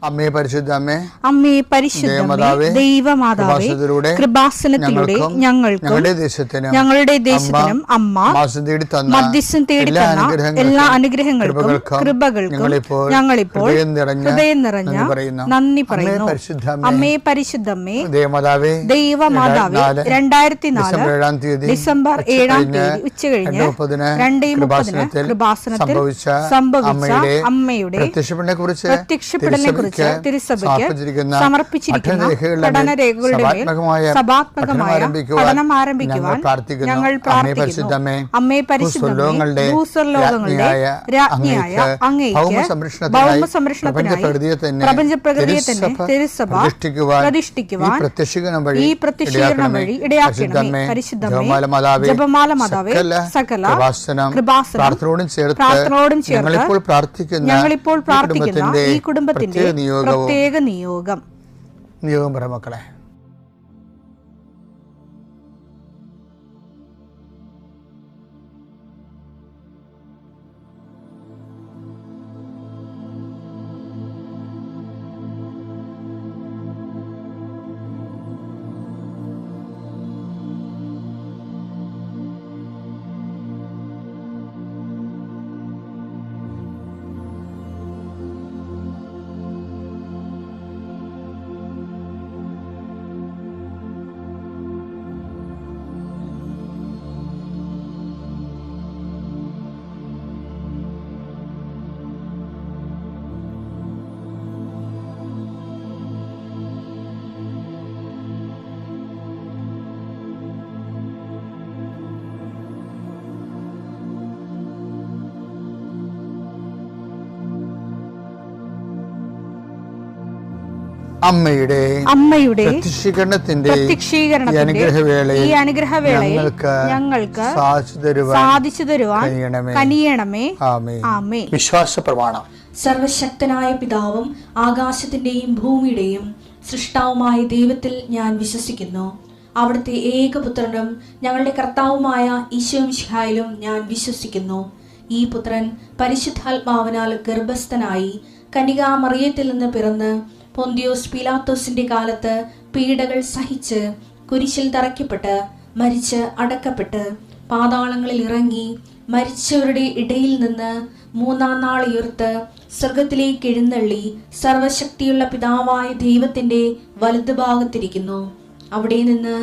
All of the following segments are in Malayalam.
അമ്മേ പരിശുദ്ധ അമ്മേ, അമ്മേ പരിശുദ്ധ ദൈവമാതാവേ, കൃപാസനത്തിലൂടെ ഞങ്ങൾക്കും ഞങ്ങളുടെ ദേശത്തിനും അമ്മ മധ്യസ്ഥം തേടി തന്ന എല്ലാ അനുഗ്രഹങ്ങൾക്കും കൃപകൾക്കും ഞങ്ങളിപ്പോൾ ഹൃദയം നിറഞ്ഞ നന്ദി പറയുന്നു. അമ്മേ പരിശുദ്ധമ്മേ ദൈവമാതാവേ, 2004 ഡിസംബർ 7 ഉച്ചകഴിഞ്ഞ് 2:30 കൃപാസനത്തിൽ സംഭവിച്ച അമ്മയുടെ പ്രത്യക്ഷപ്പെടലിനെ കുറിച്ച് തിരുസഭയ്ക്ക് സമർപ്പിച്ചിരിക്കുന്ന പഠനരേഖകളുടെ മേൽ സഭാത്മകമായ പഠനം ആരംഭിക്കുവാൻ ഞങ്ങൾ പ്രാർത്ഥിക്കുന്നു. അമ്മേ പരിശുദ്ധമേ, ഭൂസ്വർലോകങ്ങളുടെ രാജ്ഞിയായ അങ്ങേയ്ക്ക് ഭൗമസംരക്ഷണത്തിനായി പ്രപഞ്ചപ്രകൃതിയെ തന്നെ തിരുസഭ പ്രതിഷ്ഠിക്കുവാൻ ഈ പ്രത്യക്ഷീകരണം വഴി ഇടയാക്കണമേ. പരിശുദ്ധമേ, ജപമാല മാതാവേ, സകല കൃപാസനം പ്രാർത്ഥനയോടും ചേർത്ത് ഞങ്ങളിപ്പോൾ പ്രാർത്ഥിക്കുന്ന ഈ കുടുംബത്തിന്റെ പ്രത്യേക നിയോഗം പറ മക്കളെ. അമ്മയുടെ പ്രത്യക്ഷീകരണത്തിന്റെ ഈ അനുഗ്രഹവേളയിൽ ഞങ്ങൾക്ക് സാധിച്ചു തരുവാൻ കനിയണമേ. ആമേൻ. വിശ്വാസ പ്രമാണം. സർവശക്തനായ പിതാവും ആകാശത്തിന്റെയും ഭൂമിയുടെയും സൃഷ്ടാവുമായ ദൈവത്തിൽ ഞാൻ വിശ്വസിക്കുന്നു. അവിടുത്തെ ഏകപുത്രനും ഞങ്ങളുടെ കർത്താവുമായ ഈശോമിശിഹായിലും ഞാൻ വിശ്വസിക്കുന്നു. ഈ പുത്രൻ പരിശുദ്ധാത്മാവിനാൽ ഗർഭസ്ഥനായി കന്യകാമറിയത്തിൽ നിന്ന് പിറന്ന് പൊന്തിയോസ് പീലാത്തോസിന്റെ കാലത്ത് പീഡകൾ സഹിച്ച് കുരിശിൽ തറയ്ക്കപ്പെട്ട് മരിച്ച് അടക്കപ്പെട്ട് പാതാളങ്ങളിൽ ഇറങ്ങി മരിച്ചവരുടെ ഇടയിൽ നിന്ന് 3-ാം നാൾ ഉയർത്ത് സ്വർഗത്തിലേക്ക് എഴുന്നള്ളി സർവശക്തിയുള്ള പിതാവായ ദൈവത്തിന്റെ വലതുഭാഗത്തിരിക്കുന്നു. അവിടെ നിന്ന്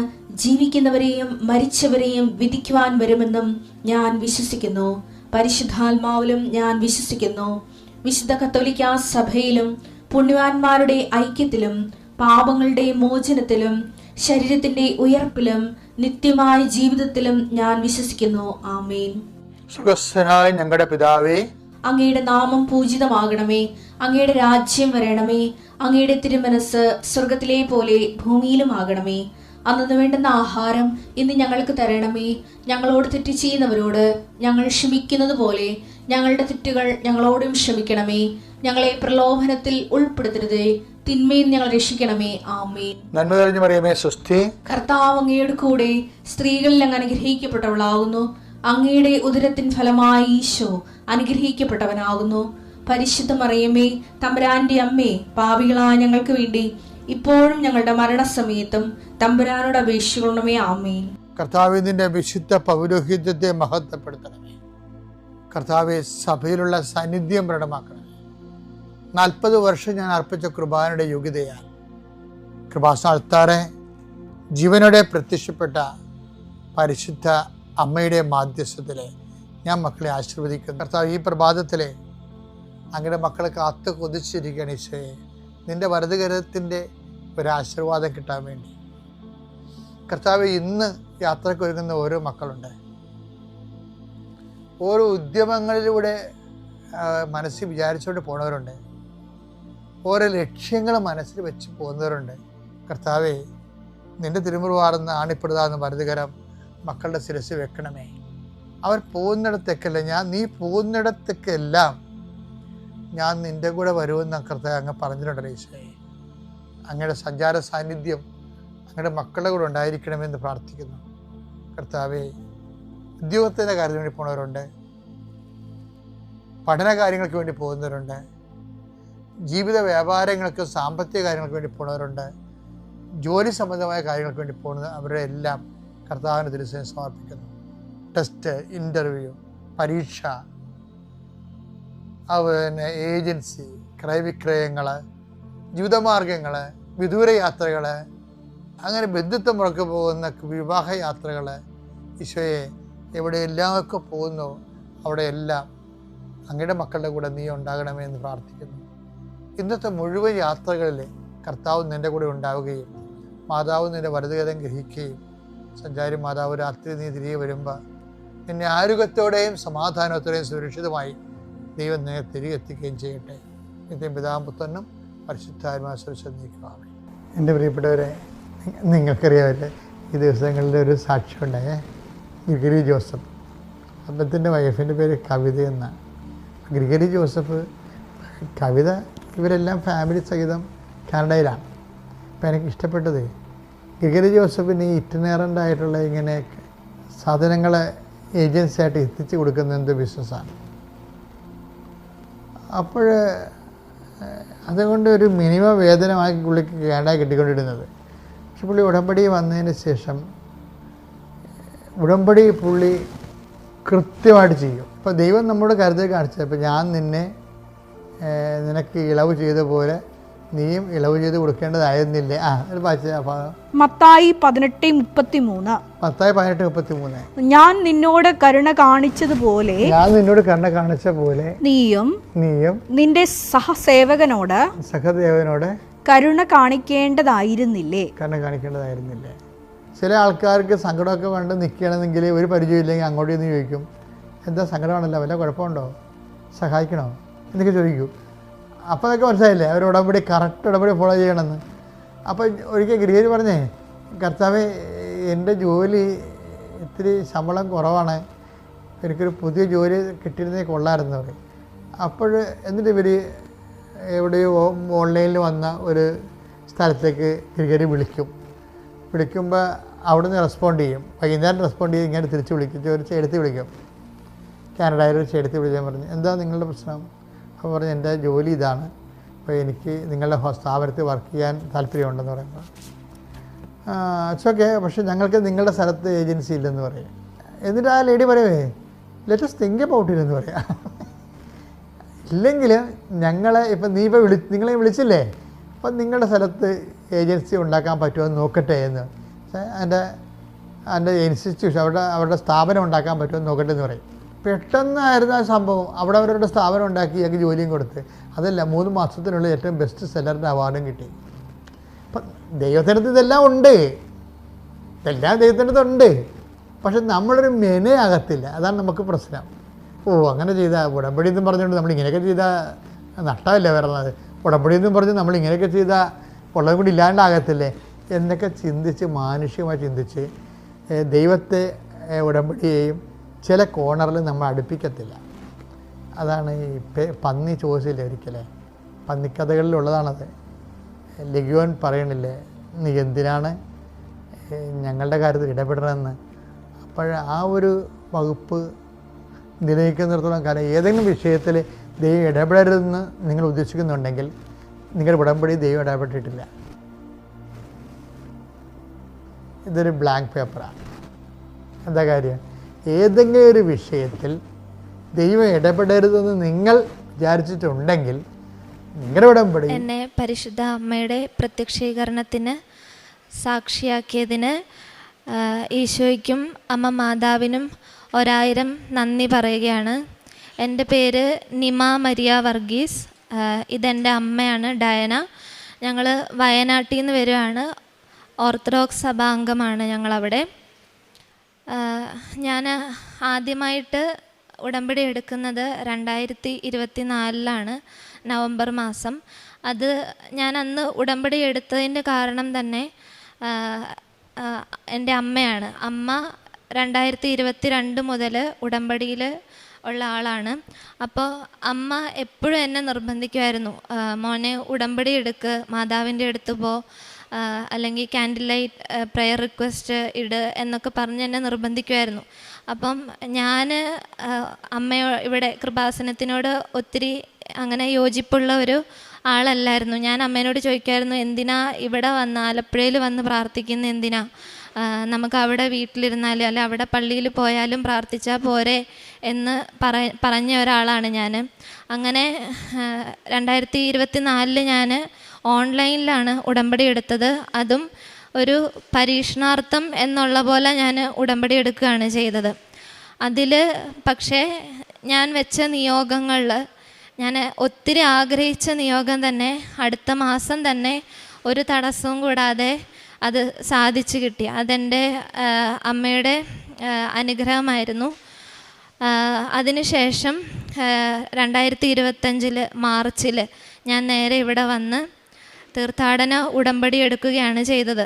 ജീവിക്കുന്നവരെയും മരിച്ചവരെയും വിധിക്കുവാൻ വരുമെന്നും ഞാൻ വിശ്വസിക്കുന്നു. പരിശുദ്ധാത്മാവിലും ഞാൻ വിശ്വസിക്കുന്നു. വിശുദ്ധ കത്തോലിക്കാ സഭയിലും പുണ്യവാന്മാരുടെ ഐക്യത്തിലും പാപങ്ങളുടെ മോചനത്തിലും ശരീരത്തിന്റെ ഉയർപ്പിലും നിത്യമായ ജീവിതത്തിലും ഞാൻ വിശ്വസിക്കുന്നു. ആമേൻ. സ്വർഗ്ഗസ്ഥനായ ഞങ്ങളുടെ പിതാവേ, അങ്ങയുടെ നാമം പൂജിതമാകണമേ. അങ്ങയുടെ രാജ്യം വരണമേ. അങ്ങയുടെ തിരുമനസ് സ്വർഗത്തിലെ പോലെ ഭൂമിയിലും ആകണമേ. അന്നു വേണ്ടുന്ന ആഹാരം ഇന്ന് ഞങ്ങൾക്ക് തരണമേ. ഞങ്ങളോട് തെറ്റ് ചെയ്യുന്നവരോട് ഞങ്ങൾ ക്ഷമിക്കുന്നത് പോലെ ഞങ്ങളുടെ തെറ്റുകൾ ഞങ്ങളോടും ക്ഷമിക്കണമേ. ഞങ്ങളെ പ്രലോഭനത്തിൽ ഉൾപ്പെടുത്തരുതേ, തിന്മയിൽ ഞങ്ങൾ രക്ഷിക്കണമേ. ആമേൻ. നന്മ നിറഞ്ഞ മറിയമേ, സ്വസ്തി. കർത്താവ് അങ്ങയുടെ കൂടെ സ്ത്രീകളിൽ അങ്ങ് അനുഗ്രഹിക്കപ്പെട്ടവളാകുന്നു. അങ്ങയുടെ ഉദരത്തിൻ ഫലമായി ഈശോ അനുഗ്രഹിക്കപ്പെട്ടവനാകുന്നു. പരിശുദ്ധ മറിയമേ, തമ്പുരാന്റെ അമ്മേ, പാപികളായ ഞങ്ങൾക്ക് വേണ്ടി ഇപ്പോഴും ഞങ്ങളുടെ മരണസമയത്തും തമ്പുരാനോട് അപേക്ഷിക്കണമേ. ആമേൻ. കർത്താവേ, നിന്റെ വിശുദ്ധ പൗരോഹിത്യത്തെ മഹത്വപ്പെടുത്തണമേ. കർത്താവെ, സഭയിലുള്ള സാന്നിധ്യം പ്രകടമാക്കണമേ. 40 വർഷം ഞാൻ അർപ്പിച്ച കൃപാനയുടെ യോഗ്യതയാണ്. കൃപാസ്ഥാനത്താറെ ജീവനോടെ പ്രത്യക്ഷപ്പെട്ട പരിശുദ്ധ അമ്മയുടെ മാധ്യസ്ഥത്തിലെ ഞാൻ മക്കളെ ആശീർവദിക്കുന്നു. കർത്താവ്, ഈ പ്രഭാതത്തിലെ അങ്ങയുടെ മക്കളെ കാത്തു കൊതിച്ചിരിക്കുകയാണ് ഈശോയെ. നിന്റെ വലതുകരത്തിൻ്റെ ഒരാശീർവാദം കിട്ടാൻ വേണ്ടി. കർത്താവ്, ഇന്ന് യാത്രയ്ക്ക് ഒരുങ്ങുന്ന ഓരോ മക്കളുണ്ട്. ഓരോ ഉദ്യമങ്ങളിലൂടെ മനസ്സിൽ വിചാരിച്ചുകൊണ്ട് പോണവരുണ്ട്. ഓരോ ലക്ഷ്യങ്ങൾ മനസ്സിൽ വെച്ച് പോകുന്നവരുണ്ട്. കർത്താവെ, നിന്റെ തിരുമുറുവാർന്ന് ആണിപ്പെടുതാന്ന് വലതുകരം മക്കളുടെ ശിരസ് വെക്കണമേ. അവർ പോകുന്നിടത്തേക്കല്ല, നീ പോകുന്നിടത്തേക്കെല്ലാം ഞാൻ നിന്റെ കൂടെ വരുമെന്ന് കർത്താവ് അങ്ങ് പറഞ്ഞിട്ടുണ്ടല്ലോ ഈശോയെ. അങ്ങയുടെ സഞ്ചാര സാന്നിധ്യം അങ്ങയുടെ മക്കളുടെ കൂടെ ഉണ്ടായിരിക്കണമെന്ന് പ്രാർത്ഥിക്കുന്നു. കർത്താവെ, ഉദ്യോഗത്തിൻ്റെ കാര്യത്തിന് വേണ്ടി പോകുന്നവരുണ്ട്, പഠന കാര്യങ്ങൾക്ക് വേണ്ടി പോകുന്നവരുണ്ട്, ജീവിത വ്യാപാരങ്ങൾക്ക് സാമ്പത്തിക കാര്യങ്ങൾക്ക് വേണ്ടി പോകുന്നവരുണ്ട്, ജോലി സംബന്ധമായ കാര്യങ്ങൾക്ക് വേണ്ടി പോകുന്നത്, അവരുടെ എല്ലാം കർത്താവിന് തിരുസേന സമർപ്പിക്കുന്നു. ടെസ്റ്റ്, ഇൻ്റർവ്യൂ, പരീക്ഷ, അതുപോലെ ഏജൻസി, ക്രയവിക്രയങ്ങൾ, ജീവിതമാർഗങ്ങൾ, വിദൂര യാത്രകൾ, അങ്ങനെ ബന്ധുത്വം മുറക്ക് പോകുന്ന വിവാഹ യാത്രകൾ, ഈശോയെ എവിടെയെല്ലാമൊക്കെ പോകുന്നു അവിടെയെല്ലാം അങ്ങയുടെ മക്കളുടെ കൂടെ നീ ഉണ്ടാകണമേ എന്ന് പ്രാർത്ഥിക്കുന്നു. ഇന്നത്തെ മുഴുവൻ യാത്രകളിൽ കർത്താവ് നിൻ്റെ കൂടെ ഉണ്ടാവുകയും മാതാവ് നിൻ്റെ വലതുകരം ഗ്രഹിക്കുകയും സഞ്ചാരി മാതാവ് രാത്രി നീ തിരികെ വരുമ്പോൾ നിന്നെ ആരോഗ്യത്തോടെയും സമാധാനത്തോടെയും സുരക്ഷിതമായി ദൈവം നിന്നെ തിരികെ എത്തിക്കുകയും ചെയ്യട്ടെ. നിത്യം പിതാവും പുത്രനും പരിശുദ്ധാത്മാവും നീക്കുകയാണ്. എൻ്റെ പ്രിയപ്പെട്ടവരെ, നിങ്ങൾക്കറിയാമല്ലേ ഈ ദിവസങ്ങളിൽ ഒരു സാക്ഷ്യം ഉണ്ടായേ. ഗ്രിഗറി ജോസഫ്, അദ്ദേഹത്തിൻ്റെ വൈഫിൻ്റെ പേര് കവിത എന്നാണ്. ഗ്രിഗറി ജോസഫ്, കവിത, ഇവരെല്ലാം ഫാമിലി സഹിതം കാനഡയിലാണ്. അപ്പോൾ എനിക്ക് ഇഷ്ടപ്പെട്ടത് ഗ്രിഗറി ജോസഫിന് ഈ ഇറ്റിനറൻ്റ് ആയിട്ടുള്ള ഇങ്ങനെ സാധനങ്ങളെ ഏജൻസി ആയിട്ട് എത്തിച്ചു കൊടുക്കുന്ന എന്ത് ബിസിനസ്സാണ്. അപ്പോൾ അതുകൊണ്ട് ഒരു മിനിമം വേതനമാക്കി പുള്ളിക്ക് കാനഡ കിട്ടിക്കൊണ്ടിരുന്നത്. പക്ഷെ പുള്ളി ഉടമ്പടി വന്നതിന് ശേഷം ഉടമ്പടി പുള്ളി കൃത്യമായിട്ട് ചെയ്യും. ഇപ്പോൾ ദൈവം നമ്മുടെ കരുതൽ കാണിച്ചത്, ഇപ്പോൾ ഞാൻ നിനക്ക് ഇളവ് ചെയ്ത പോലെ നീയും ഇളവ് ചെയ്ത് കൊടുക്കേണ്ടതായിരുന്നില്ലേ? മത്തായി 18:33 ഞാൻ നിന്നോട് കരുണ കാണിച്ചതുപോലെ നീയും നിന്റെ സഹസേവകനോട് കരുണ കാണിക്കേണ്ടതായിരുന്നില്ലേ? ചില ആൾക്കാർക്ക് സങ്കടമൊക്കെ വേണ്ട നിൽക്കുകയാണെന്നെങ്കിൽ ഒരു പരിചയമില്ലെങ്കിൽ അങ്ങോട്ട് നിന്ന് ചോദിക്കും, എന്താ സങ്കടമാണല്ലോ, വല്ല കുഴപ്പമുണ്ടോ, സഹായിക്കണോ എന്നൊക്കെ ചോദിക്കും. അപ്പോൾ അതൊക്കെ മനസ്സിലായില്ലേ അവർ ഉടമ്പടി കറക്റ്റ് ഉടമ്പടി ഫോളോ ചെയ്യണമെന്ന്. അപ്പോൾ ഒരിക്കൽ ഗ്രിഗറി പറഞ്ഞേ, കർത്താവേ എൻ്റെ ജോലി ഇത്തിരി ശമ്പളം കുറവാണ്, എനിക്കൊരു പുതിയ ജോലി കിട്ടിയിരുന്നേ കൊള്ളാമായിരുന്നു പറയും. അപ്പോൾ എന്നിട്ട് ഇവർ എവിടെയോ ഓൺലൈനിൽ വന്ന ഒരു സ്ഥലത്തേക്ക് ഗ്രിഗറി വിളിക്കുമ്പോൾ അവിടെ നിന്ന് റെസ്പോണ്ട് ചെയ്യും. വൈകുന്നേരം റെസ്പോണ്ട് ചെയ്ത് ഇങ്ങനെ തിരിച്ച് വിളിക്കും, ഒരു ചേട്ടത്തി വിളിക്കും. കാനഡയിൽ ഒരു ചേട്ടത്തി വിളിക്കാൻ പറഞ്ഞു, എന്താ നിങ്ങളുടെ പ്രശ്നം? അപ്പോൾ പറഞ്ഞു, എൻ്റെ ജോലി ഇതാണ്, അപ്പോൾ എനിക്ക് നിങ്ങളുടെ സ്ഥാപനത്തിൽ വർക്ക് ചെയ്യാൻ താല്പര്യമുണ്ടെന്ന് പറയുമ്പോൾ, ഇറ്റ്സ് ഓക്കെ, പക്ഷേ ഞങ്ങൾക്ക് നിങ്ങളുടെ സ്ഥലത്ത് ഏജൻസി ഇല്ലെന്ന് പറയും. എന്നിട്ട് ആ ലേഡി പറയുവേ, let us think about it എന്ന് പറയാം. ഇല്ലെങ്കിൽ ഞങ്ങളെ ഇപ്പം നീ ഇപ്പോൾ നിങ്ങളെ വിളിച്ചില്ലേ, അപ്പം നിങ്ങളുടെ സ്ഥലത്ത് ഏജൻസി ഉണ്ടാക്കാൻ പറ്റുമോ എന്ന് നോക്കട്ടെ എന്ന്, എൻ്റെ ഇൻസ്റ്റിറ്റ്യൂഷൻ അവരുടെ സ്ഥാപനം ഉണ്ടാക്കാൻ പറ്റുമോ എന്ന് നോക്കട്ടെ എന്ന് പറയും. പെട്ടെന്നായിരുന്നു ആ സംഭവം. അവിടെ അവരുടെ സ്ഥാപനം ഉണ്ടാക്കി ഞങ്ങൾക്ക് ജോലിയും കൊടുത്ത്, അതല്ല 3 മാസത്തിനുള്ളിൽ ഏറ്റവും ബെസ്റ്റ് സെല്ലറിൻ്റെ അവാർഡും കിട്ടി. അപ്പം ദൈവത്തിനടുത്ത് ഇതെല്ലാം ഉണ്ട്, ഇതെല്ലാം ദൈവത്തിനടുത്തുണ്ട്. പക്ഷെ നമ്മളൊരു മെനയാകത്തില്ല, അതാണ് നമുക്ക് പ്രശ്നം. അങ്ങനെ ചെയ്താൽ ഉടമ്പടി എന്നും പറഞ്ഞുകൊണ്ട് നമ്മളിങ്ങനെയൊക്കെ ചെയ്താൽ നഷ്ടമല്ലേ വരുന്നത്, ഉടമ്പടി എന്നും പറഞ്ഞ് നമ്മളിങ്ങനെയൊക്കെ ചെയ്താൽ ഉള്ളതും കൂടി ഇല്ലാണ്ടാകത്തില്ലേ എന്നൊക്കെ ചിന്തിച്ച്, മാനുഷികമായി ചിന്തിച്ച് ദൈവത്തെ ഉടമ്പടിയെയും ചില കോണറിൽ നമ്മൾ അടുപ്പിക്കത്തില്ല. അതാണ് ഈ പന്നി ചോദിച്ചില്ല ഒരിക്കലേ, പന്നിക്കഥകളിലുള്ളതാണത്. ലഗുവൻ പറയണില്ലേ, നീ എന്തിനാണ് ഞങ്ങളുടെ കാര്യത്തിൽ ഇടപെടണമെന്ന്. അപ്പോൾ ആ ഒരു വകുപ്പ് നിലനിൽക്കുന്നിടത്തോളം കാലം ഏതെങ്കിലും വിഷയത്തിൽ ദൈവം ഇടപെടരുതെന്ന് നിങ്ങൾ ഉദ്ദേശിക്കുന്നുണ്ടെങ്കിൽ നിങ്ങളുടെ ഉടമ്പടി ദൈവം ഇടപെട്ടിട്ടില്ല. ഇതൊരു ബ്ലാങ്ക് പേപ്പറാണ്. എന്താ കാര്യം? ഏതെങ്കിലും ഒരു വിഷയത്തിൽ ദൈവം ഇടപെടരുതെന്ന് നിങ്ങൾ വിചാരിച്ചിട്ടുണ്ടെങ്കിൽ നിങ്ങളുടെ ഉടമ്പടി എന്നെ പരിശുദ്ധ അമ്മയുടെ പ്രത്യക്ഷീകരണത്തിന് സാക്ഷിയാക്കിയതിന് ഈശോയ്ക്കും അമ്മ മാതാവിനും 1000 നന്ദി പറയുകയാണ്. എൻ്റെ പേര് നിമ മരിയ വർഗീസ്. ഇതെൻ്റെ അമ്മയാണ് ഡയന. ഞങ്ങൾ വയനാട്ടിൽ നിന്ന് വരുവാണ്. ഓർത്തഡോക്സ് സഭാംഗമാണ് ഞങ്ങളവിടെ. ഞാൻ ആദ്യമായിട്ട് ഉടമ്പടി എടുക്കുന്നത് 2024 നവംബർ മാസം. അത് ഞാൻ അന്ന് ഉടമ്പടി എടുത്തതിൻ്റെ കാരണം തന്നെ എൻ്റെ അമ്മയാണ്. അമ്മ 2022 മുതൽ ഉടമ്പടിയിൽ ഉള്ള ആളാണ്. അപ്പോൾ അമ്മ എപ്പോഴും എന്നെ നിർബന്ധിക്കുമായിരുന്നു, മോനെ ഉടമ്പടി എടുക്ക്, മാതാവിൻ്റെ അടുത്ത് പോ, അല്ലെങ്കിൽ ക്യാൻഡിൽ ലൈറ്റ് പ്രെയർ റിക്വസ്റ്റ് ഇട് എന്നൊക്കെ പറഞ്ഞ് എന്നെ നിർബന്ധിക്കുമായിരുന്നു. അപ്പം ഞാൻ ഇവിടെ കൃപാസനത്തിനോട് ഒത്തിരി അങ്ങനെ യോജിപ്പുള്ള ഒരു ആളല്ലായിരുന്നു. ഞാൻ അമ്മേനോട് ചോദിക്കുമായിരുന്നു, എന്തിനാ ഇവിടെ വന്ന് ആലപ്പുഴയിൽ വന്ന് പ്രാർത്ഥിക്കുന്നത്, എന്തിനാ നമുക്ക് അവിടെ വീട്ടിലിരുന്നാലും അല്ല അവിടെ പള്ളിയിൽ പോയാലും പ്രാർത്ഥിച്ചാൽ പോരെ എന്ന് പറഞ്ഞ ഒരാളാണ് ഞാൻ. അങ്ങനെ 2024 ഞാൻ ഓൺലൈനിലാണ് ഉടമ്പടി എടുത്തത്. അതും ഒരു പരീക്ഷണാർത്ഥം എന്നുള്ള പോലെ ഞാൻ ഉടമ്പടി എടുക്കുകയാണ് ചെയ്തത്. അതിൽ പക്ഷേ ഞാൻ വെച്ച നിയോഗങ്ങളിൽ ഞാൻ ഒത്തിരി ആഗ്രഹിച്ച നിയോഗം തന്നെ അടുത്ത മാസം തന്നെ ഒരു തടസ്സവും കൂടാതെ അത് സാധിച്ചു കിട്ടി. അതെൻ്റെ അമ്മയുടെ അനുഗ്രഹമായിരുന്നു. അതിനുശേഷം 2025 മാർച്ചിൽ ഞാൻ നേരെ ഇവിടെ വന്ന് തീർത്ഥാടന ഉടമ്പടി എടുക്കുകയാണ് ചെയ്തത്.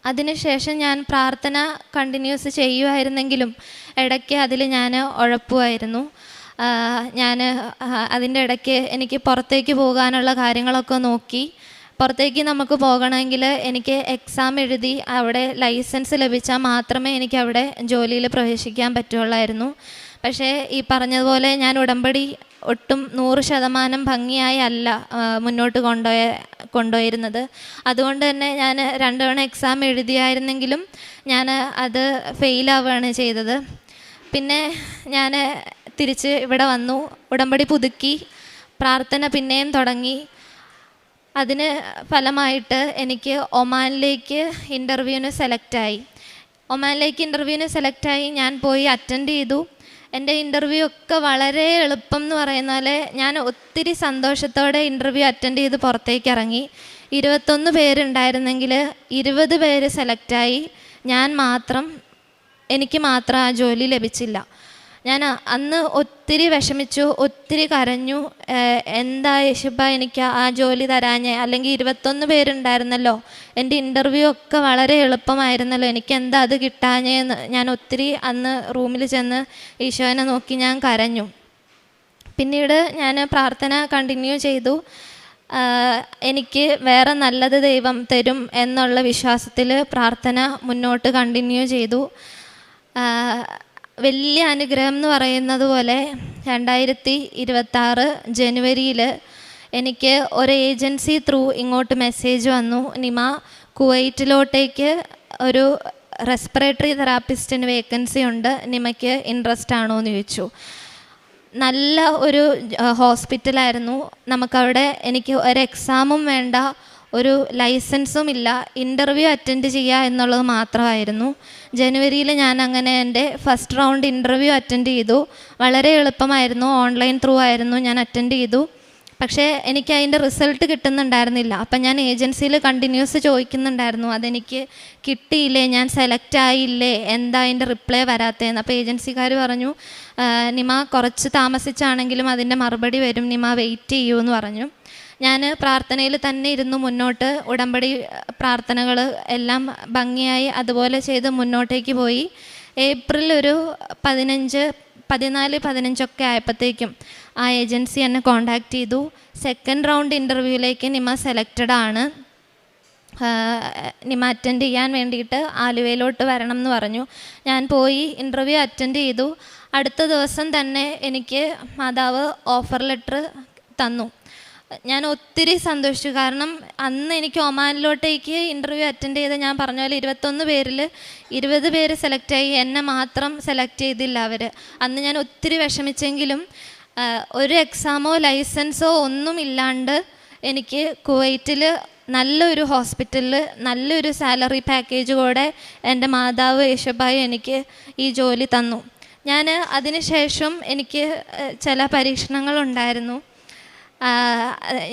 അതിനുശേഷം ഞാൻ പ്രാർത്ഥന കണ്ടിന്യൂസ് ചെയ്യുമായിരുന്നെങ്കിലും ഇടയ്ക്ക് അതിൽ ഞാൻ ഉഴപ്പുമായിരുന്നു. ഞാൻ അതിൻ്റെ ഇടയ്ക്ക് എനിക്ക് പുറത്തേക്ക് പോകാനുള്ള കാര്യങ്ങളൊക്കെ നോക്കി. പുറത്തേക്ക് നമുക്ക് പോകണമെങ്കിൽ എനിക്ക് എക്സാം എഴുതി അവിടെ ലൈസൻസ് ലഭിച്ചാൽ മാത്രമേ എനിക്ക് അവിടെ ജോലിയിൽ പ്രവേശിക്കാൻ പറ്റുള്ളായിരുന്നു. പക്ഷേ ഈ പറഞ്ഞതുപോലെ ഞാൻ ഉടമ്പടി ഒട്ടും 100% ഭംഗിയായി അല്ല മുന്നോട്ട് കൊണ്ടുപോയിരുന്നത്. അതുകൊണ്ട് തന്നെ ഞാൻ 2 തവണ എക്സാം എഴുതിയായിരുന്നെങ്കിലും ഞാൻ അത് ഫെയിലാവുകയാണ് ചെയ്തത്. പിന്നെ ഞാൻ തിരിച്ച് ഇവിടെ വന്നു, ഉടമ്പടി പുതുക്കി, പ്രാർത്ഥന പിന്നെയും തുടങ്ങി. അതിന് ഫലമായിട്ട് എനിക്ക് ഒമാനിലേക്ക് ഇൻ്റർവ്യൂവിന് സെലക്റ്റായി. ഞാൻ പോയി അറ്റൻഡ് ചെയ്തു. എൻ്റെ ഇൻ്റർവ്യൂ ഒക്കെ വളരെ എളുപ്പം എന്ന് പറയുന്ന പോലെ ഞാൻ ഒത്തിരി സന്തോഷത്തോടെ ഇൻ്റർവ്യൂ അറ്റൻഡ് ചെയ്ത് പുറത്തേക്ക് ഇറങ്ങി. 21 പേരുണ്ടായിരുന്നെങ്കിൽ 20 പേര് സെലക്റ്റായി. എനിക്ക് മാത്രം ആ ജോലി ലഭിച്ചില്ല. ഞാൻ അന്ന് ഒത്തിരി വിഷമിച്ചു, ഒത്തിരി കരഞ്ഞു. എന്താ യേശുപ്പാ എനിക്ക് ആ ജോലി തരാഞ്ഞേ, അല്ലെങ്കിൽ 21 പേരുണ്ടായിരുന്നല്ലോ, എൻ്റെ ഇൻ്റർവ്യൂ ഒക്കെ വളരെ എളുപ്പമായിരുന്നല്ലോ, എനിക്ക് എന്താ അത് കിട്ടാഞ്ഞേന്ന് ഞാൻ ഒത്തിരി അന്ന് റൂമിൽ ചെന്ന് ഈശോനെ നോക്കി ഞാൻ കരഞ്ഞു. പിന്നീട് ഞാൻ പ്രാർത്ഥന കണ്ടിന്യൂ ചെയ്തു. എനിക്ക് വേറെ നല്ലത് ദൈവം തരും എന്നുള്ള വിശ്വാസത്തിൽ പ്രാർത്ഥന മുന്നോട്ട് കണ്ടിന്യൂ ചെയ്തു. വലിയ അനുഗ്രഹം എന്ന് പറയുന്നത് പോലെ 2026 ജനുവരിയിൽ എനിക്ക് ഒരു ഏജൻസി ത്രൂ ഇങ്ങോട്ട് മെസ്സേജ് വന്നു, നിമ കുവൈറ്റിലോട്ടേക്ക് ഒരു റെസ്പിറേറ്ററി തെറാപ്പിസ്റ്റിന് വേക്കൻസി ഉണ്ട്, നിമയ്ക്ക് ഇൻട്രസ്റ്റ് ആണോ എന്ന് ചോദിച്ചു. നല്ല ഒരു ഹോസ്പിറ്റലായിരുന്നു. നമുക്കവിടെ എനിക്ക് ഒരു എക്സാമും വേണ്ട, ഒരു ലൈസൻസും ഇല്ല, ഇൻ്റർവ്യൂ അറ്റൻഡ് ചെയ്യുക എന്നുള്ളത് മാത്രമായിരുന്നു. ജനുവരിയിൽ ഞാൻ അങ്ങനെ എൻ്റെ ഫസ്റ്റ് റൗണ്ട് ഇൻ്റർവ്യൂ അറ്റൻഡ് ചെയ്തു. വളരെ എളുപ്പമായിരുന്നു, ഓൺലൈൻ ത്രൂ ആയിരുന്നു ഞാൻ അറ്റൻഡ് ചെയ്തു. പക്ഷേ എനിക്ക് അതിൻ്റെ റിസൾട്ട് കിട്ടുന്നുണ്ടായിരുന്നില്ല. അപ്പം ഞാൻ ഏജൻസിയിൽ കണ്ടിന്യൂസ് ചോദിക്കുന്നുണ്ടായിരുന്നു, അതെനിക്ക് കിട്ടിയില്ലേ, ഞാൻ സെലക്ട് ആയില്ലേ, എന്താ അതിൻ്റെ റിപ്ലൈ വരാത്തതെന്ന്. അപ്പോൾ ഏജൻസിക്കാർ പറഞ്ഞു, നിമ കുറച്ച് താമസിച്ചാണെങ്കിലും അതിൻ്റെ മറുപടി വരും, നിമ വെയിറ്റ് ചെയ്യൂ എന്ന് പറഞ്ഞു. ഞാൻ പ്രാർത്ഥനയിൽ തന്നെ ഇരുന്നു മുന്നോട്ട് ഉടമ്പടി പ്രാർത്ഥനകൾ എല്ലാം ഭംഗിയായി അതുപോലെ ചെയ്ത് മുന്നോട്ടേക്ക് പോയി. ഏപ്രിൽ ഒരു 14-15 ഒക്കെ ആയപ്പോഴത്തേക്കും ആ ഏജൻസി എന്നെ കോണ്ടാക്ട് ചെയ്തു. സെക്കൻഡ് റൗണ്ട് ഇൻ്റർവ്യൂവിലേക്ക് നിമ സെലക്റ്റഡ് ആണ്, നിമ അറ്റൻഡ് ചെയ്യാൻ വേണ്ടിയിട്ട് ആലുവയിലോട്ട് വരണം എന്ന് പറഞ്ഞു. ഞാൻ പോയി ഇൻ്റർവ്യൂ അറ്റൻഡ് ചെയ്തു. അടുത്ത ദിവസം തന്നെ എനിക്ക് മാതാവ് ഓഫർ ലെറ്റർ തന്നു. ഞാൻ ഒത്തിരി സന്തോഷിച്ചു. കാരണം അന്ന് എനിക്ക് ഒമാനിലോട്ടേക്ക് ഇൻ്റർവ്യൂ അറ്റൻഡ് ചെയ്ത് ഞാൻ പറഞ്ഞ പോലെ 21 പേരിൽ 20 പേര് സെലക്റ്റായി, എന്നെ മാത്രം സെലക്ട് ചെയ്തില്ല അവർ. അന്ന് ഞാൻ ഒത്തിരി വിഷമിച്ചെങ്കിലും ഒരു എക്സാമോ ലൈസൻസോ ഒന്നും ഇല്ലാണ്ട് എനിക്ക് കുവൈറ്റിൽ നല്ലൊരു ഹോസ്പിറ്റലിൽ നല്ലൊരു സാലറി പാക്കേജ് കൂടെ എൻ്റെ മാതാവ് യേശുബായി എനിക്ക് ഈ ജോലി തന്നു. ഞാൻ അതിനുശേഷം എനിക്ക് ചില പരീക്ഷണങ്ങളുണ്ടായിരുന്നു.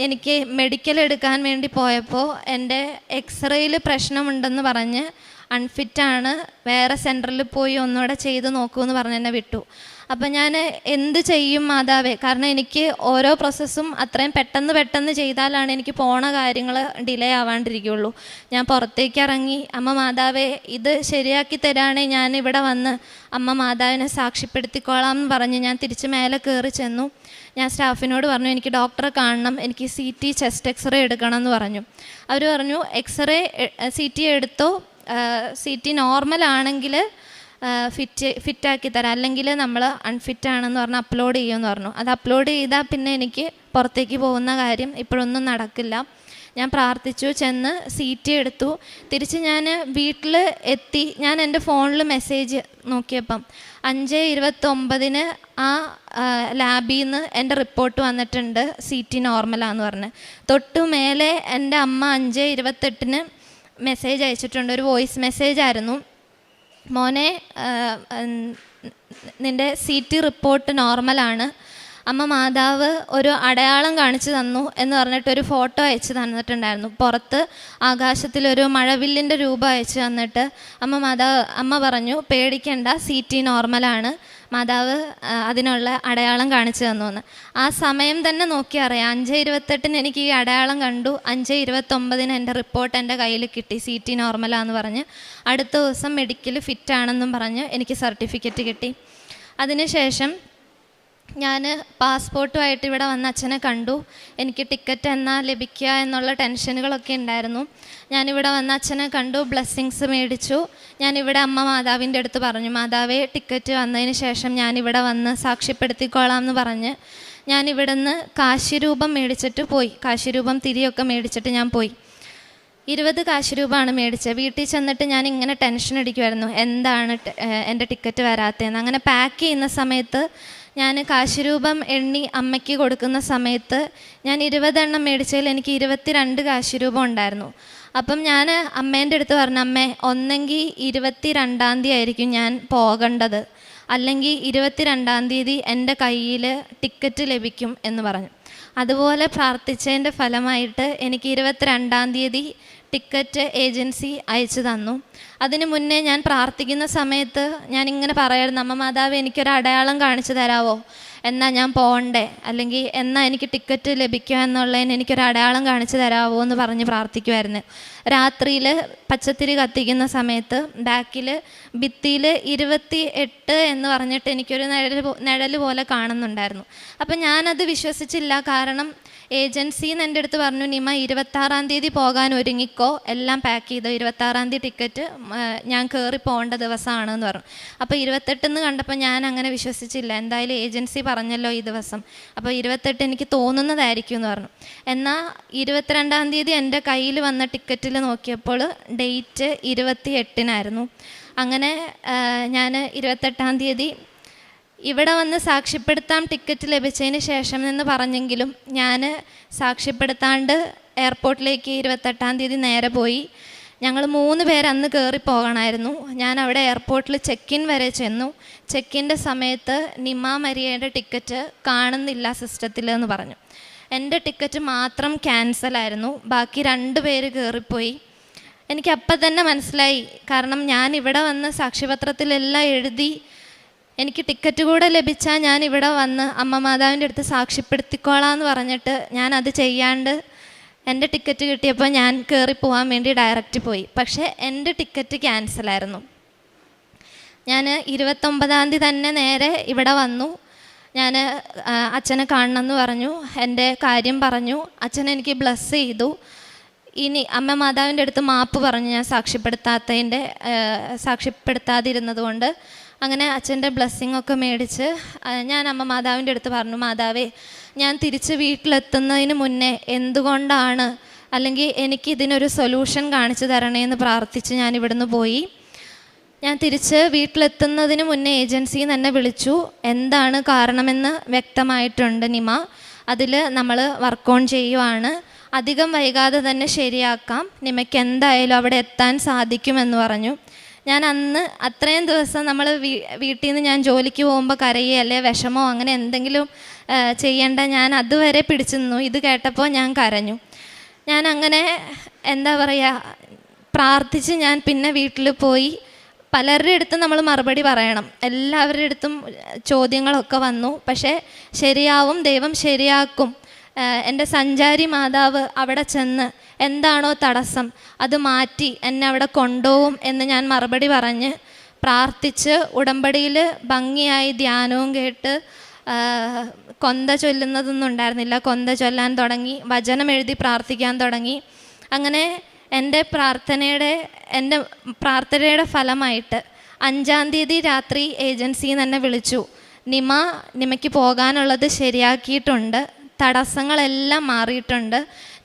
എനിക്ക് മെഡിക്കൽ എടുക്കാൻ വേണ്ടി പോയപ്പോൾ എൻ്റെ എക്സ്റേയിൽ പ്രശ്നമുണ്ടെന്ന് പറഞ്ഞ് അൺഫിറ്റാണ്, വേറെ സെൻറ്ററിൽ പോയി ഒന്നുകൂടെ ചെയ്ത് നോക്കുമെന്ന് പറഞ്ഞ് എന്നെ വിട്ടു. അപ്പം ഞാൻ എന്ത് ചെയ്യും മാതാവേ, കാരണം എനിക്ക് ഓരോ പ്രോസസ്സും അത്രയും പെട്ടെന്ന് ചെയ്താലാണ് എനിക്ക് പോണ കാര്യങ്ങൾ ഡിലേ ആവാണ്ടിരിക്കുകയുള്ളൂ. ഞാൻ പുറത്തേക്ക് ഇറങ്ങി, അമ്മ മാതാവേ ഇത് ശരിയാക്കി തരാണേ ഞാൻ ഇവിടെ വന്ന് അമ്മ മാതാവിനെ സാക്ഷ്യപ്പെടുത്തിക്കോളാം എന്ന് പറഞ്ഞ് ഞാൻ തിരിച്ച് മേലെ കയറി ചെന്നു. ഞാൻ സ്റ്റാഫിനോട് പറഞ്ഞു, എനിക്ക് ഡോക്ടറെ കാണണം, എനിക്ക് CT ചെസ്റ്റ് എക്സ്റേ എടുക്കണം എന്ന് പറഞ്ഞു. അവർ പറഞ്ഞു CT എടുത്തോ, CT നോർമൽ ആണെങ്കിൽ ഫിറ്റാക്കി തരാം, അല്ലെങ്കിൽ നമ്മൾ അൺഫിറ്റാണെന്ന് പറഞ്ഞ് അപ്ലോഡ് ചെയ്യുമെന്ന് പറഞ്ഞു. അത് അപ്ലോഡ് ചെയ്താൽ പിന്നെ എനിക്ക് പുറത്തേക്ക് പോകുന്ന കാര്യം ഇപ്പോഴൊന്നും നടക്കില്ല. ഞാൻ പ്രാർത്ഥിച്ചു, ചെന്ന് CT എടുത്തു. തിരിച്ച് ഞാൻ വീട്ടിൽ എത്തി. ഞാൻ എൻ്റെ ഫോണിൽ മെസ്സേജ് നോക്കിയപ്പം 5:29 ആ ലാബിൽ നിന്ന് എൻ്റെ റിപ്പോർട്ട് വന്നിട്ടുണ്ട്, CT നോർമലാന്ന് പറഞ്ഞ്. തൊട്ടു മേലെ എൻ്റെ അമ്മ 5:28 മെസ്സേജ് അയച്ചിട്ടുണ്ട്. ഒരു വോയിസ് മെസ്സേജ് ആയിരുന്നു. മോനെ, നിൻ്റെ CT റിപ്പോർട്ട് നോർമലാണ്. അമ്മ മാതാവ് ഒരു അടയാളം കാണിച്ചു തന്നു എന്ന് പറഞ്ഞിട്ടൊരു ഫോട്ടോ അയച്ചു തന്നിട്ടുണ്ടായിരുന്നു. പുറത്ത് ആകാശത്തിലൊരു മഴവില്ലിൻ്റെ രൂപം അയച്ചു തന്നിട്ട് അമ്മ പറഞ്ഞു, പേടിക്കണ്ട, CT നോർമലാണ്, മാതാവ് അതിനുള്ള അടയാളം കാണിച്ചു തന്നു എന്ന്. ആ സമയം തന്നെ നോക്കി അറിയാം. 5:28 എനിക്ക് ഈ അടയാളം കണ്ടു. 5:29 എൻ്റെ റിപ്പോർട്ട് എൻ്റെ കയ്യിൽ കിട്ടി, CT നോർമലാന്ന് പറഞ്ഞ്. അടുത്ത ദിവസം മെഡിക്കൽ ഫിറ്റാണെന്നും പറഞ്ഞ് എനിക്ക് സർട്ടിഫിക്കറ്റ് കിട്ടി. അതിനുശേഷം ഞാൻ പാസ്പോർട്ടുമായിട്ട് ഇവിടെ വന്ന് അച്ഛനെ കണ്ടു. എനിക്ക് ടിക്കറ്റ് എന്നാ ലഭിക്കുക എന്നുള്ള ടെൻഷനുകളൊക്കെ ഉണ്ടായിരുന്നു. ഞാനിവിടെ വന്ന് അച്ഛനെ കണ്ടു, ബ്ലെസ്സിങ്സ് മേടിച്ചു. ഞാനിവിടെ അമ്മ മാതാവിൻ്റെ അടുത്ത് പറഞ്ഞു, മാതാവേ, ടിക്കറ്റ് വന്നതിന് ശേഷം ഞാനിവിടെ വന്ന് സാക്ഷ്യപ്പെടുത്തിക്കോളാം എന്ന് പറഞ്ഞ് ഞാനിവിടെ നിന്ന് കാശിരൂപം മേടിച്ചിട്ട് പോയി. കാശിരൂപം തിരിയൊക്കെ മേടിച്ചിട്ട് ഞാൻ പോയി. 20 കാശ് രൂപയാണ് മേടിച്ചത്. വീട്ടിൽ ചെന്നിട്ട് ഞാൻ ഇങ്ങനെ ടെൻഷൻ അടിക്കുമായിരുന്നു, എന്താണ് എൻ്റെ ടിക്കറ്റ് വരാത്തതെന്ന്. അങ്ങനെ പാക്ക് ചെയ്യുന്ന സമയത്ത് ഞാൻ കാശ് രൂപം എണ്ണി അമ്മയ്ക്ക് കൊടുക്കുന്ന സമയത്ത് ഞാൻ 20 എണ്ണം മേടിച്ചതിൽ എനിക്ക് 22 കാശ് രൂപം ഉണ്ടായിരുന്നു. അപ്പം ഞാൻ അമ്മേൻ്റെ അടുത്ത് പറഞ്ഞു, അമ്മേ, ഒന്നെങ്കിൽ 22-ാം തീയതി ആയിരിക്കും ഞാൻ പോകേണ്ടത്, അല്ലെങ്കിൽ 22-ാം തീയതി എൻ്റെ കയ്യിൽ ടിക്കറ്റ് ലഭിക്കും എന്ന് പറഞ്ഞു. അതുപോലെ പ്രാർത്ഥിച്ചതിൻ്റെ ഫലമായിട്ട് എനിക്ക് 22-ാം തീയതി ടിക്കറ്റ് ഏജൻസി അയച്ചു തന്നു. അതിന് മുന്നേ ഞാൻ പ്രാർത്ഥിക്കുന്ന സമയത്ത് ഞാനിങ്ങനെ പറയായിരുന്നു, അമ്മ മാതാവ്, എനിക്കൊരു അടയാളം കാണിച്ചു തരാമോ, എന്നാ ഞാൻ പോകണ്ടേ, അല്ലെങ്കിൽ എന്നാ എനിക്ക് ടിക്കറ്റ് ലഭിക്കുക എന്നുള്ളതിന് എനിക്കൊരു അടയാളം കാണിച്ചു തരാമോ എന്ന് പറഞ്ഞ് പ്രാർത്ഥിക്കുമായിരുന്നു. രാത്രിയിൽ പച്ചത്തിരി കത്തിക്കുന്ന സമയത്ത് ബാക്കിൽ ഭിത്തിയിൽ 28 എന്ന് പറഞ്ഞിട്ട് എനിക്കൊരു നിഴൽ പോലെ കാണുന്നുണ്ടായിരുന്നു. അപ്പം ഞാനത് വിശ്വസിച്ചില്ല. കാരണം ഏജൻസിന്ന് എൻ്റെ അടുത്ത് പറഞ്ഞു, നിമ 26-ാം തീയതി പോകാൻ ഒരുങ്ങിക്കോ, എല്ലാം പാക്ക് ചെയ്തോ, 26-ാം തീയതി ടിക്കറ്റ് ഞാൻ കയറി പോകേണ്ട ദിവസമാണെന്ന് പറഞ്ഞു. അപ്പോൾ 28 കണ്ടപ്പോൾ ഞാൻ അങ്ങനെ വിശ്വസിച്ചില്ല. എന്തായാലും ഏജൻസി പറഞ്ഞല്ലോ ഈ ദിവസം, അപ്പോൾ 28 എനിക്ക് തോന്നുന്നതായിരിക്കും എന്ന് പറഞ്ഞു. എന്നാൽ 22-ാം തീയതി എൻ്റെ കയ്യിൽ വന്ന ടിക്കറ്റിൽ നോക്കിയപ്പോൾ ഡേറ്റ് 28-നായിരുന്നു. അങ്ങനെ ഞാൻ 28-ാം തീയതി ഇവിടെ വന്ന് സാക്ഷ്യപ്പെടുത്താൻ ടിക്കറ്റ് ലഭിച്ചതിന് ശേഷം എന്ന് പറഞ്ഞെങ്കിലും ഞാൻ സാക്ഷ്യപ്പെടുത്താണ്ട് എയർപോർട്ടിലേക്ക് 28-ാം തീയതി നേരെ പോയി. ഞങ്ങൾ 3 പേര് അന്ന് കയറി പോകണമായിരുന്നു. ഞാൻ അവിടെ എയർപോർട്ടിൽ ചെക്ക് ഇൻ വരെ ചെന്നു. ചെക്കിൻ്റെ സമയത്ത് നിമ മരിയയുടെ ടിക്കറ്റ് കാണുന്നില്ല സിസ്റ്റത്തിൽ എന്ന് പറഞ്ഞു. എൻ്റെ ടിക്കറ്റ് മാത്രം ക്യാൻസലായിരുന്നു. ബാക്കി 2 പേര് കയറിപ്പോയി. എനിക്കപ്പം തന്നെ മനസ്സിലായി. കാരണം ഞാൻ ഇവിടെ വന്ന് സാക്ഷ്യപത്രത്തിലെല്ലാം എഴുതി എനിക്ക് ടിക്കറ്റ് കൂടെ ലഭിച്ചാൽ ഞാൻ ഇവിടെ വന്ന് അമ്മ മാതാവിൻ്റെ അടുത്ത് സാക്ഷ്യപ്പെടുത്തിക്കോളാന്ന് പറഞ്ഞിട്ട് ഞാൻ അത് ചെയ്യാണ്ട് എൻ്റെ ടിക്കറ്റ് കിട്ടിയപ്പോൾ ഞാൻ കയറി പോകാൻ വേണ്ടി ഡയറക്റ്റ് പോയി. പക്ഷേ എൻ്റെ ടിക്കറ്റ് ക്യാൻസലായിരുന്നു. ഞാൻ 29-ാം തീയതി തന്നെ നേരെ ഇവിടെ വന്നു. ഞാൻ അച്ഛനെ കാണണമെന്ന് പറഞ്ഞു, എൻ്റെ കാര്യം പറഞ്ഞു. അച്ഛൻ എനിക്ക് ബ്ലസ് ചെയ്തു. ഇനി അമ്മ മാതാവിൻ്റെ അടുത്ത് മാപ്പ് പറഞ്ഞു, ഞാൻ സാക്ഷ്യപ്പെടുത്താതിരുന്നത് കൊണ്ട്. അങ്ങനെ അച്ഛൻ്റെ ബ്ലെസ്സിങ് ഒക്കെ മേടിച്ച് ഞാൻ അമ്മ മാതാവിൻ്റെ അടുത്ത് പറഞ്ഞു, മാതാവേ, ഞാൻ തിരിച്ച് വീട്ടിലെത്തുന്നതിന് മുന്നേ എന്തുകൊണ്ടാണ്, അല്ലെങ്കിൽ എനിക്ക് ഇതിനൊരു സൊല്യൂഷൻ കാണിച്ചു തരണേന്ന് പ്രാർത്ഥിച്ച് ഞാൻ ഇവിടുന്ന് പോയി. ഞാൻ തിരിച്ച് വീട്ടിലെത്തുന്നതിന് മുന്നേ ഏജൻസിയിൽ നിന്ന് എന്നെ വിളിച്ചു. എന്താണ് കാരണമെന്ന് വ്യക്തമായിട്ടുണ്ട് നിമ, അതിൽ നമ്മൾ വർക്ക് ഓൺ ചെയ്യുവാണ്, അധികം വൈകാതെ തന്നെ ശരിയാക്കാം, നിമയ്ക്ക് എന്തായാലും അവിടെ എത്താൻ സാധിക്കുമെന്ന് പറഞ്ഞു. ഞാൻ അന്ന് അത്രയും ദിവസം നമ്മൾ വീട്ടിൽ നിന്ന് ഞാൻ ജോലിക്ക് പോകുമ്പോൾ കരയുക അല്ലെ വിഷമോ അങ്ങനെ എന്തെങ്കിലും ചെയ്യേണ്ട, ഞാൻ അതുവരെ പിടിച്ചു നിന്നു. ഇത് കേട്ടപ്പോൾ ഞാൻ കരഞ്ഞു. ഞാൻ അങ്ങനെ എന്താ പറയുക, പ്രാർത്ഥിച്ച് ഞാൻ പിന്നെ വീട്ടിൽ പോയി. പലരുടെ അടുത്തും നമ്മൾ മറുപടി പറയണം, എല്ലാവരുടെ അടുത്തും ചോദ്യങ്ങളൊക്കെ വന്നു. പക്ഷേ ശരിയാവും, ദൈവം ശരിയാക്കും. എൻ്റെ സഞ്ചാരി മാതാവ് അവിടെ ചെന്ന് എന്താണോ തടസ്സം അത് മാറ്റി എന്നെ അവിടെ കൊണ്ടുപോകും എന്ന് ഞാൻ മറുപടി പറഞ്ഞ് പ്രാർത്ഥിച്ച് ഉടമ്പടിയിൽ ഭംഗിയായി ധ്യാനവും കേട്ട് കൊന്ത ചൊല്ലുന്നതൊന്നും ഉണ്ടായിരുന്നില്ല. കൊന്ത ചൊല്ലാൻ തുടങ്ങി, വചനം എഴുതി പ്രാർത്ഥിക്കാൻ തുടങ്ങി. അങ്ങനെ എൻ്റെ പ്രാർത്ഥനയുടെ ഫലമായിട്ട് 5-ാം തീയതി രാത്രി ഏജൻസിയിൽ നിന്ന് എന്നെ വിളിച്ചു. നിമയ്ക്ക് പോകാനുള്ളത് ശരിയാക്കിയിട്ടുണ്ട്, തടസ്സങ്ങളെല്ലാം മാറിയിട്ടുണ്ട്,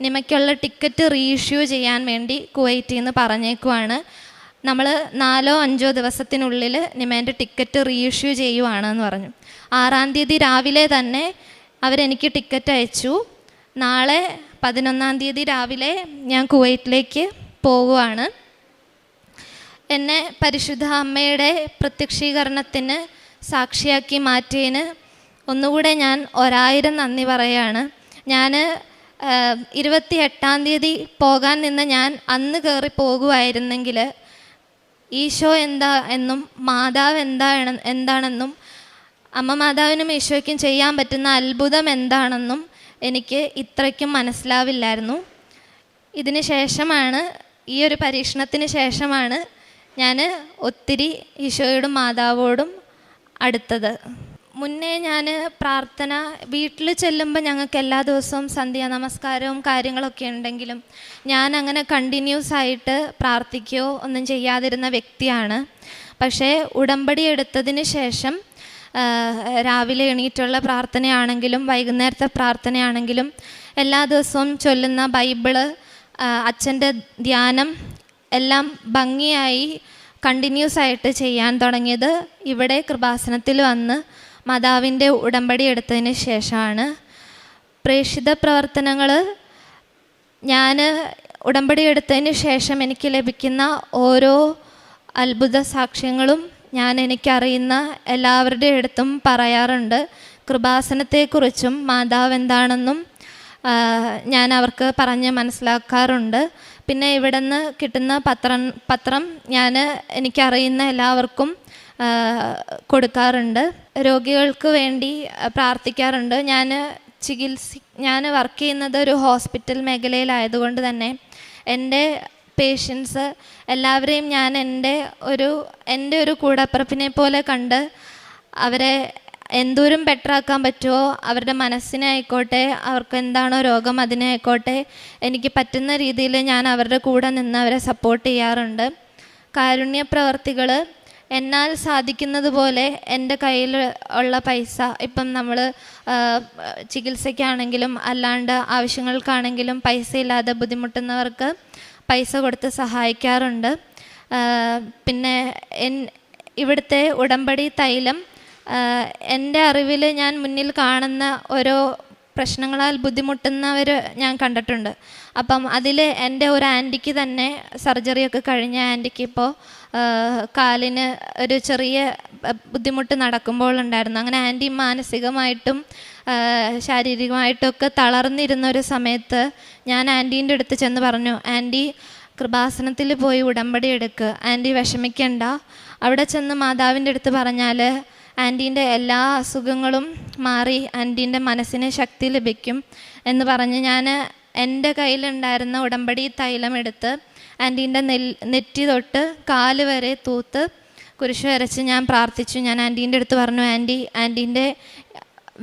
നിമയ്ക്കുള്ള ടിക്കറ്റ് റീഇഷ്യൂ ചെയ്യാൻ വേണ്ടി കുവൈറ്റിൽ നിന്ന് പറഞ്ഞേക്കുവാണ്. നമ്മൾ 4-5 ദിവസത്തിനുള്ളിൽ നിമേൻ്റെ ടിക്കറ്റ് റീഇഷ്യൂ ചെയ്യുവാണെന്ന് പറഞ്ഞു. 6-ാം തീയതി രാവിലെ തന്നെ അവരെനിക്ക് ടിക്കറ്റ് അയച്ചു. നാളെ 11-ാം തീയതി രാവിലെ ഞാൻ കുവൈറ്റിലേക്ക് പോകുവാണ്. എന്നെ പരിശുദ്ധ അമ്മയുടെ പ്രത്യക്ഷീകരണത്തിന് സാക്ഷിയാക്കി മാറ്റിയതിന് ഒന്നുകൂടെ ഞാൻ 1000 നന്ദി പറയുകയാണ്. ഞാൻ 28-ാം തീയതി പോകാൻ നിന്ന് ഞാൻ അന്ന് കയറി പോകുമായിരുന്നെങ്കിൽ ഈശോ എന്താ എന്നും മാതാവ് എന്താണെന്നും അമ്മ മാതാവിനും ഈശോയ്ക്കും ചെയ്യാൻ പറ്റുന്ന അത്ഭുതം എന്താണെന്നും എനിക്ക് ഇത്രയ്ക്കും മനസ്സിലാവില്ലായിരുന്നു. ഇതിന് ശേഷമാണ്, ഈ ഒരു പരീക്ഷണത്തിന് ശേഷമാണ് ഞാൻ ഒത്തിരി ഈശോയോടും മാതാവോടും അടുത്തത്. മുന്നേ ഞാൻ പ്രാർത്ഥന വീട്ടിൽ ചെല്ലുമ്പോൾ ഞങ്ങൾക്ക് എല്ലാ ദിവസവും സന്ധ്യാ നമസ്കാരവും കാര്യങ്ങളൊക്കെ ഉണ്ടെങ്കിലും ഞാൻ അങ്ങനെ കണ്ടിന്യൂസ് ആയിട്ട് പ്രാർത്ഥിക്കുകയോ ഒന്നും ചെയ്യാതിരുന്ന വ്യക്തിയാണ്. പക്ഷേ ഉടമ്പടി എടുത്തതിന് ശേഷം രാവിലെ എണീറ്റുള്ള പ്രാർത്ഥനയാണെങ്കിലും വൈകുന്നേരത്തെ പ്രാർത്ഥനയാണെങ്കിലും എല്ലാ ദിവസവും ചൊല്ലുന്ന ബൈബിള്, അച്ഛൻ്റെ ധ്യാനം എല്ലാം ഭംഗിയായി കണ്ടിന്യൂസ് ആയിട്ട് ചെയ്യാൻ തുടങ്ങിയത് ഇവിടെ കൃപാസനത്തിൽ വന്ന് മാതാവിൻ്റെ ഉടമ്പടി എടുത്തതിന് ശേഷമാണ്. പ്രേക്ഷിത പ്രവർത്തനങ്ങൾ ഞാൻ ഉടമ്പടി എടുത്തതിന് ശേഷം എനിക്ക് ലഭിക്കുന്ന ഓരോ അത്ഭുത സാക്ഷ്യങ്ങളും ഞാൻ എനിക്കറിയുന്ന എല്ലാവരുടെ അടുത്തും പറയാറുണ്ട്. കൃപാസനത്തെക്കുറിച്ചും മാതാവ് എന്താണെന്നും ഞാൻ അവർക്ക് പറഞ്ഞ് മനസ്സിലാക്കാറുണ്ട്. പിന്നെ ഇവിടെ നിന്ന് കിട്ടുന്ന പത്രം ഞാൻ എനിക്കറിയുന്ന എല്ലാവർക്കും കൊടുക്കാറുണ്ട്. രോഗികൾക്ക് വേണ്ടി പ്രാർത്ഥിക്കാറുണ്ട്. ഞാൻ വർക്ക് ചെയ്യുന്നത് ഒരു ഹോസ്പിറ്റൽ മേഖലയിലായതുകൊണ്ട് തന്നെ എൻ്റെ പേഷ്യൻസ് എല്ലാവരെയും ഞാൻ എൻ്റെ ഒരു കൂടപ്പിറപ്പിനെ പോലെ കണ്ട് അവരെ എന്തോരം ബെറ്ററാക്കാൻ പറ്റുമോ, അവരുടെ മനസ്സിനെ ആയിക്കോട്ടെ, അവർക്ക് എന്താണോ രോഗം അതിനെ ആയിക്കോട്ടെ, എനിക്ക് പറ്റുന്ന രീതിയിൽ ഞാൻ അവരുടെ കൂടെ നിന്ന് അവരെ സപ്പോർട്ട് ചെയ്യാറുണ്ട്. കാരുണ്യ പ്രവർത്തികൾ എന്നാൽ സാധിക്കുന്നത് പോലെ എൻ്റെ കയ്യിൽ ഉള്ള പൈസ, ഇപ്പം നമ്മൾ ചികിത്സയ്ക്കാണെങ്കിലും അല്ലാണ്ട് ആവശ്യങ്ങൾക്കാണെങ്കിലും പൈസ ഇല്ലാതെ ബുദ്ധിമുട്ടുന്നവർക്ക് പൈസ കൊടുത്ത് സഹായിക്കാറുണ്ട്. പിന്നെ ഇവിടുത്തെ ഉടമ്പടി തൈലം എൻ്റെ അറിവിൽ ഞാൻ മുന്നിൽ കാണുന്ന ഓരോ പ്രശ്നങ്ങളാൽ ബുദ്ധിമുട്ടുന്നവർ ഞാൻ കണ്ടിട്ടുണ്ട്. അപ്പം അതിൽ എൻ്റെ ഒരു ആൻറ്റിക്ക് തന്നെ സർജറിയൊക്കെ കഴിഞ്ഞ ആൻറ്റിക്ക് ഇപ്പോൾ കാലിന് ഒരു ചെറിയ ബുദ്ധിമുട്ട് നടക്കുമ്പോൾ ഉണ്ടായിരുന്നു. അങ്ങനെ ആൻറ്റി മാനസികമായിട്ടും ശാരീരികമായിട്ടൊക്കെ തളർന്നിരുന്ന ഒരു സമയത്ത് ഞാൻ ആൻറ്റീൻ്റെ അടുത്ത് ചെന്ന് പറഞ്ഞു, ആൻറ്റി കൃപാസനത്തിൽ പോയി ഉടമ്പടി എടുക്കുക, ആൻറ്റി വിഷമിക്കണ്ട, അവിടെ ചെന്ന് മാതാവിൻ്റെ അടുത്ത് പറഞ്ഞാൽ ആൻറ്റീൻ്റെ എല്ലാ അസുഖങ്ങളും മാറി ആൻറ്റീൻ്റെ മനസ്സിന് ശക്തി ലഭിക്കും എന്ന് പറഞ്ഞ് ഞാൻ എൻ്റെ കയ്യിലുണ്ടായിരുന്ന ഉടമ്പടി തൈലം എടുത്ത് ആൻറ്റീൻ്റെ നെറ്റി തൊട്ട് കാല് വരെ തൂത്ത് കുരിശ് വരച്ച് ഞാൻ പ്രാർത്ഥിച്ചു. ഞാൻ ആൻറ്റീൻ്റെ അടുത്ത് പറഞ്ഞു, ആൻറ്റീൻ്റെ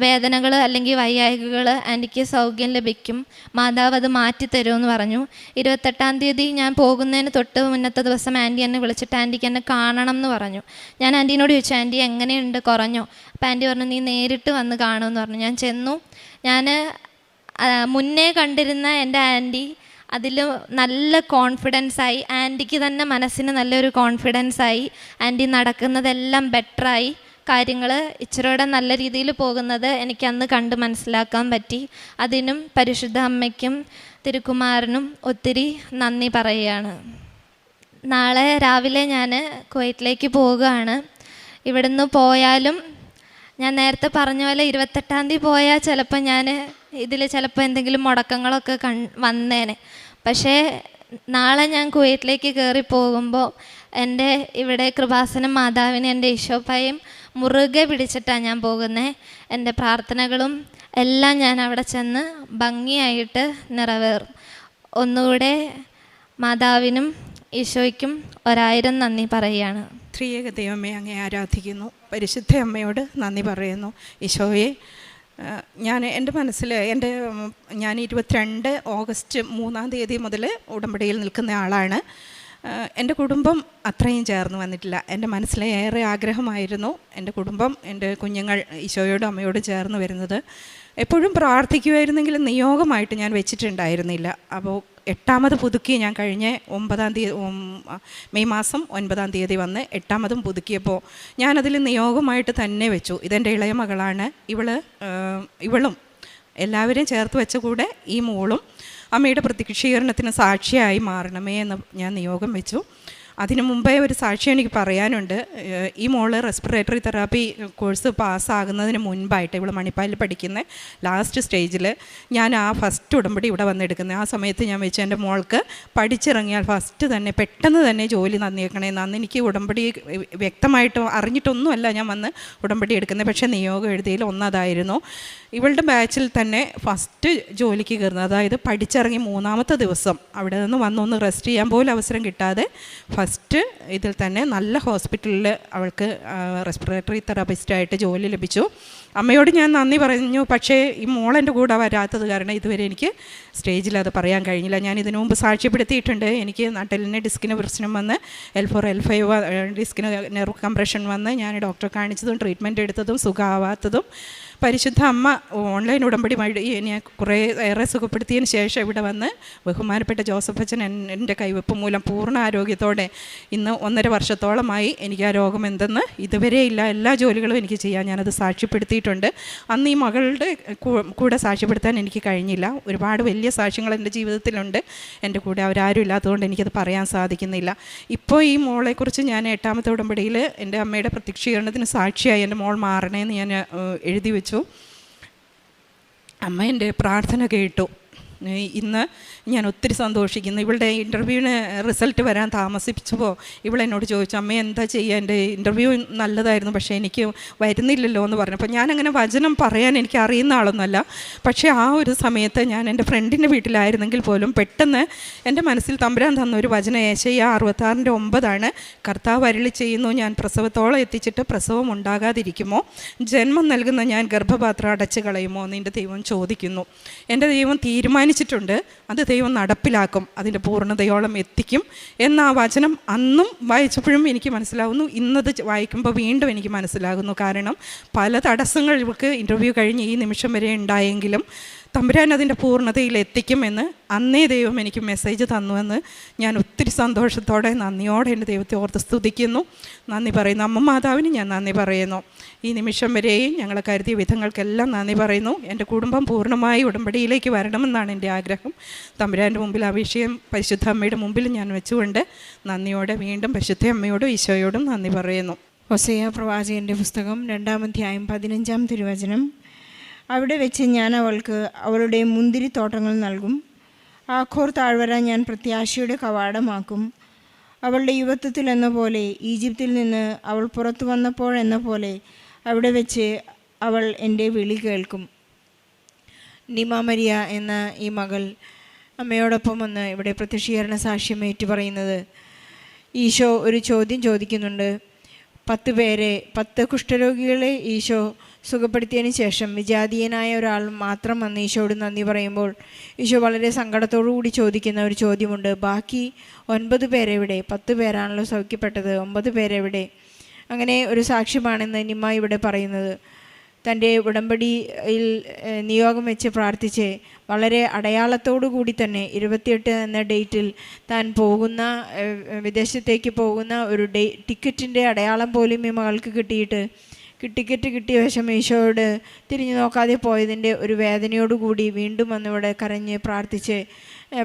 വേദനകൾ അല്ലെങ്കിൽ വയ്യായ്കകൾ ആൻറ്റിക്ക് സൗഖ്യം ലഭിക്കും, മാതാവ് അത് മാറ്റിത്തരുമെന്ന് പറഞ്ഞു. 28-ാം തീയതി ഞാൻ പോകുന്നതിന് തൊട്ട് മുന്നത്തെ ദിവസം ആൻറ്റി എന്നെ വിളിച്ചിട്ട് ആൻറ്റിക്ക് എന്നെ കാണണം എന്ന് പറഞ്ഞു. ഞാൻ ആൻറ്റീനോട് ചോദിച്ചു, ആൻറ്റി എങ്ങനെയുണ്ട്, കുറഞ്ഞോ? അപ്പോൾ ആൻറ്റി പറഞ്ഞു, നീ നേരിട്ട് വന്ന് കാണുമെന്ന് പറഞ്ഞു. ഞാൻ ചെന്നു. ഞാൻ മുന്നേ കണ്ടിരുന്ന എൻ്റെ ആൻറ്റി അതിൽ നല്ല കോൺഫിഡൻസായി, ആൻറ്റിക്ക് തന്നെ മനസ്സിന് നല്ലൊരു കോൺഫിഡൻസായി, ആൻറ്റി നടക്കുന്നതെല്ലാം ബെറ്ററായി, കാര്യങ്ങൾ ഇച്ചിരിയുടെ നല്ല രീതിയിൽ പോകുന്നത് എനിക്ക് അന്ന് കണ്ട് മനസ്സിലാക്കാൻ പറ്റി. അതിനും പരിശുദ്ധ അമ്മയ്ക്കും തിരുക്കുമാരനും ഒത്തിരി നന്ദി പറയുകയാണ്. നാളെ രാവിലെ ഞാൻ കുവൈറ്റിലേക്ക് പോവുകയാണ്. ഇവിടുന്ന് പോയാലും ഞാൻ നേരത്തെ പറഞ്ഞ പോലെ 28-ാം തീയതി പോയാൽ ചിലപ്പോൾ ഞാൻ ഇതിൽ ചിലപ്പോൾ എന്തെങ്കിലും മുടക്കങ്ങളൊക്കെ വന്നേനെ. പക്ഷേ നാളെ ഞാൻ കുവൈറ്റിലേക്ക് കയറി പോകുമ്പോൾ എൻ്റെ ഇവിടെ കൃപാസനം മാതാവിനെ എൻ്റെ ഈശോപ്പയും മുറുകെ പിടിച്ചിട്ടാണ് ഞാൻ പോകുന്നത്. എൻ്റെ പ്രാർത്ഥനകളും എല്ലാം ഞാൻ അവിടെ ചെന്ന് ഭംഗിയായിട്ട് നിറവേറും. ഒന്നുകൂടെ മാതാവിനും ഈശോയ്ക്കും 1000 നന്ദി പറയുകയാണ്. ത്രിയേക ദൈവമേ, അങ്ങേ ആരാധിക്കുന്നു. പരിശുദ്ധ അമ്മയോട് നന്ദി പറയുന്നു. ഈശോയെ, എൻ്റെ മനസ്സിൽ ഞാൻ 22 ഓഗസ്റ്റ് 3-ാം തീയതി മുതൽ ഉടമ്പടിയിൽ നിൽക്കുന്ന ആളാണ്. എൻ്റെ കുടുംബം അത്രയും ചേർന്ന് വന്നിട്ടില്ല. എൻ്റെ മനസ്സിലെ ഏറെ ആഗ്രഹമായിരുന്നു എൻ്റെ കുടുംബം, എൻ്റെ കുഞ്ഞുങ്ങൾ ഈശോയോടും അമ്മയോടും ചേർന്ന് വരുന്നത്. എപ്പോഴും പ്രാർത്ഥിക്കുമായിരുന്നെങ്കിലും നിയോഗമായിട്ട് ഞാൻ വെച്ചിട്ടുണ്ടായിരുന്നില്ല. അപ്പോൾ 8ാമത് പുതുക്കി ഞാൻ കഴിഞ്ഞ 9-ാം തീയതി മെയ് മാസം 9-ാം തീയതി വന്ന് 8ാമതും പുതുക്കിയപ്പോൾ ഞാനതിൽ നിയോഗമായിട്ട് തന്നെ വെച്ചു. ഇതെൻ്റെ ഇളയ മകളാണ്, ഇവളും എല്ലാവരെയും ചേർത്ത് വെച്ച കൂടെ ഈ മോളും അമ്മയുടെ പ്രത്യക്ഷീകരണത്തിന് സാക്ഷിയായി മാറണമേ എന്ന് ഞാൻ നിയോഗം വെച്ചു. അതിനു മുമ്പേ ഒരു സാക്ഷ്യം എനിക്ക് പറയാനുണ്ട്. ഈ മോള് റെസ്പിറേറ്ററി തെറാപ്പി കോഴ്സ് പാസ്സാകുന്നതിന് മുൻപായിട്ട്, ഇവൾ മണിപ്പാലിൽ പഠിക്കുന്ന ലാസ്റ്റ് സ്റ്റേജിൽ ഞാൻ ആ ഫസ്റ്റ് ഉടമ്പടി ഇവിടെ വന്നെടുക്കുന്നത്. ആ സമയത്ത് ഞാൻ വെച്ചു എൻ്റെ മോൾക്ക് പഠിച്ചിറങ്ങിയാൽ ഫസ്റ്റ് തന്നെ പെട്ടെന്ന് തന്നെ ജോലി തന്നേക്കണേ. അന്ന് എനിക്ക് ഉടമ്പടി വ്യക്തമായിട്ട് അറിഞ്ഞിട്ടൊന്നുമല്ല ഞാൻ വന്ന് ഉടമ്പടി എടുക്കുന്നത്. പക്ഷേ നിയോഗം എഴുതിയിൽ ഒന്നതായിരുന്നു. ഇവളുടെ ബാച്ചിൽ തന്നെ ഫസ്റ്റ് ജോലിക്ക് കയറുന്നത്, അതായത് പഠിച്ചിറങ്ങി 3ാമത്തെ ദിവസം അവിടെ നിന്ന് വന്നൊന്ന് റെസ്റ്റ് ചെയ്യാൻ പോലും അവസരം കിട്ടാതെ ഫസ്റ്റ് ഇതിൽ തന്നെ നല്ല ഹോസ്പിറ്റലിൽ അവൾക്ക് റെസ്പിറേറ്ററി തെറാപ്പിസ്റ്റായിട്ട് ജോലി ലഭിച്ചു. അമ്മയോട് ഞാൻ നന്ദി പറഞ്ഞു. പക്ഷേ ഈ മോളെൻ്റെ കൂടെ വരാത്തത് കാരണം ഇതുവരെ എനിക്ക് സ്റ്റേജിൽ അത് പറയാൻ കഴിഞ്ഞില്ല. ഞാൻ ഇതിനു മുമ്പ് സാക്ഷ്യപ്പെടുത്തിയിട്ടുണ്ട്. എനിക്ക് നട്ടെല്ലിന് ഡിസ്കിന് പ്രശ്നം വന്ന് L4 L5 ഡിസ്കിന് നെർവ് കംപ്രഷൻ വന്ന് ഞാൻ ഡോക്ടറെ കാണിച്ചതും ട്രീറ്റ്മെൻറ്റ് എടുത്തതും സുഖമാവാത്തതും പരിശുദ്ധ അമ്മ ഓൺലൈൻ ഉടമ്പടി വഴി എന്നെ കുറേ ഏറെ സുഖപ്പെടുത്തിയതിന് ശേഷം ഇവിടെ വന്ന് ബഹുമാനപ്പെട്ട ജോസഫ് അച്ഛൻ എൻ്റെ കൈവെപ്പ് മൂലം പൂർണ്ണ ആരോഗ്യത്തോടെ ഇന്ന് 1.5 വർഷത്തോളമായി എനിക്ക് ആ രോഗം എന്തെന്ന് ഇതുവരെ ഇല്ല. എല്ലാ ജോലികളും എനിക്ക് ചെയ്യാൻ ഞാനത് സാക്ഷ്യപ്പെടുത്തിയിട്ടുണ്ട്. അന്ന് ഈ മകളുടെ കൂടെ സാക്ഷ്യപ്പെടുത്താൻ എനിക്ക് കഴിഞ്ഞില്ല. ഒരുപാട് വലിയ സാക്ഷ്യങ്ങൾ എൻ്റെ ജീവിതത്തിലുണ്ട്. എൻ്റെ കൂടെ അവരാരും ഇല്ലാത്തതുകൊണ്ട് എനിക്കത് പറയാൻ സാധിക്കുന്നില്ല. ഇപ്പോൾ ഈ മോളെക്കുറിച്ച് ഞാൻ 8ാമത്തെ ഉടമ്പടിയിൽ എൻ്റെ അമ്മയുടെ പ്രത്യക്ഷീകരണത്തിന് സാക്ഷിയായി എൻ്റെ മോൾ മാറണേന്ന് ഞാൻ എഴുതി വെച്ചു. അമ്മ എൻ്റെ പ്രാർത്ഥന കേട്ടു. ഇന്ന് ഞാൻ ഒത്തിരി സന്തോഷിക്കുന്നു. ഇവളുടെ ഇൻ്റർവ്യൂവിന് റിസൾട്ട് വരാൻ താമസിച്ചപ്പോൾ ഇവളെന്നോട് ചോദിച്ചു, അമ്മ എന്താ ചെയ്യുക, എൻ്റെ ഇൻ്റർവ്യൂ നല്ലതായിരുന്നു പക്ഷേ എനിക്ക് വരുന്നില്ലല്ലോ എന്ന് പറഞ്ഞപ്പോൾ ഞാനങ്ങനെ വചനം പറയാൻ എനിക്ക് അറിയുന്ന ആളൊന്നുമല്ല. പക്ഷേ ആ ഒരു സമയത്ത് ഞാൻ എൻ്റെ ഫ്രണ്ടിൻ്റെ വീട്ടിലായിരുന്നെങ്കിൽ പോലും പെട്ടെന്ന് എൻ്റെ മനസ്സിൽ തമ്പുരാൻ തന്ന ഒരു വചനം യേശയ്യാ 66:9 കർത്താവ് അരുളി ചെയ്യുന്നു, ഞാൻ പ്രസവത്തോളം എത്തിച്ചിട്ട് പ്രസവം ഉണ്ടാകാതിരിക്കുമോ, ജന്മം നൽകുന്ന ഞാൻ ഗർഭപാത്രം അടച്ചു കളയുമോ എന്ന് എൻ്റെ ദൈവം ചോദിക്കുന്നു. എൻ്റെ ദൈവം തീരുമാനിച്ചിട്ടുണ്ട്, അത് ദൈവം നടപ്പിലാക്കും, അതിൻ്റെ പൂർണ്ണതയോളം എത്തിക്കും എന്ന ആ വചനം അന്നും വായിച്ചപ്പോഴും എനിക്ക് മനസ്സിലാവുന്നു. ഇന്നത് വായിക്കുമ്പോൾ വീണ്ടും എനിക്ക് മനസ്സിലാകുന്നു. കാരണം പല തടസ്സങ്ങൾ ഇവർക്ക് ഇൻ്റർവ്യൂ കഴിഞ്ഞ് ഈ നിമിഷം വരെ ഉണ്ടായെങ്കിലും തമ്പുരാൻ അതിൻ്റെ പൂർണ്ണതയിൽ എത്തിക്കുമെന്ന് അന്നേ ദൈവം എനിക്ക് മെസ്സേജ് തന്നുവെന്ന് ഞാൻ ഒത്തിരി സന്തോഷത്തോടെ നന്ദിയോടെ എൻ്റെ ദൈവത്തെ ഓർത്ത് സ്തുതിക്കുന്നു, നന്ദി പറയുന്നു. അമ്മ മാതാവിന് ഞാൻ നന്ദി പറയുന്നു. ഈ നിമിഷം വരെയും ഞങ്ങളെ കരുതിയ വിധങ്ങൾക്കെല്ലാം നന്ദി പറയുന്നു. എൻ്റെ കുടുംബം പൂർണ്ണമായി ഉടമ്പടിയിലേക്ക് വരണമെന്നാണ് എൻ്റെ ആഗ്രഹം. തമ്പുരാൻ്റെ മുമ്പിൽ ആ വിഷയം പരിശുദ്ധ അമ്മയുടെ മുമ്പിൽ ഞാൻ വെച്ചുകൊണ്ട് നന്ദിയോടെ വീണ്ടും പരിശുദ്ധ അമ്മയോടും ഈശോയോടും നന്ദി പറയുന്നു. ഹോശയ്യ പ്രവാചകൻ്റെ പുസ്തകം 2-ാം അധ്യായം 15-ാം തിരുവചനം. അവിടെ വെച്ച് ഞാൻ അവൾക്ക് അവളുടെ മുന്തിരിത്തോട്ടങ്ങൾ നൽകും, ആഖോർ താഴ്വര ഞാൻ പ്രത്യാശയുടെ കവാടമാക്കും. അവളുടെ യുവത്വത്തിൽ എന്ന പോലെ, ഈജിപ്തിൽ നിന്ന് അവൾ പുറത്തു വന്നപ്പോഴെന്ന പോലെ അവിടെ വെച്ച് അവൾ എൻ്റെ വിളി കേൾക്കും. നിമ മരിയ എന്ന ഈ മകൾ അമ്മയോടൊപ്പം വന്ന് ഇവിടെ പ്രത്യക്ഷീകരണ സാക്ഷ്യം ഏറ്റുപറയുന്നത്, ഈശോ ഒരു ചോദ്യം ചോദിക്കുന്നുണ്ട്. 10 കുഷ്ഠരോഗികളെ ഈശോ സുഖപ്പെടുത്തിയതിന് ശേഷം വിജാതീയനായ ഒരാൾ മാത്രം വന്ന് ഈശോയോട് നന്ദി പറയുമ്പോൾ ഈശോ വളരെ സങ്കടത്തോടു കൂടി ചോദിക്കുന്ന ഒരു ചോദ്യമുണ്ട്, ബാക്കി 9 പേരെവിടെ? 10 പേരാണല്ലോ സൗഖ്യപ്പെട്ടത്, 9 പേരെവിടെ? അങ്ങനെ ഒരു സാക്ഷ്യമാണെന്ന് നിമ്മ ഇവിടെ പറയുന്നത്. തൻ്റെ ഉടമ്പടിയിൽ നിയോഗം വെച്ച് പ്രാർത്ഥിച്ച് വളരെ അടയാളത്തോടു കൂടി തന്നെ 28 എന്ന ഡേറ്റിൽ താൻ പോകുന്ന വിദേശത്തേക്ക് പോകുന്ന ഒരു ടിക്കറ്റിൻ്റെ അടയാളം പോലും ഈ മകൾക്ക് കിട്ടിയിട്ട് ടിക്കറ്റ് കിട്ടിയ വശം ഈശോയോട് തിരിഞ്ഞു നോക്കാതെ പോയതിൻ്റെ ഒരു വേദനയോടുകൂടി വീണ്ടും വന്നിവിടെ കരഞ്ഞ് പ്രാർത്ഥിച്ച്,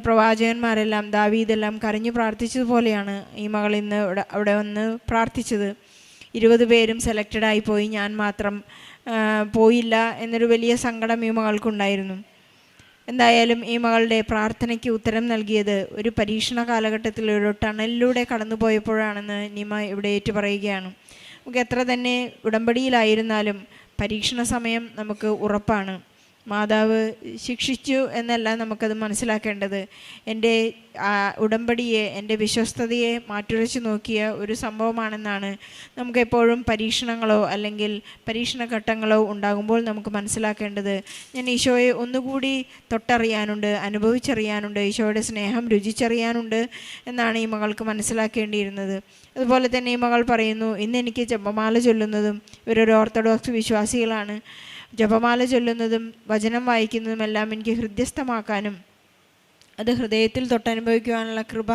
പ്രവാചകന്മാരെല്ലാം ദാവീദെല്ലാം കരഞ്ഞ് പ്രാർത്ഥിച്ചതുപോലെയാണ് ഈ മകൾ ഇന്ന് അവിടെ വന്ന് പ്രാർത്ഥിച്ചത്. 20 പേരും സെലക്റ്റഡായി പോയി, ഞാൻ മാത്രം പോയില്ല എന്നൊരു വലിയ സങ്കടം ഈ മകൾക്കുണ്ടായിരുന്നു. എന്തായാലും ഈ മകളുടെ പ്രാർത്ഥനയ്ക്ക് ഉത്തരം നൽകിയത് ഒരു പരീക്ഷണ കാലഘട്ടത്തിൽ ഒരു ടണലിലൂടെ കടന്നു പോയപ്പോഴാണെന്ന് നിമ ഇവിടെ ഏറ്റുപറയുകയാണ്. നമുക്ക് എത്ര തന്നെ ഉടമ്പടിയിലായിരുന്നാലും പരീക്ഷണ സമയം നമുക്ക് ഉറപ്പാണ്. മാതാവ് ശിക്ഷിച്ചു എന്നല്ല നമുക്കത് മനസ്സിലാക്കേണ്ടത്. എൻ്റെ ഉടമ്പടിയെ, എൻ്റെ വിശ്വസ്തതയെ മാറ്റുരച്ച് നോക്കിയ ഒരു സംഭവമാണെന്നാണ് നമുക്കെപ്പോഴും പരീക്ഷണങ്ങളോ അല്ലെങ്കിൽ പരീക്ഷണഘട്ടങ്ങളോ ഉണ്ടാകുമ്പോൾ നമുക്ക് മനസ്സിലാക്കേണ്ടത്. ഞാൻ ഈശോയെ ഒന്നുകൂടി തൊട്ടറിയാനുണ്ട്, അനുഭവിച്ചറിയാനുണ്ട്, ഈശോയുടെ സ്നേഹം രുചിച്ചറിയാനുണ്ട് എന്നാണ് ഈ മകൾക്ക് മനസ്സിലാക്കേണ്ടിയിരുന്നത്. അതുപോലെ തന്നെ ഈ മകൾ പറയുന്നു, ഇന്നെനിക്ക് ജപമാല ചൊല്ലുന്നതും, ഇവരൊരു ഓർത്തഡോക്സ് വിശ്വാസികളാണ്, ജപമാല ചൊല്ലുന്നതും വചനം വായിക്കുന്നതുമെല്ലാം എനിക്ക് ഹൃദ്യസ്ഥമാക്കാനും അത് ഹൃദയത്തിൽ തൊട്ടനുഭവിക്കുവാനുള്ള കൃപ,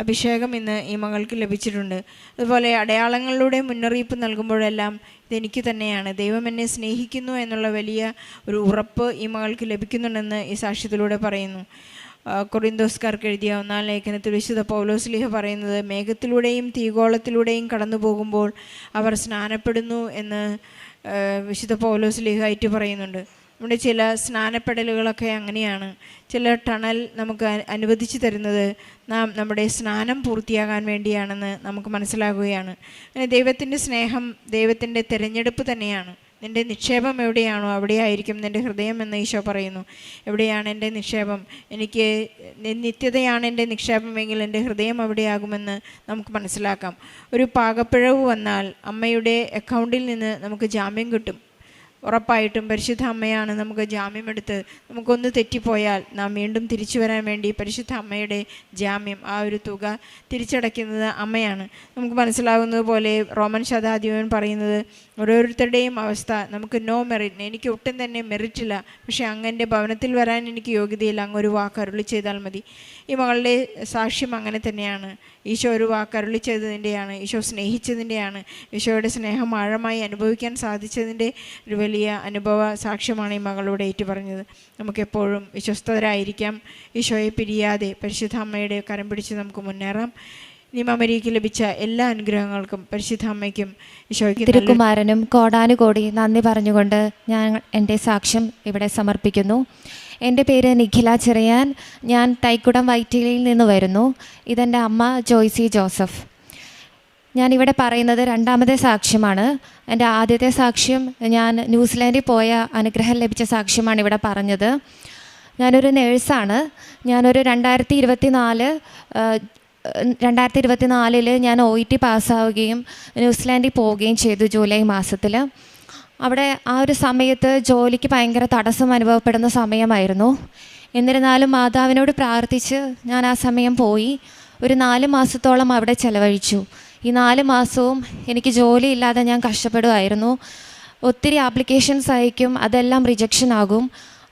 അഭിഷേകം ഇന്ന് ഈ മകൾക്ക് ലഭിച്ചിട്ടുണ്ട്. അതുപോലെ അടയാളങ്ങളിലൂടെ മുന്നറിയിപ്പ് നൽകുമ്പോഴെല്ലാം ഇതെനിക്ക് തന്നെയാണ്, ദൈവം എന്നെ സ്നേഹിക്കുന്നു എന്നുള്ള വലിയ ഒരു ഉറപ്പ് ഈ മകൾക്ക് ലഭിക്കുന്നുണ്ടെന്ന് ഈ സാക്ഷ്യത്തിലൂടെ പറയുന്നു. കൊറിന്തോസ്കാർക്ക് എഴുതിയ 1-ാം ലേഖനത്തിൽ വിശുദ്ധ പൗലോസ്ലീഹ പറയുന്നത്, മേഘത്തിലൂടെയും തീഗോളത്തിലൂടെയും കടന്നു പോകുമ്പോൾ അവർ സ്നാനപ്പെടുന്നു എന്ന് വിശുദ്ധ പൗലോസ്ലീഹ ആയിട്ട് പറയുന്നുണ്ട്. നമ്മുടെ ചില സ്നാനപ്പെടലുകളൊക്കെ അങ്ങനെയാണ്. ചില ടണൽ നമുക്ക് അനുവദിച്ചു തരുന്നത് നാം നമ്മുടെ സ്നാനം പൂർത്തിയാകാൻ വേണ്ടിയാണെന്ന് നമുക്ക് മനസ്സിലാകുകയാണ്. അങ്ങനെ ദൈവത്തിൻ്റെ സ്നേഹം, ദൈവത്തിൻ്റെ തിരഞ്ഞെടുപ്പ് തന്നെയാണ്. നിൻ്റെ നിക്ഷേപം എവിടെയാണോ അവിടെയായിരിക്കും നിൻ്റെ ഹൃദയം എന്ന് ഈശോ പറയുന്നു. എവിടെയാണ് എൻ്റെ നിക്ഷേപം? എനിക്ക് നിത്യതയാണ് എൻ്റെ നിക്ഷേപമെങ്കിൽ എൻ്റെ ഹൃദയം അവിടെയാകുമെന്ന് നമുക്ക് മനസ്സിലാക്കാം. ഒരു പാകപ്പിഴവ് വന്നാൽ അമ്മയുടെ അക്കൗണ്ടിൽ നിന്ന് നമുക്ക് ജാമ്യം കിട്ടും. ഉറപ്പായിട്ടും പരിശുദ്ധ അമ്മയാണ് നമുക്ക് ജാമ്യമെടുത്ത്, നമുക്കൊന്ന് തെറ്റിപ്പോയാൽ നാം വീണ്ടും തിരിച്ചു വരാൻ വേണ്ടി പരിശുദ്ധ അമ്മയുടെ ജാമ്യം, ആ ഒരു തുക തിരിച്ചടയ്ക്കുന്നത് അമ്മയാണ്. നമുക്ക് മനസ്സിലാകുന്നത് പോലെ റോമൻ ശതാധിപൻ പറയുന്നത്, ഓരോരുത്തരുടെയും അവസ്ഥ, നമുക്ക് നോ മെറിറ്റ്, എനിക്ക് ഒട്ടും തന്നെ മെറിറ്റില്ല, പക്ഷേ അങ്ങൻ്റെ ഭവനത്തിൽ വരാൻ എനിക്ക് യോഗ്യതയില്ല, അങ്ങൊരു വാക്ക് അരുളി ചെയ്താൽ മതി. ഈ മകളുടെ സാക്ഷ്യം അങ്ങനെ തന്നെയാണ്. ഈശോ ഒരു വാക്ക് അരുളി ചെയ്തതിൻ്റെയാണ്, ഈശോ സ്നേഹിച്ചതിൻ്റെയാണ്, ഈശോയുടെ സ്നേഹം ആഴമായി അനുഭവിക്കാൻ സാധിച്ചതിൻ്റെ ഒരു വലിയ അനുഭവ സാക്ഷ്യമാണ് ഈ മകളോട് ഏറ്റു പറഞ്ഞത്. നമുക്കെപ്പോഴും വിശ്വസ്തരായിരിക്കാം, ഈശോയെ പിരിയാതെ പരിശുദ്ധ അമ്മയുടെ കരം പിടിച്ച് നമുക്ക് മുന്നേറാം. നിയമമരിക്ക് ലഭിച്ച എല്ലാ അനുഗ്രഹങ്ങൾക്കും പരിശുദ്ധ അമ്മയ്ക്കും ഈശോയ്ക്കും തിരുക്കുമാരനും കോടാനുകോടി നന്ദി പറഞ്ഞുകൊണ്ട് ഞാൻ എൻ്റെ സാക്ഷ്യം ഇവിടെ സമർപ്പിക്കുന്നു. എൻ്റെ പേര് നിഖില ചെറിയാൻ. ഞാൻ തൈക്കുടം വൈറ്റിലയിൽ നിന്ന് വരുന്നു. ഇതെൻ്റെ അമ്മ ജോയ്സി ജോസഫ്. ഞാനിവിടെ പറയുന്നത് രണ്ടാമത്തെ സാക്ഷ്യമാണ്. എൻ്റെ ആദ്യത്തെ സാക്ഷ്യം ഞാൻ ന്യൂസിലാൻഡിൽ പോയ അനുഗ്രഹം ലഭിച്ച സാക്ഷ്യമാണ് ഇവിടെ പറഞ്ഞത്. ഞാനൊരു നേഴ്സാണ്. ഞാനൊരു 2024 ഞാൻ OET പാസ്സാവുകയും ന്യൂസിലാൻഡിൽ പോവുകയും ചെയ്തു ജൂലൈ മാസത്തിൽ. അവിടെ ആ ഒരു സമയത്ത് ജോലിക്ക് ഭയങ്കര തടസ്സം അനുഭവപ്പെടുന്ന സമയമായിരുന്നു. എന്നിരുന്നാലും മാതാവിനോട് പ്രാർത്ഥിച്ച് ഞാൻ ആ സമയം പോയി. ഒരു 4 മാസത്തോളം അവിടെ ചിലവഴിച്ചു. ഈ 4 മാസവും എനിക്ക് ജോലിയില്ലാതെ ഞാൻ കഷ്ടപ്പെടുമായിരുന്നു. ഒത്തിരി ആപ്ലിക്കേഷൻസ് അയക്കും, അതെല്ലാം റിജക്ഷൻ ആകും.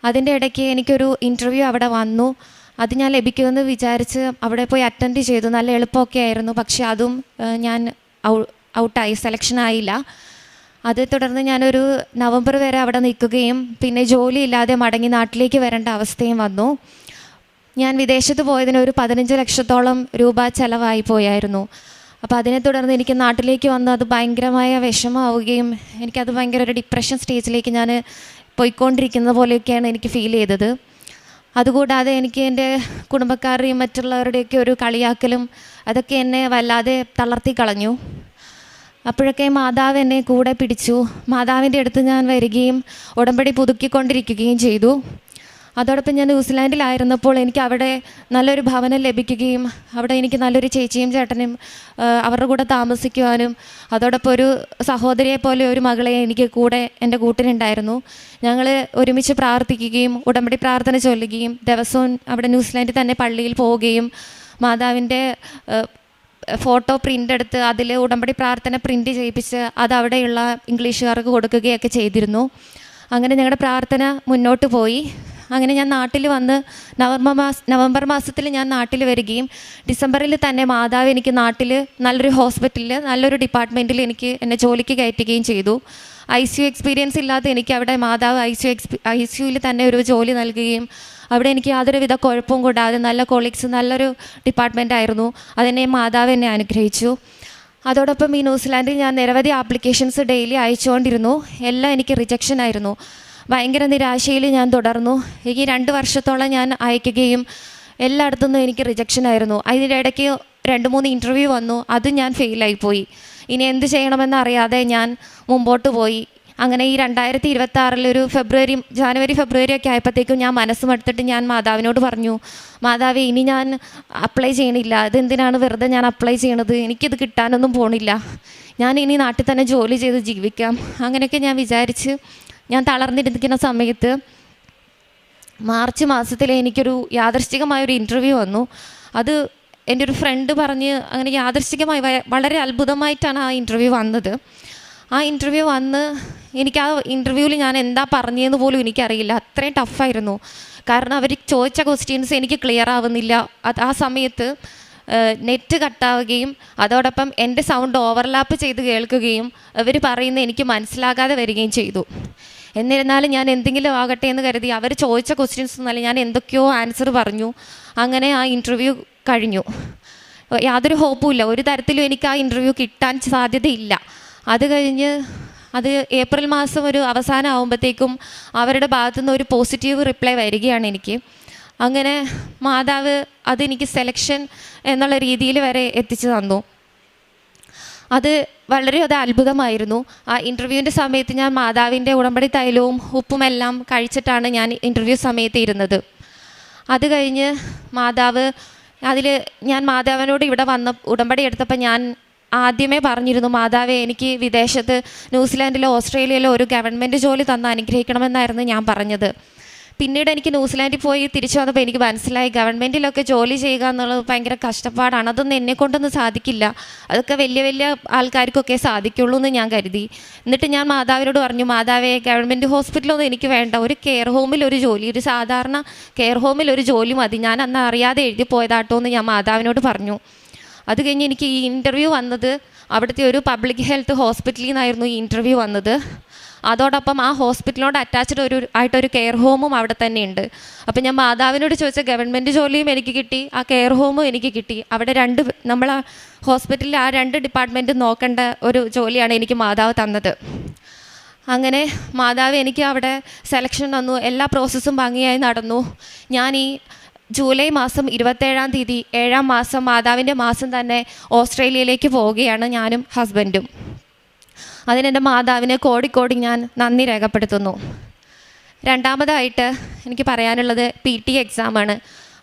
അതിൻ്റെ ഇടയ്ക്ക് എനിക്കൊരു ഇൻ്റർവ്യൂ അവിടെ വന്നു. അത് ഞാൻ ലഭിക്കുമെന്ന് വിചാരിച്ച് അവിടെ പോയി അറ്റൻഡ് ചെയ്തു. നല്ല എളുപ്പമൊക്കെ ആയിരുന്നു, പക്ഷേ അതും ഞാൻ ഔട്ടായി, സെലക്ഷൻ ആയില്ല. അതേ തുടർന്ന് ഞാനൊരു നവംബർ വരെ അവിടെ നിൽക്കുകയും പിന്നെ ജോലിയില്ലാതെ മടങ്ങി നാട്ടിലേക്ക് വരേണ്ട അവസ്ഥയും വന്നു. ഞാൻ വിദേശത്ത് പോയതിന് ഒരു 15 ലക്ഷത്തോളം രൂപ ചിലവായി പോയായിരുന്നു. അപ്പോൾ അതിനെ തുടർന്ന് എനിക്ക് നാട്ടിലേക്ക് വന്ന് അത് ഭയങ്കരമായ വിഷമമാവുകയും എനിക്കത് ഭയങ്കര ഒരു ഡിപ്രഷൻ സ്റ്റേജിലേക്ക് ഞാൻ പോയിക്കൊണ്ടിരിക്കുന്നത് പോലെയൊക്കെയാണ് എനിക്ക് ഫീൽ ചെയ്തത്. അതുകൂടാതെ എനിക്ക് എൻ്റെ കുടുംബക്കാരുടെയും മറ്റുള്ളവരുടെയൊക്കെ ഒരു കളിയാക്കലും അതൊക്കെ എന്നെ വല്ലാതെ തളർത്തി കളഞ്ഞു. അപ്പോഴൊക്കെ മാതാവ് എന്നെ കൂടെ പിടിച്ചു. മാതാവിൻ്റെ അടുത്ത് ഞാൻ വരികയും ഉടമ്പടി പുതുക്കിക്കൊണ്ടിരിക്കുകയും ചെയ്തു. അതോടൊപ്പം ഞാൻ ന്യൂസിലാൻഡിലായിരുന്നപ്പോൾ എനിക്ക് അവിടെ നല്ലൊരു ഭവനം ലഭിക്കുകയും അവിടെ എനിക്ക് നല്ലൊരു ചേച്ചിയും ചേട്ടനും അവരുടെ കൂടെ താമസിക്കുവാനും അതോടൊപ്പം ഒരു സഹോദരിയെ പോലെ ഒരു മകളെ എനിക്ക് കൂടെ എൻ്റെ കൂട്ടിനുണ്ടായിരുന്നു. ഞങ്ങൾ ഒരുമിച്ച് പ്രാർത്ഥിക്കുകയും ഉടമ്പടി പ്രാർത്ഥന ചൊല്ലുകയും ദിവസവും അവിടെ ന്യൂസിലാൻഡിൽ തന്നെ പള്ളിയിൽ പോവുകയും മാതാവിൻ്റെ ഫോട്ടോ പ്രിൻ്റ് എടുത്ത് അതിൽ ഉടമ്പടി പ്രാർത്ഥന പ്രിൻ്റ് ചെയ്യിപ്പിച്ച് അത് അവിടെയുള്ള ഇംഗ്ലീഷുകാർക്ക് കൊടുക്കുകയൊക്കെ ചെയ്തിരുന്നു. അങ്ങനെ ഞങ്ങളുടെ പ്രാർത്ഥന മുന്നോട്ട് പോയി. അങ്ങനെ ഞാൻ നാട്ടിൽ വന്ന് നവംബർ മാസത്തിൽ ഞാൻ നാട്ടിൽ വരികയും ഡിസംബറിൽ തന്നെ മാതാവ് എനിക്ക് നാട്ടിൽ നല്ലൊരു ഹോസ്പിറ്റലിൽ നല്ലൊരു ഡിപ്പാർട്ട്മെൻറ്റിൽ എനിക്ക് എന്നെ ജോലിക്ക് കയറ്റുകയും ചെയ്തു. ICU എക്സ്പീരിയൻസ് ഇല്ലാത്ത എനിക്ക് അവിടെ മാതാവ് ICUവിൽ തന്നെ ഒരു ജോലി നൽകുകയും അവിടെ എനിക്ക് യാതൊരുവിധ കുഴപ്പവും കൂടാതെ നല്ല കൊളീഗ്സ്, നല്ലൊരു ഡിപ്പാർട്ട്മെൻറ്റായിരുന്നു. അതിനെ മാതാവ് എന്നെ അനുഗ്രഹിച്ചു. അതോടൊപ്പം ഈ ന്യൂസിലാൻഡിൽ ഞാൻ നിരവധി ആപ്ലിക്കേഷൻസ് ഡെയിലി അയച്ചുകൊണ്ടിരുന്നു. എല്ലാം എനിക്ക് റിജക്ഷൻ ആയിരുന്നു. ഭയങ്കര നിരാശയിൽ ഞാൻ തുടർന്നു. എനിക്ക് 2 വർഷത്തോളം ഞാൻ അയക്കുകയും എല്ലായിടത്തുനിന്നും എനിക്ക് റിജക്ഷൻ ആയിരുന്നു. അതിൻ്റെ ഇടയ്ക്ക് 2-3 ഇൻ്റർവ്യൂ വന്നു. അത് ഞാൻ ഫെയിലായിപ്പോയി. ഇനി എന്ത് ചെയ്യണമെന്നറിയാതെ ഞാൻ മുമ്പോട്ട് പോയി. അങ്ങനെ ഈ 2026 ജനുവരി ഫെബ്രുവരി ഒക്കെ ആയപ്പോഴത്തേക്കും ഞാൻ മനസ്സുമെടുത്തിട്ട് ഞാൻ മാതാവിനോട് പറഞ്ഞു, മാതാവേ ഇനി ഞാൻ അപ്ലൈ ചെയ്യണില്ല, ഇതെന്തിനാണ് വെറുതെ ഞാൻ അപ്ലൈ ചെയ്യണത്, എനിക്കിത് കിട്ടാനൊന്നും പോണില്ല, ഞാൻ ഇനി നാട്ടിൽ തന്നെ ജോലി ചെയ്ത് ജീവിക്കാം. അങ്ങനെയൊക്കെ ഞാൻ വിചാരിച്ച് ഞാൻ തളർന്നിരിക്കുന്ന സമയത്ത് മാർച്ച് മാസത്തിൽ എനിക്കൊരു യാദൃശ്ചികമായൊരു ഇൻ്റർവ്യൂ വന്നു. അത് എൻ്റെ ഒരു ഫ്രണ്ട് പറഞ്ഞ് അങ്ങനെ യാദൃശ്ചികമായി വളരെ അത്ഭുതമായിട്ടാണ് ആ ഇൻ്റർവ്യൂ വന്നത്. ആ ഇൻ്റർവ്യൂ വന്ന് എനിക്ക് ആ ഇൻ്റർവ്യൂവിൽ ഞാൻ എന്താ പറഞ്ഞതെന്ന് പോലും എനിക്കറിയില്ല, അത്രയും ടഫായിരുന്നു. കാരണം അവർ ചോദിച്ച ക്വസ്റ്റ്യൻസ് എനിക്ക് ക്ലിയർ ആവുന്നില്ല. ആ സമയത്ത് നെറ്റ് കട്ടാവുകയും അതോടൊപ്പം എൻ്റെ സൗണ്ട് ഓവർലാപ്പ് ചെയ്ത് കേൾക്കുകയും അവർ പറയുന്നത് എനിക്ക് മനസ്സിലാകാതെ വരികയും ചെയ്തു. എന്നിരുന്നാലും ഞാൻ എന്തെങ്കിലും ആകട്ടെ എന്ന് കരുതി അവർ ചോദിച്ച ക്വസ്റ്റ്യൻസ് ഒന്നുമല്ല, ഞാൻ എന്തൊക്കെയോ ആൻസർ പറഞ്ഞു. അങ്ങനെ ആ ഇൻ്റർവ്യൂ കഴിഞ്ഞു. യാതൊരു ഹോപ്പും ഇല്ല, ഒരു തരത്തിലും എനിക്ക് ആ ഇൻ്റർവ്യൂ കിട്ടാൻ സാധ്യതയില്ല. അത് കഴിഞ്ഞ് അത് ഏപ്രിൽ മാസം ഒരു അവസാനം ആകുമ്പോഴത്തേക്കും അവരുടെ ഭാഗത്തുനിന്ന് ഒരു പോസിറ്റീവ് റിപ്ലൈ വരികയാണ് എനിക്ക്. അങ്ങനെ മാതാവ് അതെനിക്ക് സെലക്ഷൻ എന്നുള്ള രീതിയിൽ വരെ എത്തിച്ചു തന്നു. അത് വളരെയധികം അത്ഭുതമായിരുന്നു. ആ ഇൻ്റർവ്യൂവിൻ്റെ സമയത്ത് ഞാൻ മാതാവിൻ്റെ ഉടമ്പടി തൈലവും ഉപ്പുമെല്ലാം കഴിച്ചിട്ടാണ് ഞാൻ ഇൻ്റർവ്യൂ സമയത്ത് ഇരുന്നത്. അത് കഴിഞ്ഞ് ഞാൻ മാതാവിനോട് ഇവിടെ വന്ന ഉടമ്പടി എടുത്തപ്പോൾ ഞാൻ ആദ്യമേ പറഞ്ഞിരുന്നു, മാതാവേ എനിക്ക് വിദേശത്ത് ന്യൂസിലാൻഡിലോ ഓസ്ട്രേലിയയിലോ ഒരു ഗവൺമെൻറ് ജോലി തന്ന് അനുഗ്രഹിക്കണമെന്നായിരുന്നു ഞാൻ പറഞ്ഞത്. പിന്നീട് എനിക്ക് ന്യൂസിലാൻഡിൽ പോയി തിരിച്ചു വന്നപ്പോൾ എനിക്ക് മനസ്സിലായി ഗവൺമെൻറ്റിലൊക്കെ ജോലി ചെയ്യുക എന്നുള്ളത് ഭയങ്കര കഷ്ടപ്പാടാണ്, അതൊന്നും എന്നെക്കൊണ്ടൊന്നും സാധിക്കില്ല, അതൊക്കെ വലിയ വലിയ ആൾക്കാർക്കൊക്കെ സാധിക്കുള്ളൂ എന്ന് ഞാൻ കരുതി. എന്നിട്ട് ഞാൻ മാതാവിനോട് പറഞ്ഞു, മാതാവേ ഗവൺമെൻറ് ഹോസ്പിറ്റലൊന്നും എനിക്ക് വേണ്ട, ഒരു കെയർ ഹോമിൽ ഒരു ജോലി, ഒരു സാധാരണ കെയർ ഹോമിൽ ഒരു ജോലി മതി, ഞാൻ അന്ന് അറിയാതെ എഴുതി പോയതാട്ടോ എന്ന് ഞാൻ മാതാവിനോട് പറഞ്ഞു. അത് കഴിഞ്ഞ് എനിക്ക് ഈ ഇൻ്റർവ്യൂ വന്നത് അവിടുത്തെ ഒരു പബ്ലിക് ഹെൽത്ത് ഹോസ്പിറ്റലിൽ നിന്നായിരുന്നു ഈ ഇൻ്റർവ്യൂ വന്നത്. അതോടൊപ്പം ആ ഹോസ്പിറ്റലിനോട് അറ്റാച്ച്ഡ് ആയിട്ടൊരു കെയർ ഹോമും അവിടെ തന്നെ ഉണ്ട്. അപ്പോൾ ഞാൻ മാതാവിനോട് ചോദിച്ച ഗവൺമെൻറ് ജോലിയും എനിക്ക് കിട്ടി, ആ കെയർ ഹോമും എനിക്ക് കിട്ടി. അവിടെ നമ്മൾ ആ ഹോസ്പിറ്റലിൽ ആ 2 ഡിപ്പാർട്ട്മെൻറ്റും നോക്കേണ്ട ഒരു ജോലിയാണ് എനിക്ക് മാതാവ് തന്നത്. അങ്ങനെ മാതാവ് എനിക്ക് അവിടെ സെലക്ഷൻ തന്നു, എല്ലാ പ്രോസസ്സും ഭംഗിയായി നടന്നു. ഞാൻ ഈ ജൂലൈ മാസം 27-ാം തീയതി 7-ാം മാസം മാതാവിൻ്റെ മാസം തന്നെ ഓസ്ട്രേലിയയിലേക്ക് പോവുകയാണ് ഞാനും ഹസ്ബൻഡും. അതിനെൻ്റെ മാതാവിനെ കോടിക്കോടി ഞാൻ നന്ദി രേഖപ്പെടുത്തുന്നു. രണ്ടാമതായിട്ട് എനിക്ക് പറയാനുള്ളത് PT എക്സാമാണ്.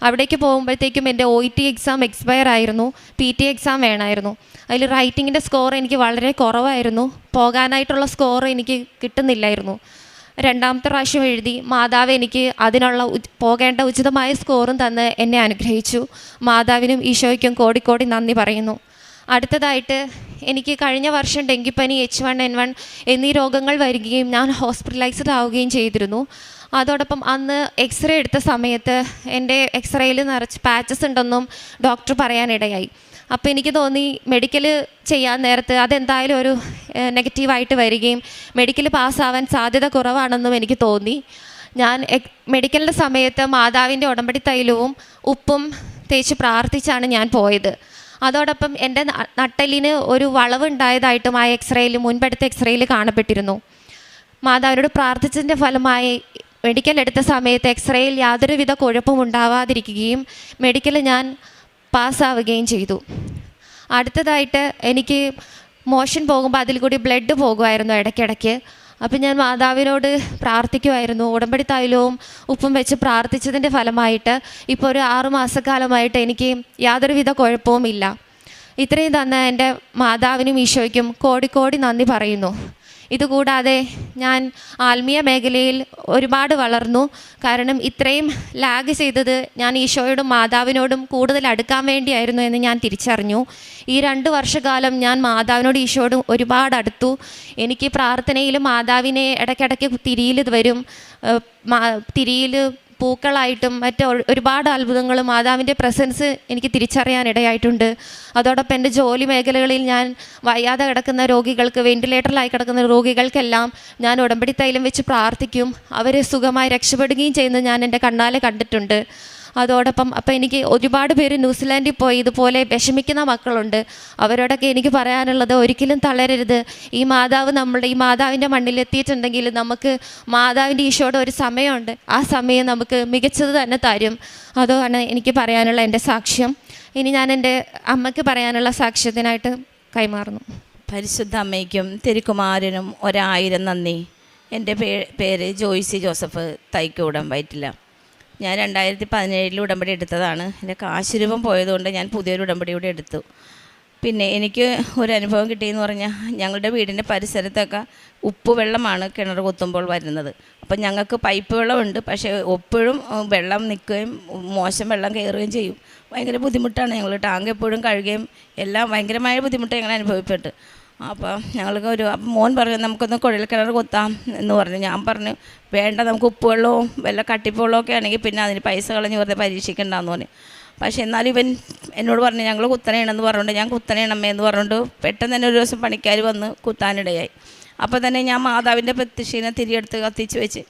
അവിടേക്ക് പോകുമ്പോഴത്തേക്കും എൻ്റെ OET എക്സാം എക്സ്പയർ ആയിരുന്നു, PT എക്സാം വേണമായിരുന്നു. അതിൽ റൈറ്റിങ്ങിൻ്റെ സ്കോർ എനിക്ക് വളരെ കുറവായിരുന്നു, പോകാനായിട്ടുള്ള സ്കോർ എനിക്ക് കിട്ടുന്നില്ലായിരുന്നു. രണ്ടാമത്തെ പ്രാവശ്യം എഴുതി മാതാവ് എനിക്ക് അതിനുള്ള പോകേണ്ട ഉചിതമായ സ്കോറും തന്ന് എന്നെ അനുഗ്രഹിച്ചു. മാതാവിനും ഈശോയ്ക്കും കോടിക്കോടി നന്ദി പറയുന്നു. അടുത്തതായിട്ട് എനിക്ക് കഴിഞ്ഞ വർഷം ഡെങ്കിപ്പനി, H1N1 എന്നീ രോഗങ്ങൾ വരികയും ഞാൻ ഹോസ്പിറ്റലൈസ്ഡ് ആവുകയും ചെയ്തിരുന്നു. അതോടൊപ്പം അന്ന് എക്സ്റേ എടുത്ത സമയത്ത് എൻ്റെ എക്സ്റേയിൽ നിറച്ച് പാച്ചസ് ഉണ്ടെന്നും ഡോക്ടർ പറയാനിടയായി. അപ്പോൾ എനിക്ക് തോന്നി മെഡിക്കൽ ചെയ്യാൻ നേരത്ത് അതെന്തായാലും ഒരു നെഗറ്റീവായിട്ട് വരികയും മെഡിക്കൽ പാസ്സാവാൻ സാധ്യത കുറവാണെന്നും എനിക്ക് തോന്നി. ഞാൻ മെഡിക്കലിൻ്റെ സമയത്ത് മാതാവിൻ്റെ ഉടമ്പടി തൈലവും ഉപ്പും തേച്ച് പ്രാർത്ഥിച്ചാണ് ഞാൻ പോയത്. അതോടൊപ്പം എൻ്റെ നട്ടെല്ലിന് ഒരു വളവ് ഉണ്ടായതായിട്ടും ആ മുൻപെടുത്ത എക്സ്റേയിൽ കാണപ്പെട്ടിരുന്നു. മാതാവിനോട് പ്രാർത്ഥിച്ചതിൻ്റെ ഫലമായി മെഡിക്കൽ എടുത്ത സമയത്ത് എക്സ്റേയിൽ യാതൊരുവിധ കുഴപ്പവും ഉണ്ടാവാതിരിക്കുകയും മെഡിക്കൽ ഞാൻ പാസ്സാവുകയും ചെയ്തു. അടുത്തതായിട്ട് എനിക്ക് മോഷൻ പോകുമ്പോൾ അതിൽ കൂടി ബ്ലഡ് പോകുമായിരുന്നു ഇടയ്ക്കിടയ്ക്ക്. അപ്പം ഞാൻ മാതാവിനോട് പ്രാർത്ഥിക്കുമായിരുന്നു. ഉടമ്പടി തൈലവും ഉപ്പും വെച്ച് പ്രാർത്ഥിച്ചതിൻ്റെ ഫലമായിട്ട് ഇപ്പോൾ ഒരു 6 മാസക്കാലമായിട്ട് എനിക്ക് യാതൊരുവിധ കുഴപ്പവുമില്ല. ഇത്രയും തന്ന എൻ്റെ മാതാവിനും ഈശോയ്ക്കും കോടിക്കോടി നന്ദി പറയുന്നു. ഇതുകൂടാതെ ഞാൻ ആത്മീയ മേഖലയിൽ ഒരുപാട് വളർന്നു. കാരണം ഇത്രയും ലാഗ് ചെയ്തത് ഞാൻ ഈശോയോടും മാതാവിനോടും കൂടുതൽ അടുക്കാൻ വേണ്ടിയായിരുന്നു എന്ന് ഞാൻ തിരിച്ചറിഞ്ഞു. ഈ 2 വർഷക്കാലം ഞാൻ മാതാവിനോട് ഈശോയോടും ഒരുപാട് അടുത്തു. എനിക്ക് പ്രാർത്ഥനയിൽ മാതാവിനെ ഇടയ്ക്കിടയ്ക്ക് തിരിയിൽ വരും, തിരിയിൽ പൂക്കളായിട്ടും ഒരുപാട് അത്ഭുതങ്ങൾ മാതാവിൻ്റെ പ്രസൻസ് എനിക്ക് തിരിച്ചറിയാനിടയായിട്ടുണ്ട്. അതോടൊപ്പം എൻ്റെ ജോലി മേഖലകളിൽ ഞാൻ വയ്യാതെ കിടക്കുന്ന രോഗികൾക്ക്, വെന്റിലേറ്ററിലായി കിടക്കുന്ന രോഗികൾക്കെല്ലാം ഞാൻ ഉടമ്പടി തൈലം വെച്ച് പ്രാർത്ഥിക്കും. അവർ സുഖമായി രക്ഷപ്പെടുകയും ചെയ്യുന്നത് ഞാൻ എൻ്റെ കണ്ണാലെ കണ്ടിട്ടുണ്ട്. അതോടൊപ്പം അപ്പോൾ എനിക്ക് ഒരുപാട് പേര് ന്യൂസിലാൻഡിൽ പോയി ഇതുപോലെ വിഷമിക്കുന്ന മക്കളുണ്ട്. അവരോടൊക്കെ എനിക്ക് പറയാനുള്ളത്, ഒരിക്കലും തളരരുത്. ഈ മാതാവിൻ്റെ മണ്ണിലെത്തിയിട്ടുണ്ടെങ്കിൽ നമുക്ക് മാതാവിൻ്റെ ഈശോയുടെ ഒരു സമയമുണ്ട്, ആ സമയം നമുക്ക് മികച്ചത് തന്നെ തരും. അതാണ് എനിക്ക് പറയാനുള്ള എൻ്റെ സാക്ഷ്യം. ഇനി ഞാൻ എൻ്റെ അമ്മയ്ക്ക് പറയാനുള്ള സാക്ഷ്യത്തിനായിട്ട് കൈമാറുന്നു. പരിശുദ്ധ അമ്മയ്ക്കും തിരുക്കുമാരനും 1000 നന്ദി. എൻ്റെ പേര് ജോയ്സി ജോസഫ്, തൈക്കൂടം വയറ്റില. ഞാൻ 2017 ഉടമ്പടി എടുത്തതാണ്. എൻ്റെ കാശുരൂപം പോയതുകൊണ്ട് ഞാൻ പുതിയൊരു ഉടമ്പടി കൂടി എടുത്തു. പിന്നെ എനിക്ക് ഒരു അനുഭവം കിട്ടിയെന്ന് പറഞ്ഞാൽ, ഞങ്ങളുടെ വീടിൻ്റെ പരിസരത്തൊക്കെ ഉപ്പ് വെള്ളമാണ് കിണർ കുത്തുമ്പോൾ വരുന്നത്. അപ്പം ഞങ്ങൾക്ക് പൈപ്പ് വെള്ളമുണ്ട്, പക്ഷേ എപ്പോഴും വെള്ളം നിൽക്കുകയും മോശം വെള്ളം കയറുകയും ചെയ്യും. ഭയങ്കര ബുദ്ധിമുട്ടാണ്. ഞങ്ങൾ ടാങ്ക് എപ്പോഴും കഴുകുകയും എല്ലാം ഭയങ്കരമായ ബുദ്ധിമുട്ട് ഞങ്ങൾ അനുഭവപ്പെട്ടു. അപ്പോൾ ഞങ്ങൾക്ക് അപ്പം മോൻ പറഞ്ഞു നമുക്കൊന്ന് കുഴൽ കിണർ കുത്താം എന്ന് പറഞ്ഞു. ഞാൻ പറഞ്ഞു വേണ്ട, നമുക്ക് ഉപ്പ് വെള്ളവും വല്ല കട്ടിപ്പുവെള്ളമൊക്കെ ആണെങ്കിൽ പിന്നെ അതിന് പൈസ കളഞ്ഞ് വെറുതെ പരീക്ഷിക്കണ്ടെന്ന് പറഞ്ഞു. പക്ഷേ എന്നാലും ഇവൻ എന്നോട് പറഞ്ഞു ഞങ്ങൾ കുത്തണേണെന്ന് പറഞ്ഞുകൊണ്ട് ഞാൻ കുത്തണേണമ്മേ എന്ന് പറഞ്ഞുകൊണ്ട് പെട്ടെന്ന് തന്നെ ഒരു ദിവസം പണിക്കാർ വന്ന് കുത്താനിടയായി. അപ്പോൾ തന്നെ ഞാൻ മാതാവിൻ്റെ പ്രത്യക്ഷീനെ തിരിയെടുത്ത് കത്തിച്ച് വെച്ച്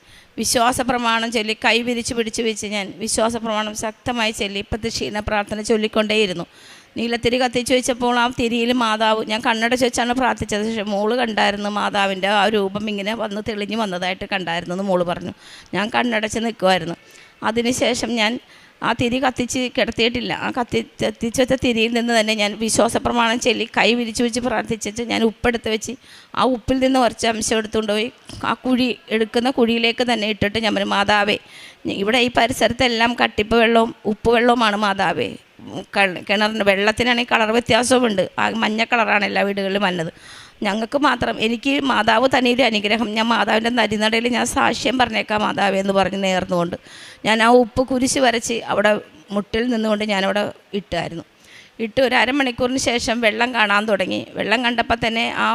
വിശ്വാസ പ്രമാണം ചൊല്ലി കൈ വിരിച്ച് പിടിച്ച് വെച്ച് ഞാൻ വിശ്വാസ പ്രമാണം ശക്തമായി ചൊല്ലി പ്രത്യക്ഷീന പ്രാർത്ഥന ചൊല്ലിക്കൊണ്ടേയിരുന്നു. നീലത്തിരി കത്തിച്ച് വെച്ചപ്പോൾ ആ തിരിയിൽ മാതാവ്, ഞാൻ കണ്ണടച്ച് വെച്ചാണ് പ്രാർത്ഥിച്ചത്, പക്ഷേ മോള് കണ്ടായിരുന്നു മാതാവിൻ്റെ ആ രൂപം ഇങ്ങനെ വന്ന് തെളിഞ്ഞ് വന്നതായിട്ട് കണ്ടായിരുന്നു എന്ന് മോള് പറഞ്ഞു. ഞാൻ കണ്ണടച്ച് നിൽക്കുമായിരുന്നു. അതിനുശേഷം ഞാൻ ആ തിരി കത്തിച്ച് കിടത്തിയിട്ടില്ല. ആ കത്തിച്ച് വെച്ച തിരിയിൽ നിന്ന് തന്നെ ഞാൻ വിശ്വാസ പ്രമാണം ചൊല്ലി കൈ വിരിച്ച് വെച്ച് പ്രാർത്ഥിച്ചിട്ട് ഞാൻ ഉപ്പെടുത്ത് വെച്ച് ആ ഉപ്പിൽ നിന്ന് കുറച്ച് അംശം എടുത്തുകൊണ്ട് പോയി ആ എടുക്കുന്ന കുഴിയിലേക്ക് തന്നെ ഇട്ടിട്ട് ഞാൻ പറഞ്ഞു മാതാവേ, ഇവിടെ ഈ പരിസരത്തെല്ലാം കട്ടിപ്പ് വെള്ളവും ഉപ്പ് വെള്ളവുമാണ് മാതാവേ. കിണറിൻ്റെ വെള്ളത്തിനാണെങ്കിൽ കളർ വ്യത്യാസവുമുണ്ട്. ആ മഞ്ഞ കളറാണ് എല്ലാ വീടുകളിലും വന്നത്. ഞങ്ങൾക്ക് മാത്രം, എനിക്ക് മാതാവ് തനിയൊരു അനുഗ്രഹം. ഞാൻ മാതാവിൻ്റെ നരിനടയിൽ ഞാൻ സാക്ഷ്യം പറഞ്ഞേക്കാം മാതാവേ എന്ന് പറഞ്ഞ് നേർന്നുകൊണ്ട് ഞാൻ ആ ഉപ്പ് കുരിശ് വരച്ച് അവിടെ മുട്ടിൽ നിന്നുകൊണ്ട് ഞാനവിടെ ഇട്ടായിരുന്നു. ഇട്ട് ഒരു അരമണിക്കൂറിന് ശേഷം വെള്ളം കാണാൻ തുടങ്ങി. വെള്ളം കണ്ടപ്പോൾ തന്നെ ആ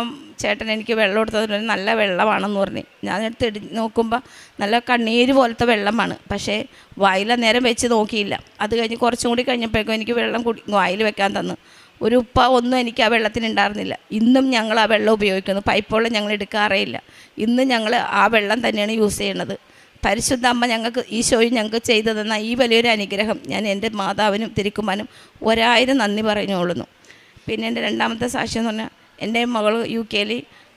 ചേട്ടൻ എനിക്ക് വെള്ളം എടുത്തത് നല്ല വെള്ളമാണെന്ന് പറഞ്ഞു. ഞാനെടുത്ത് നോക്കുമ്പോൾ നല്ല കണ്ണീര് പോലത്തെ വെള്ളമാണ്. പക്ഷേ വായിൽ നേരം വെച്ച് നോക്കിയില്ല. അത് കഴിഞ്ഞ് കുറച്ചും കൂടി കഴിഞ്ഞപ്പോഴേക്കും എനിക്ക് വെള്ളം വായിൽ വെക്കാൻ തന്നു. ഒരു ഉപ്പ ഒന്നും എനിക്ക് ആ വെള്ളത്തിനുണ്ടായിരുന്നില്ല. ഇന്നും ഞങ്ങൾ ആ വെള്ളം ഉപയോഗിക്കുന്നു. പൈപ്പ് വെള്ളം ഞങ്ങൾ എടുക്കാറേയില്ല. ഇന്ന് ഞങ്ങൾ ആ വെള്ളം തന്നെയാണ് യൂസ് ചെയ്യണത്. പരിശുദ്ധ അമ്മ ഞങ്ങൾക്ക് ഈശോയും ഞങ്ങൾക്ക് ചെയ്തു തന്ന ഈ വലിയൊരു അനുഗ്രഹം ഞാൻ എൻ്റെ മാതാവിനും തിരുക്കുമാനും 1000 നന്ദി പറഞ്ഞുകൊള്ളുന്നു. പിന്നെ എൻ്റെ രണ്ടാമത്തെ സാക്ഷ്യം എന്ന് പറഞ്ഞാൽ, എൻ്റെ മകൾ UK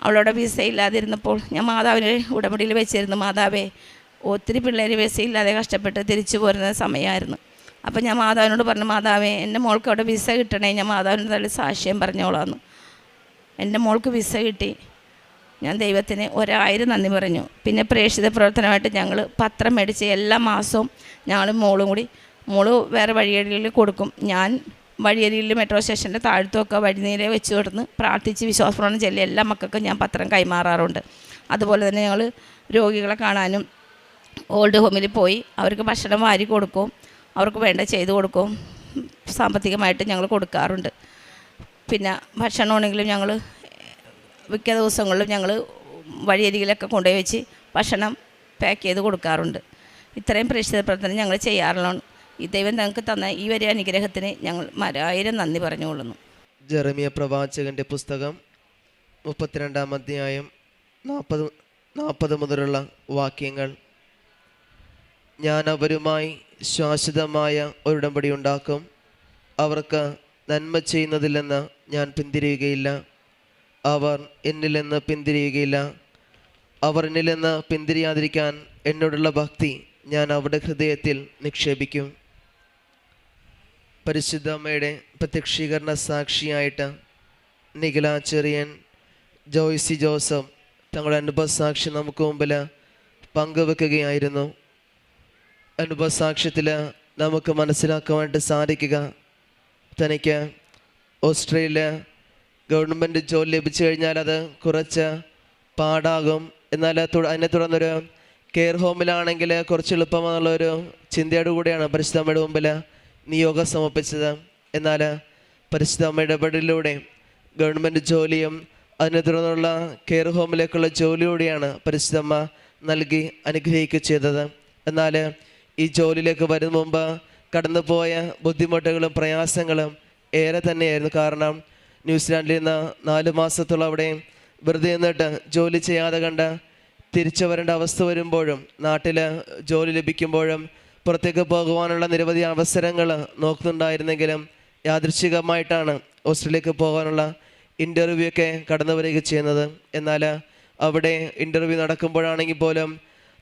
അവളോട് വിസ ഇല്ലാതിരുന്നപ്പോൾ ഞാൻ മാതാവിനെ ഉടമ്പടിയിൽ വെച്ചിരുന്നു. മാതാവേ, ഒത്തിരി പിള്ളേർ വിസ ഇല്ലാതെ കഷ്ടപ്പെട്ട് തിരിച്ചു പോരുന്ന സമയമായിരുന്നു. അപ്പം ഞാൻ മാതാവിനോട് പറഞ്ഞു, മാതാവേ എൻ്റെ മോൾക്ക് അവിടെ വിസ കിട്ടണേ, ഞാൻ മാതാവിൻ്റെ തള്ളി സാക്ഷ്യം പറഞ്ഞോളാന്ന്. എൻ്റെ മോൾക്ക് വിസ കിട്ടി. ഞാൻ ദൈവത്തിന് 1000 നന്ദി പറഞ്ഞു. പിന്നെ പ്രേക്ഷിത പ്രവർത്തനമായിട്ട് ഞങ്ങൾ പത്രം മേടിച്ച് എല്ലാ മാസവും ഞങ്ങൾ മോളും കൂടി, മോള് വേറെ വഴിയരിയിൽ കൊടുക്കും, ഞാൻ വഴിയരിയിൽ മെട്രോ സ്റ്റേഷൻ്റെ താഴ്ത്തുമൊക്കെ വഴിനീരെ വെച്ച് കൊടുന്ന് പ്രാർത്ഥിച്ച് വിശ്വാസപ്രമാണം ചൊല്ലി എല്ലാ മക്കൾക്കും ഞാൻ പത്രം കൈമാറാറുണ്ട്. അതുപോലെ തന്നെ ഞങ്ങൾ രോഗികളെ കാണാനും ഓൾഡ് ഹോമിൽ പോയി അവർക്ക് ഭക്ഷണം വാരി കൊടുക്കും, അവർക്ക് വേണ്ട ചെയ്തു കൊടുക്കും, സാമ്പത്തികമായിട്ട് ഞങ്ങൾ കൊടുക്കാറുണ്ട്. പിന്നെ ഭക്ഷണമാണെങ്കിലും ഞങ്ങൾ മിക്ക ദിവസങ്ങളിലും ഞങ്ങൾ വഴിയരികിലൊക്കെ കൊണ്ടുപോയി വെച്ച് ഭക്ഷണം പാക്ക് ചെയ്ത് കൊടുക്കാറുണ്ട്. ഇത്രയും പ്രേക്ഷിത പ്രവർത്തനം ഞങ്ങൾ ചെയ്യാറുള്ളതാണ്. ഈ ദൈവം ഞങ്ങൾക്ക് തന്ന ഈ വലിയ അനുഗ്രഹത്തിന് ഞങ്ങൾ 1000 നന്ദി പറഞ്ഞുകൊള്ളുന്നു. ജെറമിയ പ്രവാചകൻ്റെ പുസ്തകം 32-ാം അധ്യായം 40 മുതലുള്ള വാക്യങ്ങൾ. ഞാൻ അവരുമായി ശാശ്വതമായ ഒരു ഉടമ്പടി ഉണ്ടാക്കും. അവർക്ക് നന്മ ചെയ്യുന്നതിൽ നിന്ന് ഞാൻ പിന്തിരിയുകയില്ല. അവർ എന്നിൽ നിന്ന് പിന്തിരിയുകയില്ല. അവർ എന്നിൽ നിന്ന് പിന്തിരിയാതിരിക്കാൻ എന്നോടുള്ള ഭക്തി ഞാൻ അവരുടെ ഹൃദയത്തിൽ നിക്ഷേപിക്കും. പരിശുദ്ധ അമ്മയുടെ പ്രത്യക്ഷീകരണ സാക്ഷിയായിട്ട് നിഖില ചെറിയൻ, ജോയ്സി ജോസഫ് തങ്ങളുടെ അനുഭവസാക്ഷി നമുക്ക് മുമ്പിൽ പങ്കുവെക്കുകയായിരുന്നു. അനുഭവസാക്ഷ്യത്തിൽ നമുക്ക് മനസ്സിലാക്കുവാനായിട്ട് സാധിക്കുക, തനിക്ക് ഓസ്ട്രേലിയ ഗവൺമെൻറ് ജോലി ലഭിച്ചു കഴിഞ്ഞാൽ അത് കുറച്ച് പാടാകും. എന്നാൽ അതിനെ തുടർന്നൊരു കെയർ ഹോമിലാണെങ്കിൽ കുറച്ച് എളുപ്പമെന്നുള്ളൊരു ചിന്തയോടു കൂടിയാണ് പരിശുദ്ധ അമ്മയുടെ മുമ്പിൽ നിയോഗം സമർപ്പിച്ചത്. എന്നാൽ പരിശുദ്ധ അമ്മയുടെ ഇടപെടലിലൂടെ ഗവൺമെൻറ് ജോലിയും അതിനെ തുടർന്നുള്ള കെയർ ഹോമിലേക്കുള്ള ജോലിയോടെയാണ് പരിശുദ്ധ അമ്മ നൽകി അനുഗ്രഹിക്കുക ചെയ്തത്. എന്നാൽ ഈ ജോലിയിലേക്ക് വരുന്ന മുമ്പ് കടന്നുപോയ ബുദ്ധിമുട്ടുകളും പ്രയാസങ്ങളും ഏറെ തന്നെയായിരുന്നു. കാരണം ന്യൂസിലാൻഡിൽ നിന്ന് 4 മാസത്തോളം അവിടെ വെറുതെ നിന്നിട്ട് ജോലി ചെയ്യാതെ കണ്ട് തിരിച്ചു വരേണ്ട അവസ്ഥ വരുമ്പോഴും നാട്ടിൽ ജോലി ലഭിക്കുമ്പോഴും പുറത്തേക്ക് പോകുവാനുള്ള നിരവധി അവസരങ്ങൾ നോക്കുന്നുണ്ടായിരുന്നെങ്കിലും യാദൃച്ഛികമായിട്ടാണ് ഓസ്ട്രേലിയക്ക് പോകാനുള്ള ഇൻ്റർവ്യൂ ഒക്കെ കടന്നു വരിക ചെയ്യുന്നത്. എന്നാൽ അവിടെ ഇൻ്റർവ്യൂ നടക്കുമ്പോഴാണെങ്കിൽ പോലും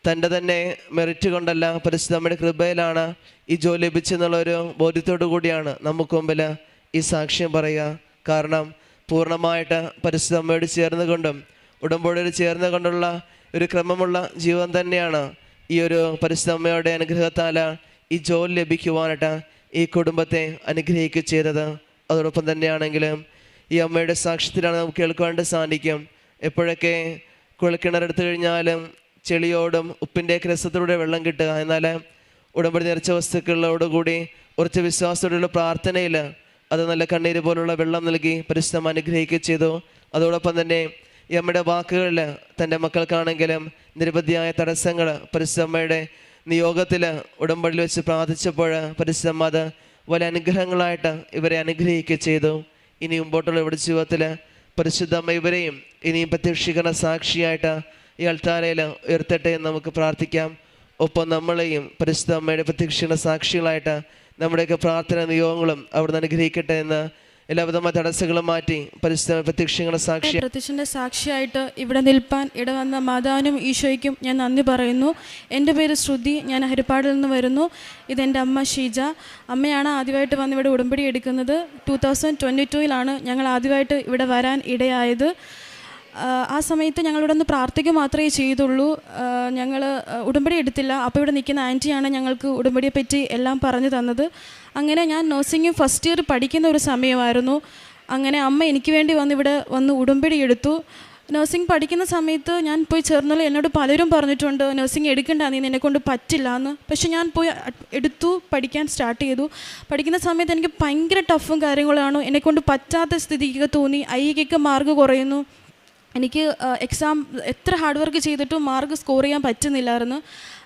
തൻ്റെ തന്നെ മെറിറ്റ് കൊണ്ടല്ല, പരിശുദ്ധ അമ്മയുടെ കൃപയിലാണ് ഈ ജോലി ലഭിച്ചെന്നുള്ളൊരു ബോധ്യത്തോടു കൂടിയാണ് നമുക്ക് മുമ്പിൽ ഈ സാക്ഷ്യം പറയുക. കാരണം പൂർണ്ണമായിട്ട് പരിശുദ്ധ അമ്മയോട് ചേർന്നുകൊണ്ടും ഉടമ്പടിയോട് ചേർന്നുകൊണ്ടുള്ള ഒരു ക്രമമുള്ള ജീവിതം തന്നെയാണ് ഈ ഒരു പരിശുദ്ധ അമ്മയുടെ അനുഗ്രഹത്താൽ ഈ ജോലി ലഭിക്കുവാനായിട്ട് ഈ കുടുംബത്തെ അനുഗ്രഹിക്കുക ചെയ്തത്. അതോടൊപ്പം തന്നെയാണെങ്കിലും ഈ അമ്മയുടെ സാക്ഷ്യത്തിലാണ് നമുക്ക് കേൾക്കുവാനായിട്ട് സാധിക്കും. എപ്പോഴൊക്കെ കുഴൽക്കിണറെടുത്തു കഴിഞ്ഞാലും ചെളിയോടും ഉപ്പിൻ്റെ രസത്തിലൂടെ വെള്ളം കിട്ടുക, എന്നാൽ ഉടമ്പടി നിറച്ച വസ്തുക്കളോടുകൂടി ഉറച്ച വിശ്വാസത്തോടുള്ള പ്രാർത്ഥനയിൽ അത് നല്ല കണ്ണീര് പോലുള്ള വെള്ളം നൽകി പരിശുദ്ധം അനുഗ്രഹിക്കുക ചെയ്തു. അതോടൊപ്പം തന്നെ ഈ അമ്മയുടെ വാക്കുകളിൽ തൻ്റെ മക്കൾക്കാണെങ്കിലും നിരവധിയായ തടസ്സങ്ങൾ പരിശുദ്ധമ്മയുടെ നിയോഗത്തിൽ ഉടമ്പടിയിൽ വെച്ച് പ്രാർത്ഥിച്ചപ്പോൾ പരിശുദ്ധമ്മ അത് വലിയ അനുഗ്രഹങ്ങളായിട്ട് ഇവരെ അനുഗ്രഹിക്കുക ചെയ്തു. ഇനി മുമ്പോട്ടുള്ള ഇവിടെ ജീവിതത്തിൽ പരിശുദ്ധമ്മ ഇവരെയും ഇനിയും പ്രത്യക്ഷീകരണ സാക്ഷിയായിട്ട് ഈ അൾത്താരയിൽ ഉയർത്തട്ടെ എന്ന് നമുക്ക് പ്രാർത്ഥിക്കാം. ഒപ്പം നമ്മളെയും പരിശുദ്ധ അമ്മയുടെ പ്രത്യക്ഷീകരണ സാക്ഷികളായിട്ട് നമ്മുടെയൊക്കെ പ്രാർത്ഥന നിയോഗങ്ങളും അവിടുന്ന് അനുഗ്രഹിക്കട്ടെ എന്ന് എല്ലാവിധമായ തടസ്സങ്ങളും മാറ്റി പരിശുദ്ധ പ്രത്യക്ഷീകരണ പ്രത്യക്ഷൻ്റെ സാക്ഷിയായിട്ട് ഇവിടെ നിൽപ്പാൻ ഇടവന്ന മാതാവിനും ഈശോയ്ക്കും ഞാൻ നന്ദി പറയുന്നു. എൻ്റെ പേര് ശ്രുതി, ഞാൻ ഹരിപ്പാടിൽ നിന്ന് വരുന്നു. ഇതെൻ്റെ അമ്മ ഷീജ. അമ്മയാണ് ആദ്യമായിട്ട് വന്ന് ഇവിടെ ഉടമ്പടി എടുക്കുന്നത്. 2022 ഞങ്ങൾ ആദ്യമായിട്ട് ഇവിടെ വരാൻ ഇടയായത്. ആ സമയത്ത് ഞങ്ങളിവിടെ ഒന്ന് പ്രാർത്ഥിക്കുക മാത്രമേ ചെയ്തുള്ളൂ. ഞങ്ങൾ ഉടമ്പടി എടുത്തില്ല. അപ്പോൾ ഇവിടെ നിൽക്കുന്ന ആൻറ്റിയാണ് ഞങ്ങൾക്ക് ഉടമ്പടിയെ പറ്റി എല്ലാം പറഞ്ഞു തന്നത്. അങ്ങനെ ഞാൻ നഴ്സിംഗ് ഫസ്റ്റ് ഇയർ പഠിക്കുന്ന ഒരു സമയമായിരുന്നു. അങ്ങനെ അമ്മ എനിക്ക് വേണ്ടി ഇവിടെ വന്ന് ഉടമ്പടി എടുത്തു. നഴ്സിംഗ് പഠിക്കുന്ന സമയത്ത് ഞാൻ പോയി ചേർന്നുള്ള എന്നോട് പലരും പറഞ്ഞിട്ടുണ്ട് നഴ്സിംഗ് എടുക്കണ്ട, നീ നിന്നെക്കൊണ്ട് പറ്റില്ല എന്ന്. പക്ഷെ ഞാൻ പോയി എടുത്തു, പഠിക്കാൻ സ്റ്റാർട്ട് ചെയ്തു. പഠിക്കുന്ന സമയത്ത് എനിക്ക് ഭയങ്കര ടഫും കാര്യങ്ങളാണ്. എന്നെക്കൊണ്ട് പറ്റാത്ത സ്ഥിതിക്ക് തോന്നി. ഐക്ക് മാർക്ക് കുറയുന്നു. എനിക്ക് എക്സാം എത്ര ഹാർഡ് വർക്ക് ചെയ്തിട്ടും മാർക്ക് സ്കോർ ചെയ്യാൻ പറ്റുന്നില്ലായിരുന്നു.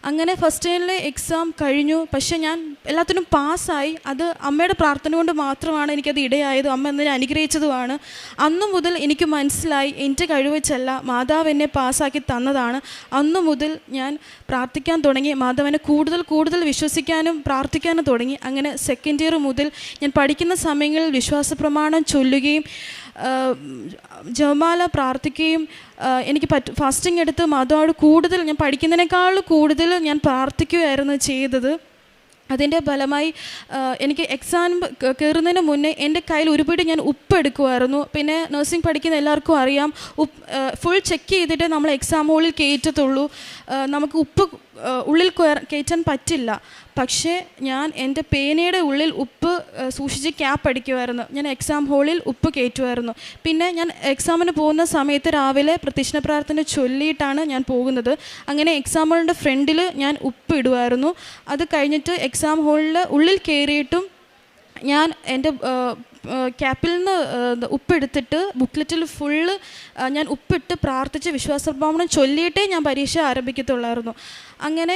അങ്ങനെ ഫസ്റ്റ് ഇയറിലെ എക്സാം കഴിഞ്ഞു. പക്ഷേ ഞാൻ എല്ലാത്തിനും പാസ്സായി. അത് അമ്മയുടെ പ്രാർത്ഥന കൊണ്ട് മാത്രമാണ് എനിക്കത് ഇടയായത്. അമ്മ എന്നെ അനുഗ്രഹിച്ചതുമാണ്. അന്നു മുതൽ എനിക്ക് മനസ്സിലായി എൻ്റെ കഴിവച്ചല്ല, മാതാവ് എന്നെ പാസ്സാക്കി തന്നതാണ്. അന്നു മുതൽ ഞാൻ പ്രാർത്ഥിക്കാൻ തുടങ്ങി. മാതാവിനെ കൂടുതൽ കൂടുതൽ വിശ്വസിക്കാനും പ്രാർത്ഥിക്കാനും തുടങ്ങി. അങ്ങനെ സെക്കൻഡ് ഇയർ മുതൽ ഞാൻ പഠിക്കുന്ന സമയങ്ങളിൽ വിശ്വാസ പ്രമാണം ചൊല്ലുകയും ജപമാല പ്രാർത്ഥിക്കുകയും എനിക്ക് ഫാസ്റ്റിംഗ് എടുത്ത് മാതാവോട് കൂടുതൽ ഞാൻ പഠിക്കുന്നതിനേക്കാൾ കൂടുതൽ ഞാൻ പ്രാർത്ഥിക്കുകയായിരുന്നു ചെയ്തത്. അതിൻ്റെ ഫലമായി എനിക്ക് എക്സാം കയറുന്നതിന് മുന്നേ എൻ്റെ കയ്യിൽ ഒരുപാട് ഞാൻ ഉപ്പ് എടുക്കുമായിരുന്നു. പിന്നെ നഴ്സിംഗ് പഠിക്കുന്ന എല്ലാവർക്കും അറിയാം, ഫുൾ ചെക്ക് ചെയ്തിട്ട് നമ്മൾ എക്സാം ഹോളിൽ കയറ്റത്തുള്ളൂ. നമുക്ക് ഉപ്പ് ഉള്ളിൽ കയറ്റാൻ പറ്റില്ല. പക്ഷേ ഞാൻ എൻ്റെ പേനയുടെ ഉള്ളിൽ ഉപ്പ് സൂക്ഷിച്ച് ക്യാപ്പ് അടിക്കുമായിരുന്നു. ഞാൻ എക്സാം ഹോളിൽ ഉപ്പ് കയറ്റുമായിരുന്നു. പിന്നെ ഞാൻ എക്സാമിന് പോകുന്ന സമയത്ത് രാവിലെ പ്രത്യക്ഷ പ്രാർത്ഥന ചൊല്ലിയിട്ടാണ് ഞാൻ പോകുന്നത്. അങ്ങനെ എക്സാം ഹോളിൻ്റെ ഫ്രണ്ടിൽ ഞാൻ ഉപ്പ് ഇടുമായിരുന്നു. അത് കഴിഞ്ഞിട്ട് എക്സാം ഹോളിൽ ഉള്ളിൽ കയറിയിട്ടും ഞാൻ എൻ്റെ ക്യാപ്പിൽ നിന്ന് ഉപ്പെടുത്തിട്ട് ബുക്ക്ലെറ്റിൽ ഫുള്ള് ഞാൻ ഉപ്പിട്ട് പ്രാർത്ഥിച്ച് വിശ്വാസപ്രമാണം ചൊല്ലിയിട്ടേ ഞാൻ പരീക്ഷ ആരംഭിക്കത്തുള്ളായിരുന്നു. അങ്ങനെ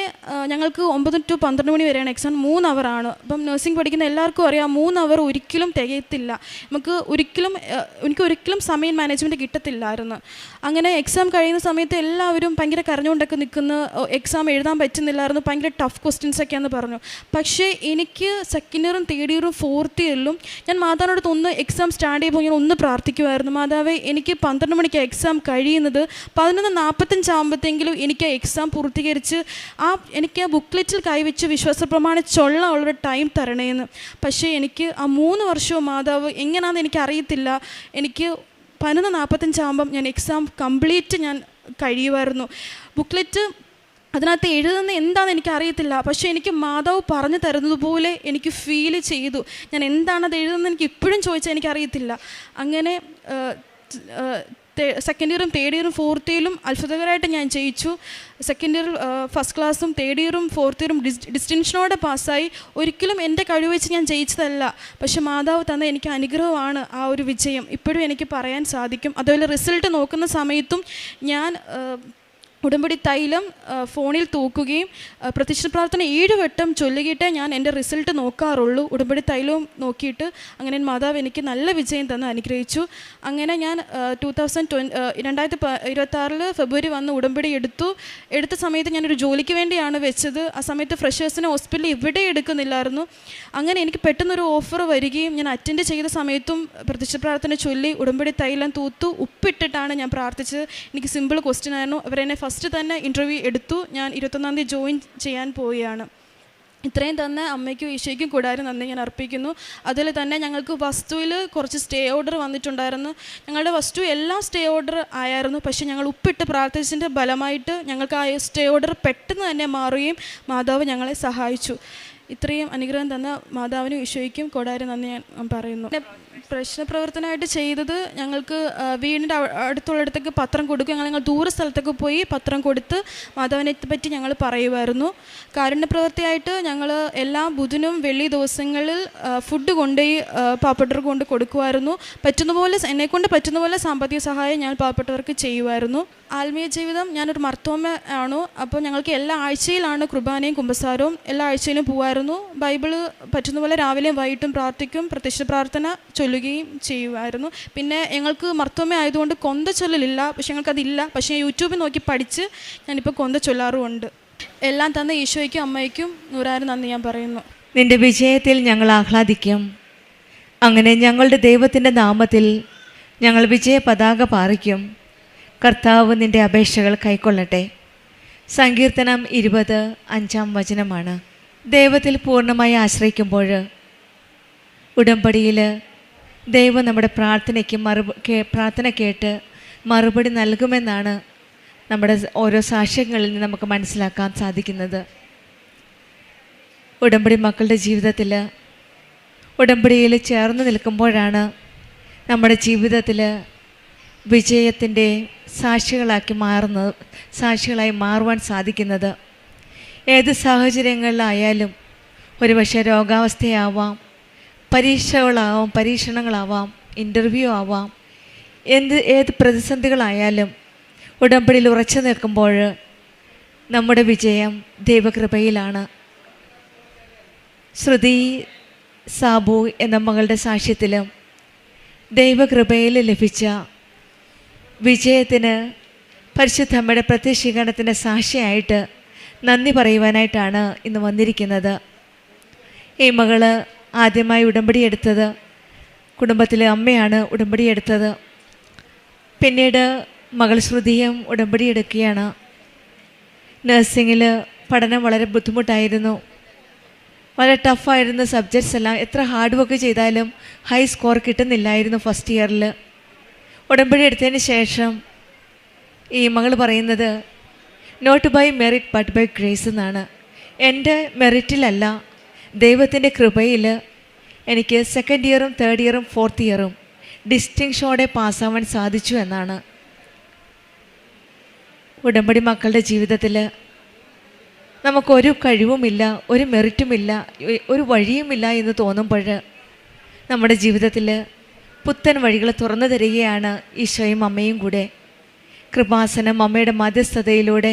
ഞങ്ങൾക്ക് 9 to 12 മണി വരെയാണ് എക്സാം. 3 അവറാണ്. അപ്പം നഴ്സിംഗ് പഠിക്കുന്ന എല്ലാവർക്കും അറിയാം 3 അവർ ഒരിക്കലും തികയത്തില്ല. എനിക്ക് ഒരിക്കലും സമയം മാനേജ്മെൻറ്റ് കിട്ടത്തില്ലായിരുന്നു. അങ്ങനെ എക്സാം കഴിയുന്ന സമയത്ത് എല്ലാവരും ഭയങ്കര കരഞ്ഞുകൊണ്ടൊക്കെ നിൽക്കുന്ന, എക്സാം എഴുതാൻ പറ്റുന്നില്ലായിരുന്നു, ഭയങ്കര ടഫ് ക്വസ്റ്റ്യൻസൊക്കെയാണെന്ന് പറഞ്ഞു. പക്ഷേ എനിക്ക് സെക്കൻഡ് ഇയറും തേർഡ് ഇയറും ഫോർത്ത് ഇയറിലും ഞാൻ മാതാവിനോട് ഒന്ന് എക്സാം സ്റ്റാർട്ട് ചെയ്യുമ്പോൾ ഞാൻ ഒന്ന് പ്രാർത്ഥിക്കുമായിരുന്നു. മാതാവേ, എനിക്ക് 12 മണിക്ക് എക്സാം കഴിയുന്നത് 11:45 ആകുമ്പോഴത്തെങ്കിലും എനിക്ക് എക്സാം പൂർത്തീകരിച്ച് എനിക്ക് ആ ബുക്ക്ലെറ്റിൽ കൈവച്ച് വിശ്വാസപ്രമാണം ചൊല്ലാനുള്ളൊരു ടൈം തരണേന്ന്. പക്ഷേ എനിക്ക് ആ 3 വർഷവും മാതാവ് എങ്ങനെയാണെന്ന് എനിക്കറിയത്തില്ല. എനിക്ക് 11:45 ആകുമ്പം ഞാൻ എക്സാം കംപ്ലീറ്റ് ഞാൻ കഴിയുമായിരുന്നു. ബുക്ക്ലെറ്റ് അതിനകത്ത് എഴുതുന്ന എന്താണെന്ന് എനിക്കറിയത്തില്ല. പക്ഷേ എനിക്ക് മാതാവ് പറഞ്ഞു തരുന്നത് പോലെ എനിക്ക് ഫീൽ ചെയ്തു. ഞാൻ എന്താണത് എഴുതുന്നത് എനിക്ക് ഇപ്പോഴും ചോദിച്ചാൽ എനിക്കറിയത്തില്ല. അങ്ങനെ സെക്കൻഡ് ഇയറും തേർഡ് ഇയറും ഫോർത്ത് ഇയറിലും അത്ഭുതകരമായിട്ട് ഞാൻ ജയിച്ചു. സെക്കൻഡ് ഇയർ ഫസ്റ്റ് ക്ലാസ്സും തേർഡ് ഇയറും ഫോർത്ത് ഇയറും ഡിസ്റ്റിങ്ഷനോടെ പാസ്സായി. ഒരിക്കലും എൻ്റെ കഴിവ് വെച്ച് ഞാൻ ജയിച്ചതല്ല. പക്ഷെ മാതാവ് തന്ന എനിക്ക് അനുഗ്രഹമാണ് ആ ഒരു വിജയം. ഇപ്പോഴും എനിക്ക് പറയാൻ സാധിക്കും. അതുപോലെ റിസൾട്ട് നോക്കുന്ന സമയത്തും ഞാൻ ഉടമ്പടി തൈലം ഫോണിൽ തൂക്കുകയും പ്രത്യക്ഷ പ്രാർത്ഥന 7 വട്ടം ചൊല്ലുകിയിട്ടേ ഞാൻ എൻ്റെ റിസൾട്ട് നോക്കാറുള്ളൂ. ഉടമ്പടി തൈലവും നോക്കിയിട്ട് അങ്ങനെ മാതാവ് എനിക്ക് നല്ല വിജയം തന്ന് അനുഗ്രഹിച്ചു. അങ്ങനെ ഞാൻ 2026 ഫെബ്രുവരി വന്ന് ഉടമ്പടി എടുത്ത സമയത്ത് ഞാനൊരു ജോലിക്ക് വേണ്ടിയാണ് വെച്ചത്. ആ സമയത്ത് ഫ്രഷേഴ്സിനെ ഹോസ്പിറ്റലിൽ ഇവിടെ എടുക്കുന്നില്ലായിരുന്നു. അങ്ങനെ എനിക്ക് പെട്ടെന്നൊരു ഓഫർ വരികയും ഞാൻ അറ്റൻഡ് ചെയ്ത സമയത്തും പ്രത്യക്ഷ പ്രാർത്ഥന ചൊല്ലി ഉടമ്പടി തൈലം തൂത്തു ഉപ്പിട്ടിട്ടാണ് ഞാൻ പ്രാർത്ഥിച്ചത്. എനിക്ക് സിമ്പിൾ ക്വസ്റ്റ്യൻ ആയിരുന്നു. അവരെന്നെ ഫസ്റ്റ് തന്നെ ഇൻ്റർവ്യൂ എടുത്തു. ഞാൻ 21-ാം തീയതി ജോയിൻ ചെയ്യാൻ പോവുകയാണ്. ഇത്രയും തന്നെ അമ്മയ്ക്കും ഈശോയ്ക്കും കൂടാനും നന്ദി ഞാൻ അർപ്പിക്കുന്നു. അതിൽ തന്നെ ഞങ്ങൾക്ക് വസ്തുവിൽ കുറച്ച് സ്റ്റേ ഓർഡർ വന്നിട്ടുണ്ടായിരുന്നു. ഞങ്ങളുടെ വസ്തു എല്ലാം സ്റ്റേ ഓർഡർ ആയിരുന്നു. പക്ഷേ ഞങ്ങൾ ഉപ്പിട്ട് പ്രാർത്ഥിച്ചതിൻ്റെ ഫലമായിട്ട് ഞങ്ങൾക്ക് ആ സ്റ്റേ ഓർഡർ പെട്ടെന്ന് തന്നെ മാറുകയും മാതാവ് ഞങ്ങളെ സഹായിച്ചു. ഇത്രയും അനുഗ്രഹം തന്ന മാതാവിനും ഈശോയ്ക്കും കൂടാനും നന്ദി ഞാൻ പറയുന്നു. പ്രശ്നപ്രവർത്തനമായിട്ട് ചെയ്തത് ഞങ്ങൾക്ക് വീടിൻ്റെ അടുത്തുള്ളിടത്തേക്ക് പത്രം കൊടുക്കും. ഞങ്ങൾ ദൂര സ്ഥലത്തൊക്കെ പോയി പത്രം കൊടുത്ത് മാതാവിനെ പറ്റി ഞങ്ങൾ പറയുമായിരുന്നു. കാരുണ്യപ്രവൃത്തിയായിട്ട് ഞങ്ങൾ എല്ലാ ബുധനും വെള്ളി ദിവസങ്ങളിൽ ഫുഡ് കൊണ്ടുപോയി പാവപ്പെട്ടവർക്ക് കൊണ്ട് കൊടുക്കുമായിരുന്നു. എന്നെക്കൊണ്ട് പറ്റുന്ന പോലെ സാമ്പത്തിക സഹായം ഞാൻ പാവപ്പെട്ടവർക്ക് ചെയ്യുമായിരുന്നു. ആത്മീയ ജീവിതം, ഞാനൊരു മർത്തോമ ആണ്. അപ്പോൾ ഞങ്ങൾക്ക് എല്ലാ ആഴ്ചയിലാണ് കുർബാനയും കുമ്പസാരവും. എല്ലാ ആഴ്ചയിലും പോകുമായിരുന്നു. ബൈബിള് പറ്റുന്ന പോലെ രാവിലെയും വൈകിട്ടും പ്രാർത്ഥിക്കും. പ്രത്യക്ഷ പ്രാർത്ഥന ചൊല്ലുകയും ചെയ്യുമായിരുന്നു. പിന്നെ ഞങ്ങൾക്ക് മർത്തോമ ആയതുകൊണ്ട് കൊന്ത ചൊല്ലലില്ല. പക്ഷെ ഞങ്ങൾക്കതില്ല. പക്ഷേ യൂട്യൂബിൽ നോക്കി പഠിച്ച് ഞാനിപ്പോൾ കൊന്ത ചൊല്ലാറുമുണ്ട്. എല്ലാം തന്ന ഈശോയ്ക്കും അമ്മയ്ക്കും നൂറായിരം നന്ദി ഞാൻ പറയുന്നു. നിൻ്റെ വിജയത്തിൽ ഞങ്ങൾ ആഹ്ലാദിക്കും. അങ്ങനെ ഞങ്ങളുടെ ദൈവത്തിൻ്റെ നാമത്തിൽ ഞങ്ങൾ വിജയ പതാക പാറിക്കും. കർത്താവ് നിൻ്റെ അപേക്ഷകൾ കൈക്കൊള്ളട്ടെ. സങ്കീർത്തനം 20:5 ദൈവത്തിൽ പൂർണ്ണമായി ആശ്രയിക്കുമ്പോൾ ഉടമ്പടിയിൽ ദൈവം നമ്മുടെ പ്രാർത്ഥന കേട്ട് മറുപടി നൽകുമെന്നാണ് നമ്മുടെ ഓരോ സാക്ഷ്യങ്ങളിൽ നിന്ന് നമുക്ക് മനസ്സിലാക്കാൻ സാധിക്കുന്നത്. ഉടമ്പടി മക്കളുടെ ജീവിതത്തിൽ ഉടമ്പടിയിൽ ചേർന്ന് നിൽക്കുമ്പോഴാണ് നമ്മുടെ ജീവിതത്തിൽ വിജയത്തിൻ്റെ സാക്ഷികളായി മാറുവാൻ സാധിക്കുന്നത്. ഏത് സാഹചര്യങ്ങളിലായാലും, ഒരുപക്ഷെ രോഗാവസ്ഥയാവാം, പരീക്ഷണങ്ങളാവാം, ഇൻ്റർവ്യൂ ആവാം, ഏത് പ്രതിസന്ധികളായാലും ഉടമ്പടിയിൽ ഉറച്ചു നിൽക്കുമ്പോൾ നമ്മുടെ വിജയം ദൈവകൃപയിലാണ്. ശ്രുതി സാബു എന്ന മകളുടെ സാക്ഷ്യത്തിലും ദൈവകൃപയിൽ ലഭിച്ച വിജയത്തിന് പരിശുദ്ധമ്മയുടെ പ്രത്യക്ഷീകരണത്തിൻ്റെ സാക്ഷിയായിട്ട് നന്ദി പറയുവാനായിട്ടാണ് ഇന്ന് വന്നിരിക്കുന്നത്. ഈ മകള് ആദ്യമായി ഉടമ്പടി എടുത്തത് കുടുംബത്തിലെ അമ്മയാണ് ഉടമ്പടി എടുത്തത്. പിന്നീട് മകൾ ശ്രുതിയും ഉടമ്പടി എടുക്കുകയാണ്. നഴ്സിങ്ങിൽ പഠനം വളരെ ബുദ്ധിമുട്ടായിരുന്നു. വളരെ ടഫായിരുന്നു സബ്ജക്ട്സ് എല്ലാം. എത്ര ഹാർഡ് വർക്ക് ചെയ്താലും ഹൈ സ്കോർ കിട്ടുന്നില്ലായിരുന്നു ഫസ്റ്റ് ഇയറിൽ. ഉടമ്പടി എടുത്തതിന് ശേഷം ഈ മകൾ പറയുന്നത് not by merit but by grace എന്നാണ്. എൻ്റെ മെറിറ്റിലല്ല, ദൈവത്തിൻ്റെ കൃപയിൽ എനിക്ക് സെക്കൻഡ് ഇയറും തേർഡ് ഇയറും ഫോർത്ത് ഇയറും ഡിസ്റ്റിങ്ഷോടെ പാസ്സാവാൻ സാധിച്ചു എന്നാണ്. ഉടമ്പടി മക്കളുടെ ജീവിതത്തിൽ നമുക്കൊരു കഴിവുമില്ല, ഒരു മെറിറ്റുമില്ല, ഒരു വഴിയുമില്ല എന്ന് തോന്നുമ്പോൾ നമ്മുടെ ജീവിതത്തിൽ പുത്തൻ വഴികൾ തുറന്നു തരികയാണ് ഈശോയും അമ്മയും കൂടെ. കൃപാസനം അമ്മയുടെ മധ്യസ്ഥതയിലൂടെ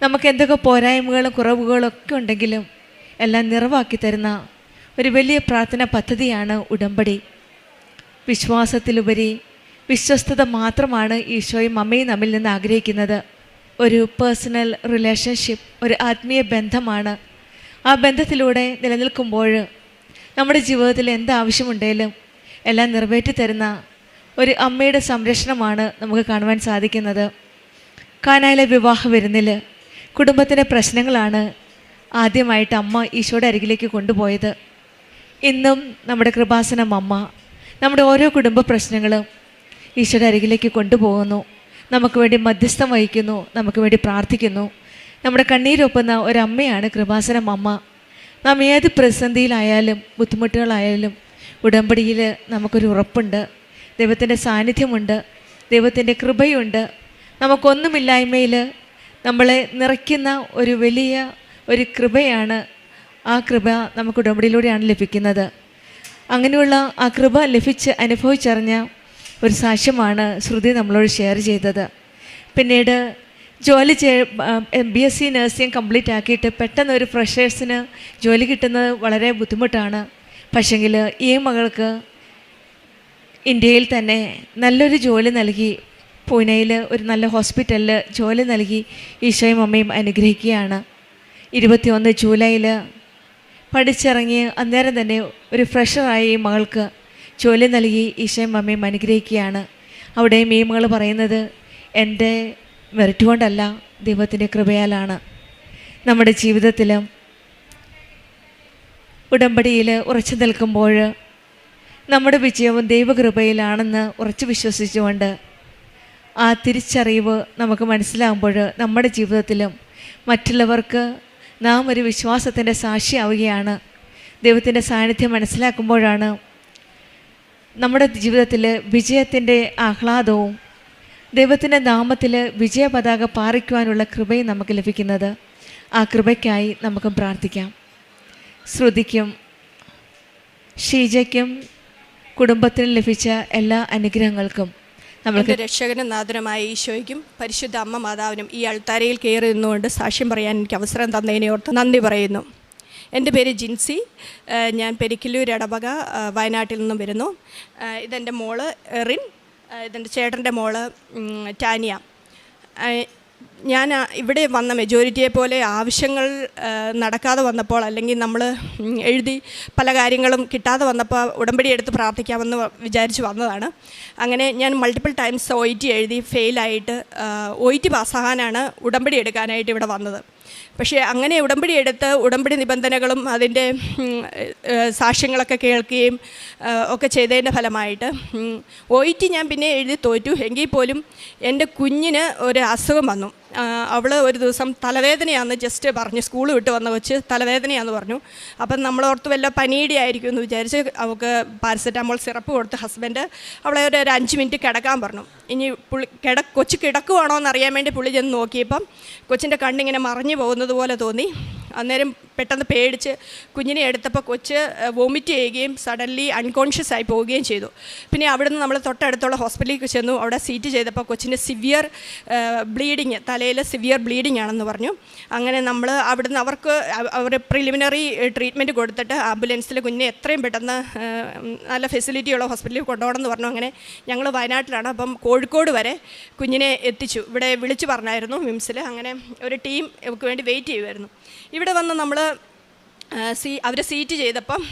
നമുക്ക് എന്തൊക്കെ പോരായ്മകളും കുറവുകളൊക്കെ ഉണ്ടെങ്കിലും എല്ലാം നിറവാക്കി തരുന്ന ഒരു വലിയ പ്രാർത്ഥന പദ്ധതിയാണ് ഉടമ്പടി. വിശ്വാസത്തിലുപരി വിശ്വസ്തത മാത്രമാണ് ഈശോയും അമ്മയും നമ്മിൽ നിന്ന് ആഗ്രഹിക്കുന്നത്. ഒരു പേഴ്സണൽ റിലേഷൻഷിപ്പ്, ഒരു ആത്മീയ ബന്ധമാണ്. ആ ബന്ധത്തിലൂടെ നിലനിൽക്കുമ്പോൾ നമ്മുടെ ജീവിതത്തിൽ എന്താവശ്യമുണ്ടെങ്കിലും എല്ലാം നിറവേറ്റി തരുന്ന ഒരു അമ്മയുടെ സംരക്ഷണമാണ് നമുക്ക് കാണുവാൻ സാധിക്കുന്നത്. കാനായിലെ വിവാഹ വിരുന്നിൽ കുടുംബത്തിൻ്റെ പ്രശ്നങ്ങളാണ് ആദ്യമായിട്ട് അമ്മ ഈശോയുടെ അരികിലേക്ക് കൊണ്ടുപോയത്. ഇന്നും നമ്മുടെ കൃപാസനം അമ്മ നമ്മുടെ ഓരോ കുടുംബ പ്രശ്നങ്ങളും ഈശോയുടെ അരികിലേക്ക് കൊണ്ടുപോകുന്നു. നമുക്ക് വേണ്ടി മധ്യസ്ഥം വഹിക്കുന്നു, നമുക്ക് വേണ്ടി പ്രാർത്ഥിക്കുന്നു. നമ്മുടെ കണ്ണീരൊപ്പുന്ന ഒരമ്മയാണ് കൃപാസനം അമ്മ. നാം ഏത് പ്രതിസന്ധിയിലായാലും ബുദ്ധിമുട്ടുകളായാലും ഉടമ്പടിയിൽ നമുക്കൊരു ഉറപ്പുണ്ട്. ദൈവത്തിൻ്റെ സാന്നിധ്യമുണ്ട്, ദൈവത്തിൻ്റെ കൃപയുണ്ട്. നമുക്കൊന്നുമില്ലായ്മയിൽ നമ്മളെ നിറയ്ക്കുന്ന ഒരു വലിയ ഒരു കൃപയാണ്. ആ കൃപ നമുക്ക് ഉടമ്പടിയിലൂടെയാണ് ലഭിക്കുന്നത്. അങ്ങനെയുള്ള ആ കൃപ അനുഭവിച്ചറിഞ്ഞ ഒരു സാക്ഷ്യമാണ് ശ്രുതി നമ്മളോട് ഷെയർ ചെയ്തത്. പിന്നീട് BSc നഴ്സിംഗ് കംപ്ലീറ്റ് ആക്കിയിട്ട് പെട്ടെന്ന് ഒരു ഫ്രഷേഴ്സിന് ജോലി കിട്ടുന്നത് വളരെ ബുദ്ധിമുട്ടാണ്. പക്ഷെങ്കിൽ ഈ മകൾക്ക് ഇന്ത്യയിൽ തന്നെ നല്ലൊരു ജോലി നൽകി, പൂനെയിൽ ഒരു നല്ല ഹോസ്പിറ്റലിൽ ജോലി നൽകി ഈശോയും അമ്മയും അനുഗ്രഹിക്കുകയാണ്. 21 ജൂലൈയിൽ പഠിച്ചിറങ്ങി അന്നേരം തന്നെ ഒരു ഫ്രഷറായി ഈ മകൾക്ക് ജോലി നൽകി ഈശോയും അമ്മയും അനുഗ്രഹിക്കുകയാണ്. അവിടെയും ഈ മകൾ പറയുന്നത് എൻ്റെ മെറിറ്റ് കൊണ്ടല്ല, ദൈവത്തിൻ്റെ കൃപയാലാണ്. നമ്മുടെ ജീവിതത്തിലും ഉടമ്പടിയിൽ ഉറച്ചു നിൽക്കുമ്പോൾ നമ്മുടെ വിജയവും ദൈവകൃപയിലാണെന്ന് ഉറച്ചു വിശ്വസിച്ചുകൊണ്ട് ആ തിരിച്ചറിവ് നമുക്ക് മനസ്സിലാകുമ്പോൾ നമ്മുടെ ജീവിതത്തിലും മറ്റുള്ളവർക്ക് നാം ഒരു വിശ്വാസത്തിൻ്റെ സാക്ഷിയാവുകയാണ്. ദൈവത്തിൻ്റെ സാന്നിധ്യം മനസ്സിലാക്കുമ്പോഴാണ് നമ്മുടെ ജീവിതത്തിൽ വിജയത്തിൻ്റെ ആഹ്ലാദവും ദൈവത്തിൻ്റെ നാമത്തിൽ വിജയ പതാക പാറിക്കുവാനുള്ള കൃപയും നമുക്ക് ലഭിക്കുന്നത്. ആ കൃപയ്ക്കായി നമുക്ക് പ്രാർത്ഥിക്കാം. ശ്രുതിക്കും ഷീജയ്ക്കും കുടുംബത്തിനും ലഭിച്ച എല്ലാ അനുഗ്രഹങ്ങൾക്കും നമ്മുടെ രക്ഷകനും നാഥനുമായ ഈശോയ്ക്കും പരിശുദ്ധ അമ്മ മാതാവിനും ഈ അൾത്താരയിൽ കയറി നിന്നുകൊണ്ട് സാക്ഷ്യം പറയാൻ എനിക്ക് അവസരം തന്നതിനെ ഓർത്ത് നന്ദി പറയുന്നു. എൻ്റെ പേര് ജിൻസി. ഞാൻ പെരിക്കല്ലൂർ ഇടവക വയനാട്ടിൽ നിന്നും വരുന്നു. ഇതെൻ്റെ മോള് എറിൻ, ഇതെൻ്റെ ചേട്ടൻ്റെ മോള് ടാനിയ. ഞാൻ ഇവിടെ വന്ന മെജോറിറ്റിയെ പോലെ ആവശ്യങ്ങൾ നടക്കാതെ വന്നപ്പോൾ, അല്ലെങ്കിൽ നമ്മൾ എഴുതി പല കാര്യങ്ങളും കിട്ടാതെ വന്നപ്പോൾ ഉടമ്പടി എടുത്ത് പ്രാർത്ഥിക്കാമെന്ന് വിചാരിച്ച് വന്നതാണ്. അങ്ങനെ ഞാൻ മൾട്ടിപ്പിൾ ടൈംസ് OET എഴുതി ഫെയിലായിട്ട് OET പാസ്സാകാനാണ് ഉടമ്പടി എടുക്കാനായിട്ട് ഇവിടെ വന്നത്. പക്ഷേ അങ്ങനെ ഉടമ്പടി എടുത്ത് ഉടമ്പടി നിബന്ധനകളും അതിൻ്റെ സാക്ഷ്യങ്ങളൊക്കെ കേൾക്കുകയും ഒക്കെ ചെയ്തതിൻ്റെ ഫലമായിട്ട് OET ഞാൻ പിന്നെ എഴുതി തോറ്റു. എങ്കിൽ പോലും എൻ്റെ കുഞ്ഞിന് ഒരു അസുഖം വന്നു. അവൾ ഒരു ദിവസം തലവേദനയാണെന്ന് ജസ്റ്റ് പറഞ്ഞു, സ്കൂൾ വിട്ട് വന്ന കൊച്ച് തലവേദനയാണെന്ന് പറഞ്ഞു. അപ്പം നമ്മളോർത്ത് വല്ല പനിയുടെ ആയിരിക്കും എന്ന് വിചാരിച്ച് അവൾക്ക് പാരസെറ്റാമോൾ സിറപ്പ് കൊടുത്ത് ഹസ്ബൻഡ് അവളെ ഒരു 5 മിനിറ്റ് കിടക്കാൻ പറഞ്ഞു. ഇനി കൊച്ച് കിടക്കുവാണോ എന്നറിയാൻ വേണ്ടി പുള്ളി ചെന്ന് നോക്കിയപ്പം കൊച്ചിൻ്റെ കണ്ണിങ്ങനെ മറിഞ്ഞു പോകുന്നത് പോലെ തോന്നി. അന്നേരം പെട്ടെന്ന് പേടിച്ച് കുഞ്ഞിനെ എടുത്തപ്പോൾ കൊച്ച് വോമിറ്റ് ചെയ്യുകയും സഡൻലി അൺകോൺഷ്യസ് ആയി പോവുകയും ചെയ്തു. പിന്നെ അവിടുന്ന് നമ്മൾ തൊട്ടടുത്തുള്ള ഹോസ്പിറ്റലിലേക്ക് ചെന്നു. അവിടെ സീറ്റ് ചെയ്തപ്പോൾ കൊച്ചിൻ്റെ സിവിയർ ബ്ലീഡിങ്, തലയിൽ സിവിയർ ബ്ലീഡിങ് ആണെന്ന് പറഞ്ഞു. അങ്ങനെ നമ്മൾ അവിടുന്ന് അവർ പ്രിലിമിനറി ട്രീറ്റ്മെൻറ്റ് കൊടുത്തിട്ട് ആംബുലൻസിൽ കുഞ്ഞിനെ എത്രയും പെട്ടെന്ന് നല്ല ഫെസിലിറ്റിയുള്ള ഹോസ്പിറ്റലിൽ കൊണ്ടുപോകണമെന്ന് പറഞ്ഞു. അങ്ങനെ ഞങ്ങൾ വയനാട്ടിലാണ്. അപ്പം കോഴിക്കോട് വരെ കുഞ്ഞിനെ എത്തിച്ചു. ഇവിടെ വിളിച്ചു പറഞ്ഞായിരുന്നു മിംസിൽ. അങ്ങനെ ഒരു ടീം ഇവർക്ക് വേണ്ടി വെയിറ്റ് ചെയ്യുമായിരുന്നു. ഇവിടെ വന്ന് നമ്മൾ അവർ സീറ്റ് ചെയ്തപ്പം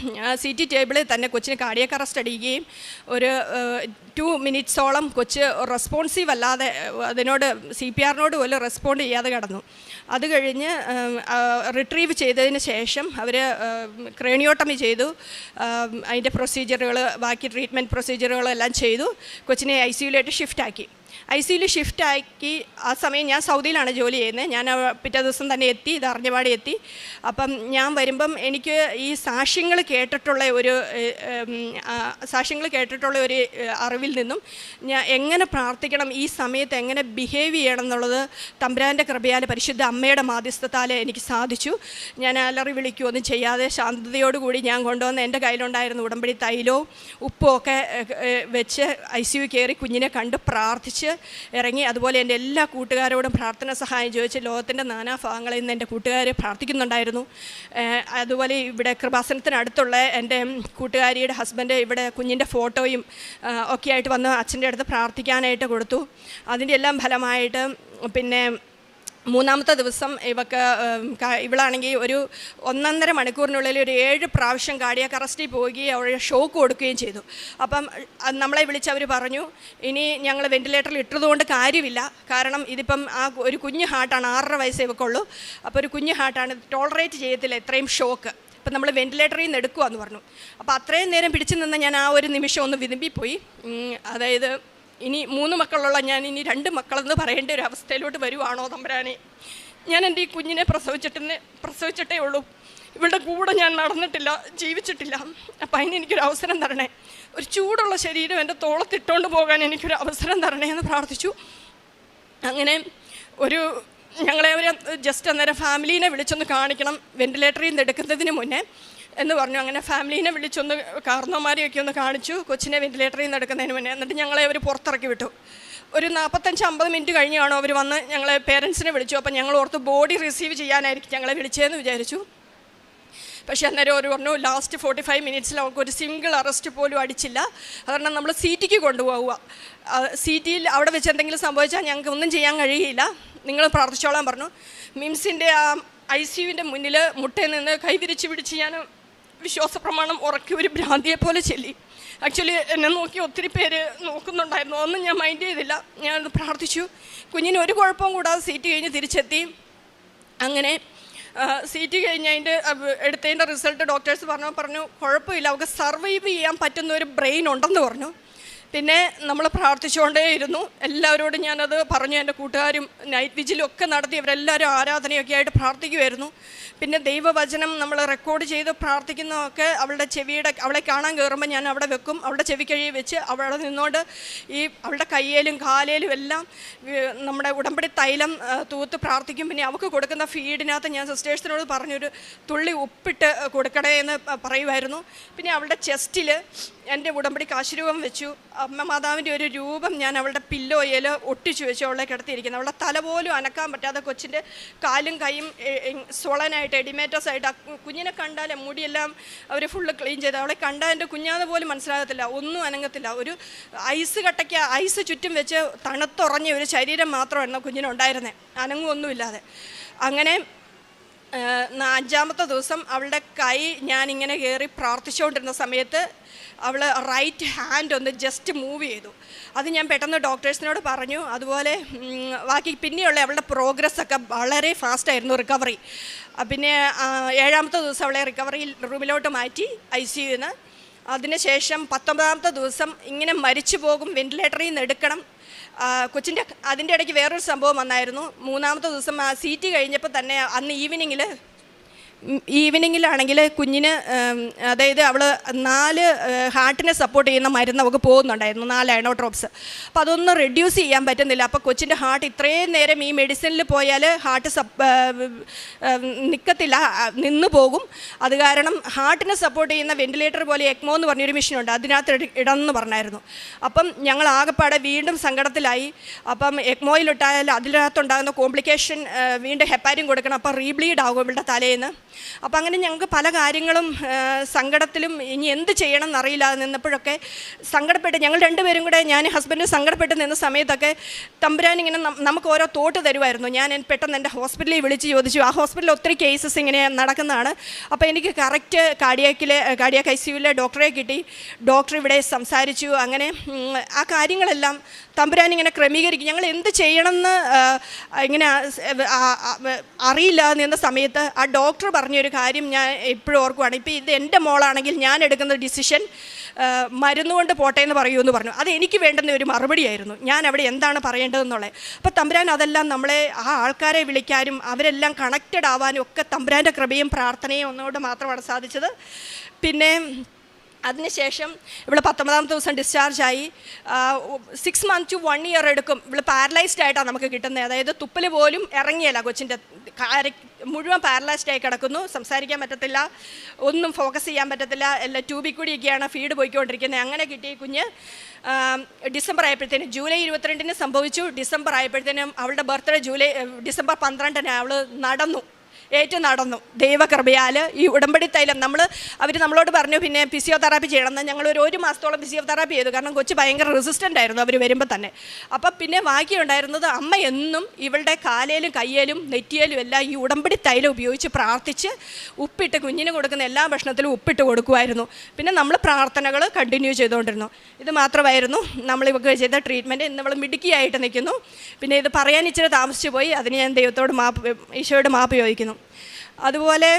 സീറ്റ് ടേബിളിൽ തന്നെ കൊച്ചിന് കാർഡിയാക് അറസ്റ്റ് അടിക്കുകയും ഒരു 2 മിനിറ്റ്സോളം കൊച്ച് റെസ്പോൺസീവ് അല്ലാതെ അതിനോട് CPR പോലും റെസ്പോണ്ട് ചെയ്യാതെ കിടന്നു. അത് കഴിഞ്ഞ് റിട്രീവ് ചെയ്തതിന് ശേഷം അവർ ക്രേണിയോട്ടമി ചെയ്തു. അതിൻ്റെ പ്രൊസീജിയറുകൾ, ബാക്കി ട്രീറ്റ്മെൻറ്റ് പ്രൊസീജിയറുകളെല്ലാം ചെയ്തു. കൊച്ചിനെ ICUയിലേക്ക് ഷിഫ്റ്റാക്കി. ICUയിൽ ഷിഫ്റ്റാക്കി. ആ സമയം ഞാൻ സൗദിയിലാണ് ജോലി ചെയ്യുന്നത്. ഞാൻ പിറ്റേ ദിവസം തന്നെ എത്തി, ധാർഞ്ഞവാടി എത്തി. അപ്പം ഞാൻ വരുമ്പം എനിക്ക് ഈ സാക്ഷ്യങ്ങൾ കേട്ടിട്ടുള്ള ഒരു അറിവിൽ നിന്നും ഞാൻ എങ്ങനെ പ്രാർത്ഥിക്കണം, ഈ സമയത്ത് എങ്ങനെ ബിഹേവ് ചെയ്യണം എന്നുള്ളത് തമ്പുരാൻ്റെ കൃപയാൽ പരിശുദ്ധ അമ്മയുടെ മാധ്യസ്ഥത്താൽ എനിക്ക് സാധിച്ചു. ഞാൻ അലറി വിളിക്കുകയൊന്നും ചെയ്യാതെ ശാന്തതയോടുകൂടി ഞാൻ കൊണ്ടുവന്ന് എൻ്റെ കയ്യിലുണ്ടായിരുന്ന ഉടമ്പടി തൈലവും ഉപ്പും ഒക്കെ വെച്ച് ICU കയറി കുഞ്ഞിനെ കണ്ട് പ്രാർത്ഥിച്ച് ഇറങ്ങി. അതുപോലെ എൻ്റെ എല്ലാ കൂട്ടുകാരോടും പ്രാർത്ഥന സഹായം ചോദിച്ച് ലോകത്തിൻ്റെ നാനാഭാഗങ്ങളിൽ നിന്ന് എൻ്റെ കൂട്ടുകാർ പ്രാർത്ഥിക്കുന്നുണ്ടായിരുന്നു. അതുപോലെ ഇവിടെ കൃപാസനത്തിനടുത്തുള്ള എൻ്റെ കൂട്ടുകാരിയുടെ ഹസ്ബൻഡ് ഇവിടെ കുഞ്ഞിൻ്റെ ഫോട്ടോയും ഒക്കെ ആയിട്ട് വന്ന് അച്ഛൻ്റെ അടുത്ത് പ്രാർത്ഥിക്കാനായിട്ട് കൊടുത്തു. അതിൻ്റെ എല്ലാം ഫലമായിട്ട് പിന്നെ 3ാമത്തെ ദിവസം ഇവളാണെങ്കിൽ ഒരു 1.5 മണിക്കൂറിനുള്ളിൽ ഒരു 7 പ്രാവശ്യം കാർഡിയാക് അറസ്റ്റിൽ പോവുകയും അവിടെ ഷോക്ക് കൊടുക്കുകയും ചെയ്തു. അപ്പം നമ്മളെ വിളിച്ച് അവർ പറഞ്ഞു, ഇനി ഞങ്ങൾ വെൻറ്റിലേറ്ററിൽ ഇട്ടതുകൊണ്ട് കാര്യമില്ല, കാരണം ഇതിപ്പം ഒരു കുഞ്ഞു ഹാർട്ടാണ്, 6.5 വയസ്സേ ഇവക്കുള്ളൂ. അപ്പോൾ ഒരു കുഞ്ഞു ഹാർട്ടാണ്, ടോളറേറ്റ് ചെയ്യത്തില്ല ഇത്രയും ഷോക്ക്. അപ്പം നമ്മൾ വെൻറ്റിലേറ്ററിൽ നിന്ന് എടുക്കുമെന്ന് പറഞ്ഞു. അപ്പോൾ അത്രയും നേരം പിടിച്ചു നിന്ന് ഞാൻ ആ ഒരു നിമിഷം ഒന്ന് വിതുമ്പിപ്പോയി. അതായത് ഇനി 3 മക്കളുള്ള ഞാൻ ഇനി 2 മക്കളെന്ന് പറയേണ്ട ഒരു അവസ്ഥയിലോട്ട് വരുവാണോ തമ്പുരാനെ? ഞാൻ എൻ്റെ ഈ കുഞ്ഞിനെ പ്രസവിച്ചിട്ടേ ഉള്ളൂ. ഇവളുടെ കൂടെ ഞാൻ നടന്നിട്ടില്ല, ജീവിച്ചിട്ടില്ല. അപ്പം അതിന് എനിക്കൊരു അവസരം തരണേ. ഒരു ചൂടുള്ള ശരീരം എൻ്റെ തോളത്തിട്ടുകൊണ്ട് പോകാൻ എനിക്കൊരു അവസരം തരണേ എന്ന് പ്രാർത്ഥിച്ചു. അങ്ങനെ ഞങ്ങളെ ജസ്റ്റ് അന്നേരം ഫാമിലീനെ വിളിച്ചൊന്ന് കാണിക്കണം വെൻറ്റിലേറ്ററിൽ നിന്ന് എടുക്കുന്നതിന് മുന്നേ എന്ന് പറഞ്ഞു. അങ്ങനെ ഫാമിലീനെ വിളിച്ചൊന്ന് കാർന്നോമാരെയൊക്കെ ഒന്ന് കാണിച്ചു കൊച്ചിനെ വെൻറ്റിലേറ്ററിൽ നിന്ന് എടുക്കുന്നതിന് മുന്നേ. എന്നിട്ട് ഞങ്ങളെ അവർ പുറത്തിറക്കി വിട്ടു. ഒരു 45-50 മിനിറ്റ് കഴിഞ്ഞ് കാണും അവർ വന്ന് ഞങ്ങളെ പേരൻസിനെ വിളിച്ചു. അപ്പം ഞങ്ങൾ ഓർത്ത് ബോഡി റിസീവ് ചെയ്യാനായിരിക്കും ഞങ്ങളെ വിളിച്ചതെന്ന് വിചാരിച്ചു. പക്ഷേ അന്നേരം അവർ പറഞ്ഞു ലാസ്റ്റ് 45 മിനിറ്റ്സിൽ അവർക്ക് ഒരു സിംഗിൾ അറസ്റ്റ് പോലും അടിച്ചില്ല. കാരണം നമ്മൾ CTക്ക് കൊണ്ടുപോവുക. CTയിൽ അവിടെ വെച്ച് എന്തെങ്കിലും സംഭവിച്ചാൽ ഞങ്ങൾക്ക് ഒന്നും ചെയ്യാൻ കഴിയില്ല, നിങ്ങൾ പ്രാർത്ഥിച്ചോളാൻ പറഞ്ഞു. മിംസിൻ്റെ ആ ICUവിൻ്റെ മുന്നിൽ മുട്ടയിൽ നിന്ന് കൈവിരിച്ച് പിടിച്ച് ഞാൻ വിശ്വാസ പ്രമാണം ഉറക്കി ഒരു ഭ്രാന്തിയെ പോലെ ചൊല്ലി. ആക്ച്വലി എന്നെ നോക്കി ഒത്തിരി പേര് നോക്കുന്നുണ്ടായിരുന്നു. അതൊന്നും ഞാൻ മൈൻഡ് ചെയ്തില്ല. ഞാനത് പ്രാർത്ഥിച്ചു. കുഞ്ഞിന് ഒരു കുഴപ്പവും കൂടാതെ സീറ്റ് കഴിഞ്ഞ് തിരിച്ചെത്തി. അങ്ങനെ CT കഴിഞ്ഞ് അതിൻ്റെ എടുത്തതിൻ്റെ റിസൾട്ട് ഡോക്ടേഴ്സ് പറഞ്ഞു കുഴപ്പമില്ല, അവൾക്ക് സർവൈവ് ചെയ്യാൻ പറ്റുന്ന ഒരു ബ്രെയിൻ ഉണ്ടെന്ന് പറഞ്ഞു. പിന്നെ നമ്മൾ പ്രാർത്ഥിച്ചുകൊണ്ടേയിരുന്നു. എല്ലാവരോടും ഞാനത് പറഞ്ഞു. എൻ്റെ കൂട്ടുകാരും നൈറ്റ് വിജിലും ഒക്കെ നടത്തി അവരെല്ലാവരും ആരാധനയൊക്കെ ആയിട്ട് പ്രാർത്ഥിക്കുമായിരുന്നു. പിന്നെ ദൈവവചനം നമ്മൾ റെക്കോർഡ് ചെയ്ത് പ്രാർത്ഥിക്കുന്നതൊക്കെ അവളെ കാണാൻ കയറുമ്പോൾ ഞാൻ അവിടെ വെക്കും. അവളുടെ ചെവിക്കഴിയെ വെച്ച് അവിടെ നിന്നോണ്ട് അവളുടെ കയ്യിലും കാലിലും എല്ലാം നമ്മുടെ ഉടമ്പടി തൈലം തൂത്ത് പ്രാർത്ഥിക്കും. പിന്നെ അവൾക്ക് കൊടുക്കുന്ന ഫീഡിനകത്ത് ഞാൻ സിസ്റ്റേഴ്സിനോട് പറഞ്ഞൊരു തുള്ളി ഉപ്പിട്ട് കൊടുക്കണേ എന്ന് പറയുമായിരുന്നു. പിന്നെ അവളുടെ ചെസ്റ്റിൽ എൻ്റെ ഉടമ്പടി കാശുരൂപം വെച്ചു. അമ്മ മാതാവിൻ്റെ ഒരു രൂപം ഞാൻ അവളുടെ പില്ലോയിൽ ഒട്ടിച്ചു വെച്ചു അവളെ കിടത്തിയിരിക്കുന്നത്. അവളുടെ തല പോലും അനക്കാൻ പറ്റാതെ കൊച്ചിൻ്റെ കാലും കൈയും സ്വളനായിട്ട് എഡിമേറ്റസ് ആയിട്ട് കുഞ്ഞിനെ കണ്ടാൽ മുടിയെല്ലാം അവർ ഫുള്ള് ക്ലീൻ ചെയ്ത് അവളെ കണ്ടാൽ എൻ്റെ കുഞ്ഞാന്ന് പോലും മനസ്സിലാകത്തില്ല, ഒന്നും അനങ്ങത്തില്ല. ഒരു ഐസ് ചുറ്റും വെച്ച് തണുത്തുറഞ്ഞ ഒരു ശരീരം മാത്രമായിരുന്നു കുഞ്ഞിനുണ്ടായിരുന്നത്, അനങ്ങുമൊന്നുമില്ലാതെ. അങ്ങനെ 5-ാമത്തെ ദിവസം അവളുടെ കൈ ഞാനിങ്ങനെ കയറി പ്രാർത്ഥിച്ചുകൊണ്ടിരുന്ന സമയത്ത് അവൾ റൈറ്റ് ഹാൻഡ് ഒന്ന് ജസ്റ്റ് മൂവ് ചെയ്തു. അത് ഞാൻ പെട്ടെന്ന് ഡോക്ടേഴ്സിനോട് പറഞ്ഞു. അതുപോലെ ബാക്കി പിന്നെയുള്ള അവളുടെ പ്രോഗ്രസ്സൊക്കെ വളരെ ഫാസ്റ്റായിരുന്നു, റിക്കവറി. പിന്നെ 7-ാമത്തെ ദിവസം അവളെ റിക്കവറി റൂമിലോട്ട് മാറ്റി ICUന്ന്. അതിനുശേഷം 19-ാമത്തെ ദിവസം ഇങ്ങനെ മരിച്ചു പോകും, വെന്റിലേറ്ററിൽ നിന്ന് എടുക്കണം. കൊച്ചിൻ്റെ അതിൻ്റെ ഇടയ്ക്ക് വേറൊരു സംഭവം വന്നായിരുന്നു. 3-ാമത്തെ ദിവസം CT കഴിഞ്ഞപ്പോൾ തന്നെ അന്ന് ഈവനിങ്ങിലാണെങ്കിൽ കുഞ്ഞിന് അതായത് അവൾ 4 ഹാർട്ടിനെ സപ്പോർട്ട് ചെയ്യുന്ന മരുന്ന് അവൾക്ക് പോകുന്നുണ്ടായിരുന്നു, 4 അയണോട്രോപ്സ്. അപ്പോൾ അതൊന്നും റെഡ്യൂസ് ചെയ്യാൻ പറ്റുന്നില്ല. അപ്പോൾ കൊച്ചിൻ്റെ ഹാർട്ട് ഇത്രയും നേരം ഈ മെഡിസിനിൽ പോയാൽ ഹാർട്ട് നിൽക്കത്തില്ല, നിന്ന് പോകും. അത് കാരണം ഹാർട്ടിനെ സപ്പോർട്ട് ചെയ്യുന്ന വെന്റിലേറ്റർ പോലെ ECMO എന്ന് പറഞ്ഞൊരു മെഷീനുണ്ട്, അതിനകത്ത് ഇടണമെന്ന് പറഞ്ഞായിരുന്നു. അപ്പം ഞങ്ങൾ ആകെപ്പാടെ വീണ്ടും സങ്കടത്തിലായി. അപ്പം ECMOയിലിട്ടാൽ അതിനകത്തുണ്ടാകുന്ന കോംപ്ലിക്കേഷൻ വീണ്ടും ഹെപ്പാരിൻ കൊടുക്കണം, അപ്പോൾ റീബ്ലീഡ് ആകും ഇവളുടെ തലേന്ന്. അപ്പം അങ്ങനെ ഞങ്ങൾക്ക് പല കാര്യങ്ങളും സങ്കടത്തിലും ഇനി എന്ത് ചെയ്യണം എന്നറിയില്ലാതെ നിന്നപ്പോഴൊക്കെ സങ്കടപ്പെട്ട് ഞങ്ങൾ രണ്ടുപേരും കൂടെ, ഞാൻ ഹസ്ബൻഡ് സങ്കടപ്പെട്ട് നിന്ന സമയത്തൊക്കെ തമ്പുരാൻ ഇങ്ങനെ നമുക്ക് ഓരോ തോട്ട് തരുമായിരുന്നു. ഞാൻ പെട്ടെന്ന് എൻ്റെ ഹോസ്പിറ്റലിൽ വിളിച്ച് ചോദിച്ചു. ആ ഹോസ്പിറ്റലിൽ ഒത്തിരി കേസസ് ഇങ്ങനെ നടക്കുന്നതാണ്. അപ്പോൾ എനിക്ക് കറക്റ്റ് കാർഡിയാക് ICUവിലെ ഡോക്ടറെ കിട്ടി. ഡോക്ടർ ഇവിടെ സംസാരിച്ചു. അങ്ങനെ ആ കാര്യങ്ങളെല്ലാം തമ്പുരാൻ ഇങ്ങനെ ക്രമീകരിക്കും. ഞങ്ങൾ എന്ത് ചെയ്യണമെന്ന് ഇങ്ങനെ അറിയില്ല നിന്ന സമയത്ത് ആ ഡോക്ടർ പറഞ്ഞൊരു കാര്യം ഞാൻ എപ്പോഴും ഓർക്കുവാണ്. ഇപ്പോൾ ഇത് എൻ്റെ മോളാണെങ്കിൽ ഞാൻ എടുക്കുന്ന ഡിസിഷൻ മരുന്നുകൊണ്ട് പോട്ടെ എന്ന് പറയുമെന്ന് പറഞ്ഞു. അത് എനിക്ക് വേണ്ടുന്ന ഒരു മറുപടിയായിരുന്നു, ഞാൻ അവിടെ എന്താണ് പറയേണ്ടതെന്നുള്ളത്. അപ്പോൾ തമ്പുരാൻ അതെല്ലാം നമ്മളെ ആ ആൾക്കാരെ വിളിക്കാനും അവരെല്ലാം കണക്റ്റഡ് ആവാനും ഒക്കെ തമ്പുരാൻ്റെ കൃപയും പ്രാർത്ഥനയും ഒന്നുകൊണ്ട് മാത്രമാണ് സാധിച്ചത്. പിന്നെ അതിനുശേഷം ഇവൾ 19-ാമത്തെ ദിവസം ഡിസ്ചാർജായി. 6 months to 1 year എടുക്കും. ഇവൾ പാരലൈസ്ഡ് ആയിട്ടാണ് നമുക്ക് കിട്ടുന്നത്. അതായത് തുപ്പൽ പോലും ഇറങ്ങിയല്ല, കൊച്ചിൻ്റെ മുഴുവൻ പാരലൈസ്ഡ് ആയി കിടക്കുന്നു, സംസാരിക്കാൻ പറ്റത്തില്ല, ഒന്നും ഫോക്കസ് ചെയ്യാൻ പറ്റത്തില്ല, എല്ലാം ട്യൂബിൽ കൂടിയൊക്കെയാണ് ഫീഡ് പോയിക്കൊണ്ടിരിക്കുന്നത്. അങ്ങനെ കിട്ടിയ കുഞ്ഞ് ഡിസംബർ ആയപ്പോഴത്തേനും, ജൂലൈ 22-ന് സംഭവിച്ചു. ഡിസംബർ ആയപ്പോഴത്തേനും അവളുടെ ബർത്ത്ഡേ ഡിസംബർ 12-ന് അവൾ നടന്നു. ദൈവകൃപയാൽ ഈ ഉടമ്പടി തൈലം അവർ നമ്മളോട് പറഞ്ഞു പിന്നെ ഫിസിയോതെറാപ്പി ചെയ്യണമെന്ന്. ഞങ്ങൾ ഒരു മാസത്തോളം ഫിസിയോതെറാപ്പി ചെയ്തു. കാരണം കൊച്ച് ഭയങ്കര റെസിസ്റ്റൻ്റ് ആയിരുന്നു അവർ വരുമ്പോൾ തന്നെ. അപ്പം പിന്നെ ബാക്കിയുണ്ടായിരുന്നത് അമ്മ എന്നും ഇവളുടെ കാലേലും കയ്യേലും നെറ്റിയേലും എല്ലാം ഈ ഉടമ്പടി തൈലം ഉപയോഗിച്ച് പ്രാർത്ഥിച്ച് ഉപ്പിട്ട് കുഞ്ഞിന് കൊടുക്കുന്ന എല്ലാ ഭക്ഷണത്തിലും ഉപ്പിട്ട് കൊടുക്കുമായിരുന്നു. പിന്നെ നമ്മൾ പ്രാർത്ഥനകൾ കണ്ടിന്യൂ ചെയ്തുകൊണ്ടിരുന്നു. ഇത് മാത്രമായിരുന്നു നമ്മളിവർക്ക് ചെയ്ത ട്രീറ്റ്മെൻറ്റ്. ഇന്ന് നമ്മൾ മിടുക്കിയായിട്ട് നിൽക്കുന്നു. പിന്നെ ഇത് പറയാൻ ഇച്ചിരി താമസിച്ചു പോയി, അതിന് ഞാൻ ദൈവത്തോട് ഈശോയോട് മാപ്പ് ചോദിക്കുന്നു. അതുപോലെ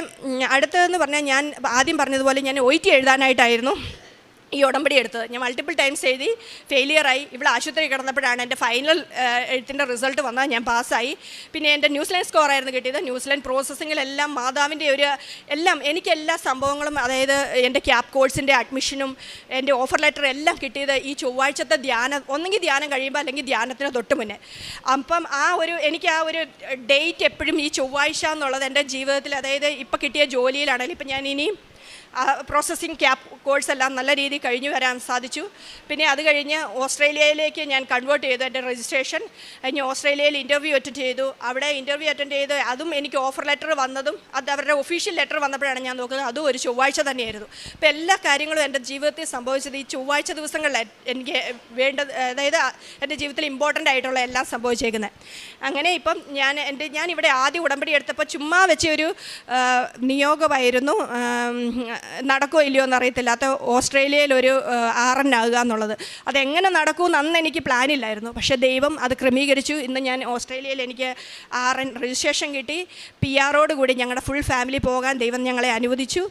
അടുത്തതെന്ന് പറഞ്ഞാൽ ഞാൻ ആദ്യം പറഞ്ഞതുപോലെ ഞാൻ OIT എഴുതാനായിട്ടായിരുന്നു ഈ ഉടമ്പടി എടുത്തത്. ഞാൻ മൾട്ടിപ്പിൾ ടൈംസ് എഴുതി, ഫെയിലിയറായി. ഇവിടെ ആശുപത്രി കിടന്നപ്പോഴാണ് എൻ്റെ ഫൈനൽ എഴുത്തിൻ്റെ റിസൾട്ട് വന്നത്. ഞാൻ പാസ്സായി. പിന്നെ എൻ്റെ ന്യൂസിലാൻഡ് സ്കോറായിരുന്നു കിട്ടിയത്. ന്യൂസിലാൻഡ് പ്രോസസ്സിങ്ങിലെല്ലാം മാതാവിൻ്റെ എനിക്ക് എല്ലാ സംഭവങ്ങളും, അതായത് എൻ്റെ ക്യാപ് കോഴ്സിൻ്റെ അഡ്മിഷനും എൻ്റെ ഓഫർ ലെറ്റർ എല്ലാം കിട്ടിയത് ഈ ചൊവ്വാഴ്ചത്തെ ഒന്നെങ്കിൽ ധ്യാനം കഴിയുമ്പോൾ അല്ലെങ്കിൽ ധ്യാനത്തിന് തൊട്ട് മുന്നേ. അപ്പം എനിക്ക് ആ ഒരു ഡേറ്റ് എപ്പോഴും ഈ ചൊവ്വാഴ്ച എന്നുള്ളത് എൻ്റെ ജീവിതത്തിൽ, അതായത് ഇപ്പോൾ കിട്ടിയ ജോലിയിലാണെങ്കിലും ഇപ്പം ഞാൻ ഇനിയും പ്രോസസ്സിങ് ക്യാപ് കോഴ്സെല്ലാം നല്ല രീതിയിൽ കഴിഞ്ഞു വരാൻ സാധിച്ചു. പിന്നെ അത് കഴിഞ്ഞ് ഓസ്ട്രേലിയയിലേക്ക് ഞാൻ കൺവേർട്ട് ചെയ്തു എൻ്റെ രജിസ്ട്രേഷൻ. കഴിഞ്ഞ് ഓസ്ട്രേലിയയിൽ ഇൻ്റർവ്യൂ അറ്റൻഡ് ചെയ്തു. അവിടെ ഇൻ്റർവ്യൂ അറ്റൻഡ് ചെയ്ത് അതും എനിക്ക് ഓഫർ ലെറ്റർ വന്നതും അത് അവരുടെ ഒഫീഷ്യൽ ലെറ്റർ വന്നപ്പോഴാണ് ഞാൻ നോക്കുന്നത്. അതും ഒരു ചൊവ്വാഴ്ച തന്നെയായിരുന്നു. അപ്പോൾ എല്ലാ കാര്യങ്ങളും എൻ്റെ ജീവിതത്തിൽ സംഭവിച്ചത് ഈ ചൊവ്വാഴ്ച ദിവസങ്ങളിൽ എനിക്ക് അതായത് എൻ്റെ ജീവിതത്തിൽ ഇമ്പോർട്ടൻ്റ് ആയിട്ടുള്ള എല്ലാം സംഭവിച്ചേക്കുന്നത്. അങ്ങനെ ഇപ്പം ഞാൻ ഇവിടെ ആദ്യം ഉടമ്പടി എടുത്തപ്പോൾ ചുമ്മാ വെച്ച ഒരു നിയോഗമായിരുന്നു. നടക്കുമോ ഇല്ലയോ എന്നറിയത്തില്ലാത്ത ഓസ്ട്രേലിയയിലൊരു RN ആകുക എന്നുള്ളത്. അതെങ്ങനെ നടക്കുമെന്ന് അന്ന് എനിക്ക് പ്ലാനില്ലായിരുന്നു. പക്ഷേ ദൈവം അത് ക്രമീകരിച്ചു. ഇന്ന് ഞാൻ ഓസ്ട്രേലിയയിൽ എനിക്ക് RN രജിസ്ട്രേഷൻ കിട്ടി. PR കൂടി ഞങ്ങളുടെ ഫുൾ ഫാമിലി പോകാൻ ദൈവം ഞങ്ങളെ അനുവദിച്ചു.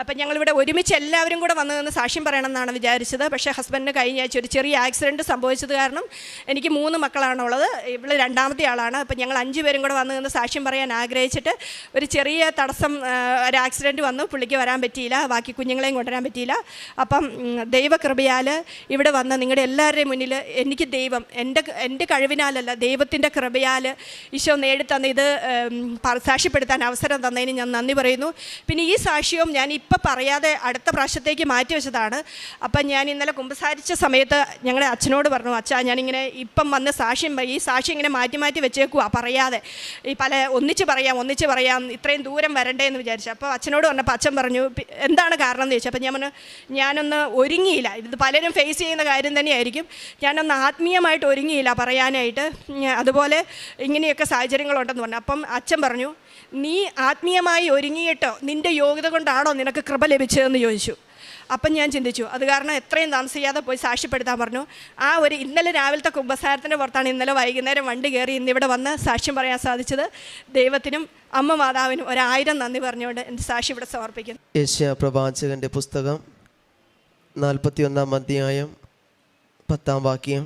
അപ്പം ഞങ്ങളിവിടെ ഒരുമിച്ച് എല്ലാവരും കൂടെ വന്ന് നിന്ന് സാക്ഷ്യം പറയണമെന്നാണ് വിചാരിച്ചത്. പക്ഷേ ഹസ്ബൻഡിന് കഴിഞ്ഞ ആഴ്ച ഒരു ചെറിയ ആക്സിഡൻറ്റ് സംഭവിച്ചത് കാരണം എനിക്ക് 3 മക്കളാണുള്ളത്, ഇവള് രണ്ടാമത്തെ ആളാണ്. അപ്പം ഞങ്ങൾ 5 പേരും കൂടെ വന്ന് നിന്ന് സാക്ഷ്യം പറയാൻ ആഗ്രഹിച്ചിട്ട് ഒരു ചെറിയ തടസ്സം, ഒരു ആക്സിഡൻറ്റ് വന്നു. പുള്ളിക്ക് വരാൻ പറ്റിയില്ല, ബാക്കി കുഞ്ഞുങ്ങളെയും കൊണ്ടുവരാൻ പറ്റിയില്ല. അപ്പം ദൈവകൃപയാൽ ഇവിടെ വന്ന് നിങ്ങളുടെ എല്ലാവരുടെയും മുന്നിൽ എനിക്ക് ദൈവം എൻ്റെ കഴിവിനാലല്ല, ദൈവത്തിൻ്റെ കൃപയാൽ ഈശോ നേടിത്തന്ന ഇത് സാക്ഷ്യപ്പെടുത്താൻ അവസരം തന്നതിന് ഞാൻ നന്ദി പറയുന്നു. പിന്നെ ഈ സാക്ഷ്യവും ഞാൻ ഇപ്പം പറയാതെ അടുത്ത പ്രാവശ്യത്തേക്ക് മാറ്റി വെച്ചതാണ്. അപ്പം ഞാൻ ഇന്നലെ കുമ്പസാരിച്ച സമയത്ത് ഞങ്ങളുടെ അച്ഛനോട് പറഞ്ഞു, അച്ഛാ ഞാനിങ്ങനെ ഇപ്പം വന്ന് ഈ സാക്ഷ്യം ഇങ്ങനെ മാറ്റി മാറ്റി വെച്ചേക്കുക, പറയാതെ ഈ ഒന്നിച്ച് പറയാം ഇത്രയും ദൂരം വരണ്ടേ എന്ന് വിചാരിച്ചു. അപ്പോൾ അച്ഛനോട് പറഞ്ഞപ്പോൾ അച്ഛൻ പറഞ്ഞു എന്താണ് കാരണം എന്ന് ചോദിച്ചു. അപ്പം ഞാനൊന്ന് ഒരുങ്ങിയില്ല. ഇത് പലരും ഫേസ് ചെയ്യുന്ന കാര്യം തന്നെയായിരിക്കും. ഞാനൊന്ന് ആത്മീയമായിട്ട് ഒരുങ്ങിയില്ല പറയാനായിട്ട്. അതുപോലെ ഇങ്ങനെയൊക്കെ സാഹചര്യങ്ങളുണ്ടെന്ന് പറഞ്ഞു. അപ്പം അച്ഛൻ പറഞ്ഞു, നീ ആത്മീയമായി ഒരുങ്ങിയിട്ടോ നിൻ്റെ യോഗ്യത കൊണ്ടാണോ നിനക്ക് കൃപ ലഭിച്ചതെന്ന് ചോദിച്ചു. അപ്പം ഞാൻ ചിന്തിച്ചു, അത് കാരണം എത്രയും താമസിക്കാതെ പോയി സാക്ഷ്യപ്പെടുത്താൻ പറഞ്ഞു. ഇന്നലെ രാവിലത്തെ കുമ്പസാരത്തിൻ്റെ പുറത്താണ് ഇന്നലെ വൈകുന്നേരം വണ്ടി കയറി ഇന്നിവിടെ വന്ന് സാക്ഷ്യം പറയാൻ സാധിച്ചത്. ദൈവത്തിനും അമ്മ മാതാവിനും 1000 നന്ദി പറഞ്ഞുകൊണ്ട് എൻ്റെ സാക്ഷി ഇവിടെ സമർപ്പിക്കുന്നു. യെശയ്യാ പ്രവാചകൻ്റെ പുസ്തകം 41-ാം അധ്യായം 10-ാം വാക്യം.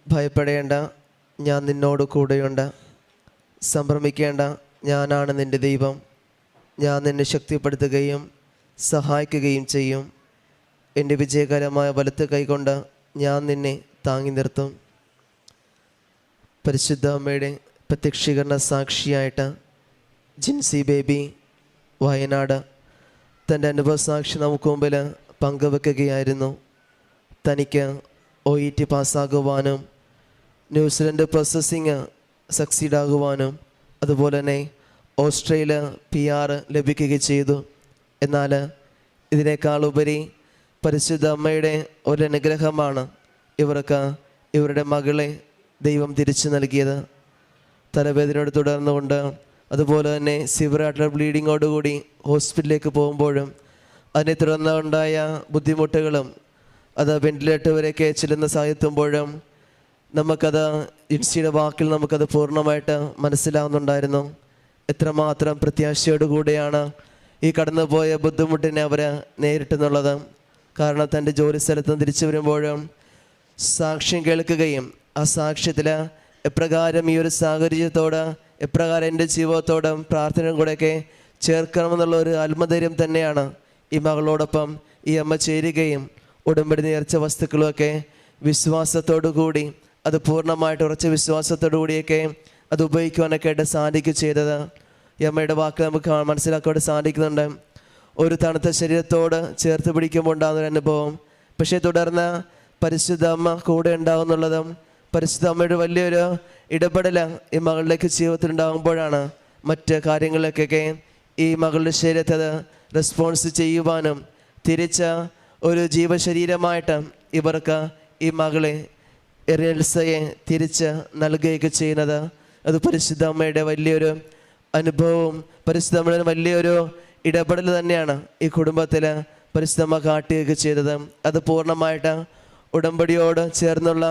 ഭയപ്പെടേണ്ട, ഞാൻ നിന്നോട് കൂടെയുണ്ട്. സംഭ്രമിക്കേണ്ട, ഞാനാണ് നിൻ്റെ ദൈവം. ഞാൻ നിന്നെ ശക്തിപ്പെടുത്തുകയും സഹായിക്കുകയും ചെയ്യും. എൻ്റെ വിജയകരമായ വലത്ത് കൈകൊണ്ട് ഞാൻ നിന്നെ താങ്ങി നിർത്തും. പരിശുദ്ധ അമ്മയുടെ പ്രത്യക്ഷീകരണ സാക്ഷിയായിട്ട് ജിൻസി ബേബി വയനാട് തൻ്റെ അനുഭവ സാക്ഷി നമുക്ക് മുമ്പിൽ പങ്കുവെക്കുകയായിരുന്നു. തനിക്ക് OET പാസ്സാകുവാനും ന്യൂസിലൻഡ് പ്രോസസ്സിങ് സക്സീഡാകുവാനും അതുപോലെ തന്നെ ഓസ്ട്രേലിയ PR ലഭിക്കുകയും ചെയ്തു. എന്നാൽ ഇതിനേക്കാളുപരി പരിശുദ്ധ അമ്മയുടെ ഒരു അനുഗ്രഹമാണ് ഇവരുടെ മകളെ ദൈവം തിരിച്ചു നൽകിയത്. തലവേദനയോട് തുടർന്നുകൊണ്ട് അതുപോലെ തന്നെ സിവിയറായിട്ടുള്ള ബ്ലീഡിങ്ങോടുകൂടി ഹോസ്പിറ്റലിലേക്ക് പോകുമ്പോഴും അതിനെ തുടർന്നുണ്ടായ ബുദ്ധിമുട്ടുകളും അത് വെന്റിലേറ്റർ വരെയൊക്കെ ചെല്ലുന്ന സാഹചര്യത്തുമ്പോഴും നമുക്കത് ജിൻസിയുടെ വാക്കിൽ നമുക്കത് പൂർണ്ണമായിട്ട് മനസ്സിലാവുന്നുണ്ടായിരുന്നു. എത്രമാത്രം പ്രത്യാശയോടുകൂടിയാണ് ഈ കടന്നുപോയ ബുദ്ധിമുട്ടിനെ അവർ നേരിട്ടെന്നുള്ളത്. കാരണം തൻ്റെ ജോലി സ്ഥലത്ത് നിന്ന് തിരിച്ചു വരുമ്പോഴും സാക്ഷ്യം കേൾക്കുകയും ആ സാക്ഷ്യത്തിൽ എപ്രകാരം ഈ ഒരു സാഹചര്യത്തോട് എപ്രകാരം എൻ്റെ ജീവിതത്തോടും പ്രാർത്ഥനയും കൂടെയൊക്കെ ചേർക്കണമെന്നുള്ള ഒരു ആത്മധൈര്യം തന്നെയാണ് ഈ മകളോടൊപ്പം ഈ അമ്മ ചേരുകയും ഉടമ്പടി നേർച്ച വസ്തുക്കളുമൊക്കെ വിശ്വാസത്തോടു കൂടി അത് പൂർണ്ണമായിട്ട് ഉറച്ച വിശ്വാസത്തോടു കൂടിയൊക്കെ അത് ഉപയോഗിക്കുവാനൊക്കെ ആയിട്ട് സാധിക്കുക ചെയ്തത്. ഈ അമ്മയുടെ വാക്ക് നമുക്ക് മനസ്സിലാക്കാൻ സാധിക്കുന്നുണ്ട്. ഒരു തണുത്ത ശരീരത്തോട് ചേർത്ത് പിടിക്കുമ്പോൾ ഉണ്ടാകുന്നൊരു അനുഭവം, പക്ഷേ തുടർന്ന് പരിശുദ്ധ അമ്മ കൂടെ ഉണ്ടാകുന്നുള്ളതും പരിശുദ്ധ അമ്മയുടെ വലിയൊരു ഇടപെടൽ ഈ മകളിലേക്ക് ജീവിതത്തിൽ ഉണ്ടാകുമ്പോഴാണ് മറ്റ് കാര്യങ്ങളിലേക്കൊക്കെ ഈ മകളുടെ ശരീരത്തെ അത് റെസ്പോൺസ് ചെയ്യുവാനും തിരിച്ച ഒരു ജീവശരീരമായിട്ട് ഇവർക്ക് ഈ മകളെ എറിയൽസയെ തിരിച്ച് നൽകുകയൊക്കെ ചെയ്യുന്നത്. അത് പരിശുദ്ധ അമ്മയുടെ വലിയൊരു അനുഭവവും പരിശുദ്ധ അമ്മയുടെ വലിയൊരു ഇടപെടൽ തന്നെയാണ് ഈ കുടുംബത്തിൽ പരിശുദ്ധ അമ്മ കാട്ടുകയൊക്കെ ചെയ്തത്. അത് പൂർണ്ണമായിട്ട് ഉടമ്പടിയോട് ചേർന്നുള്ള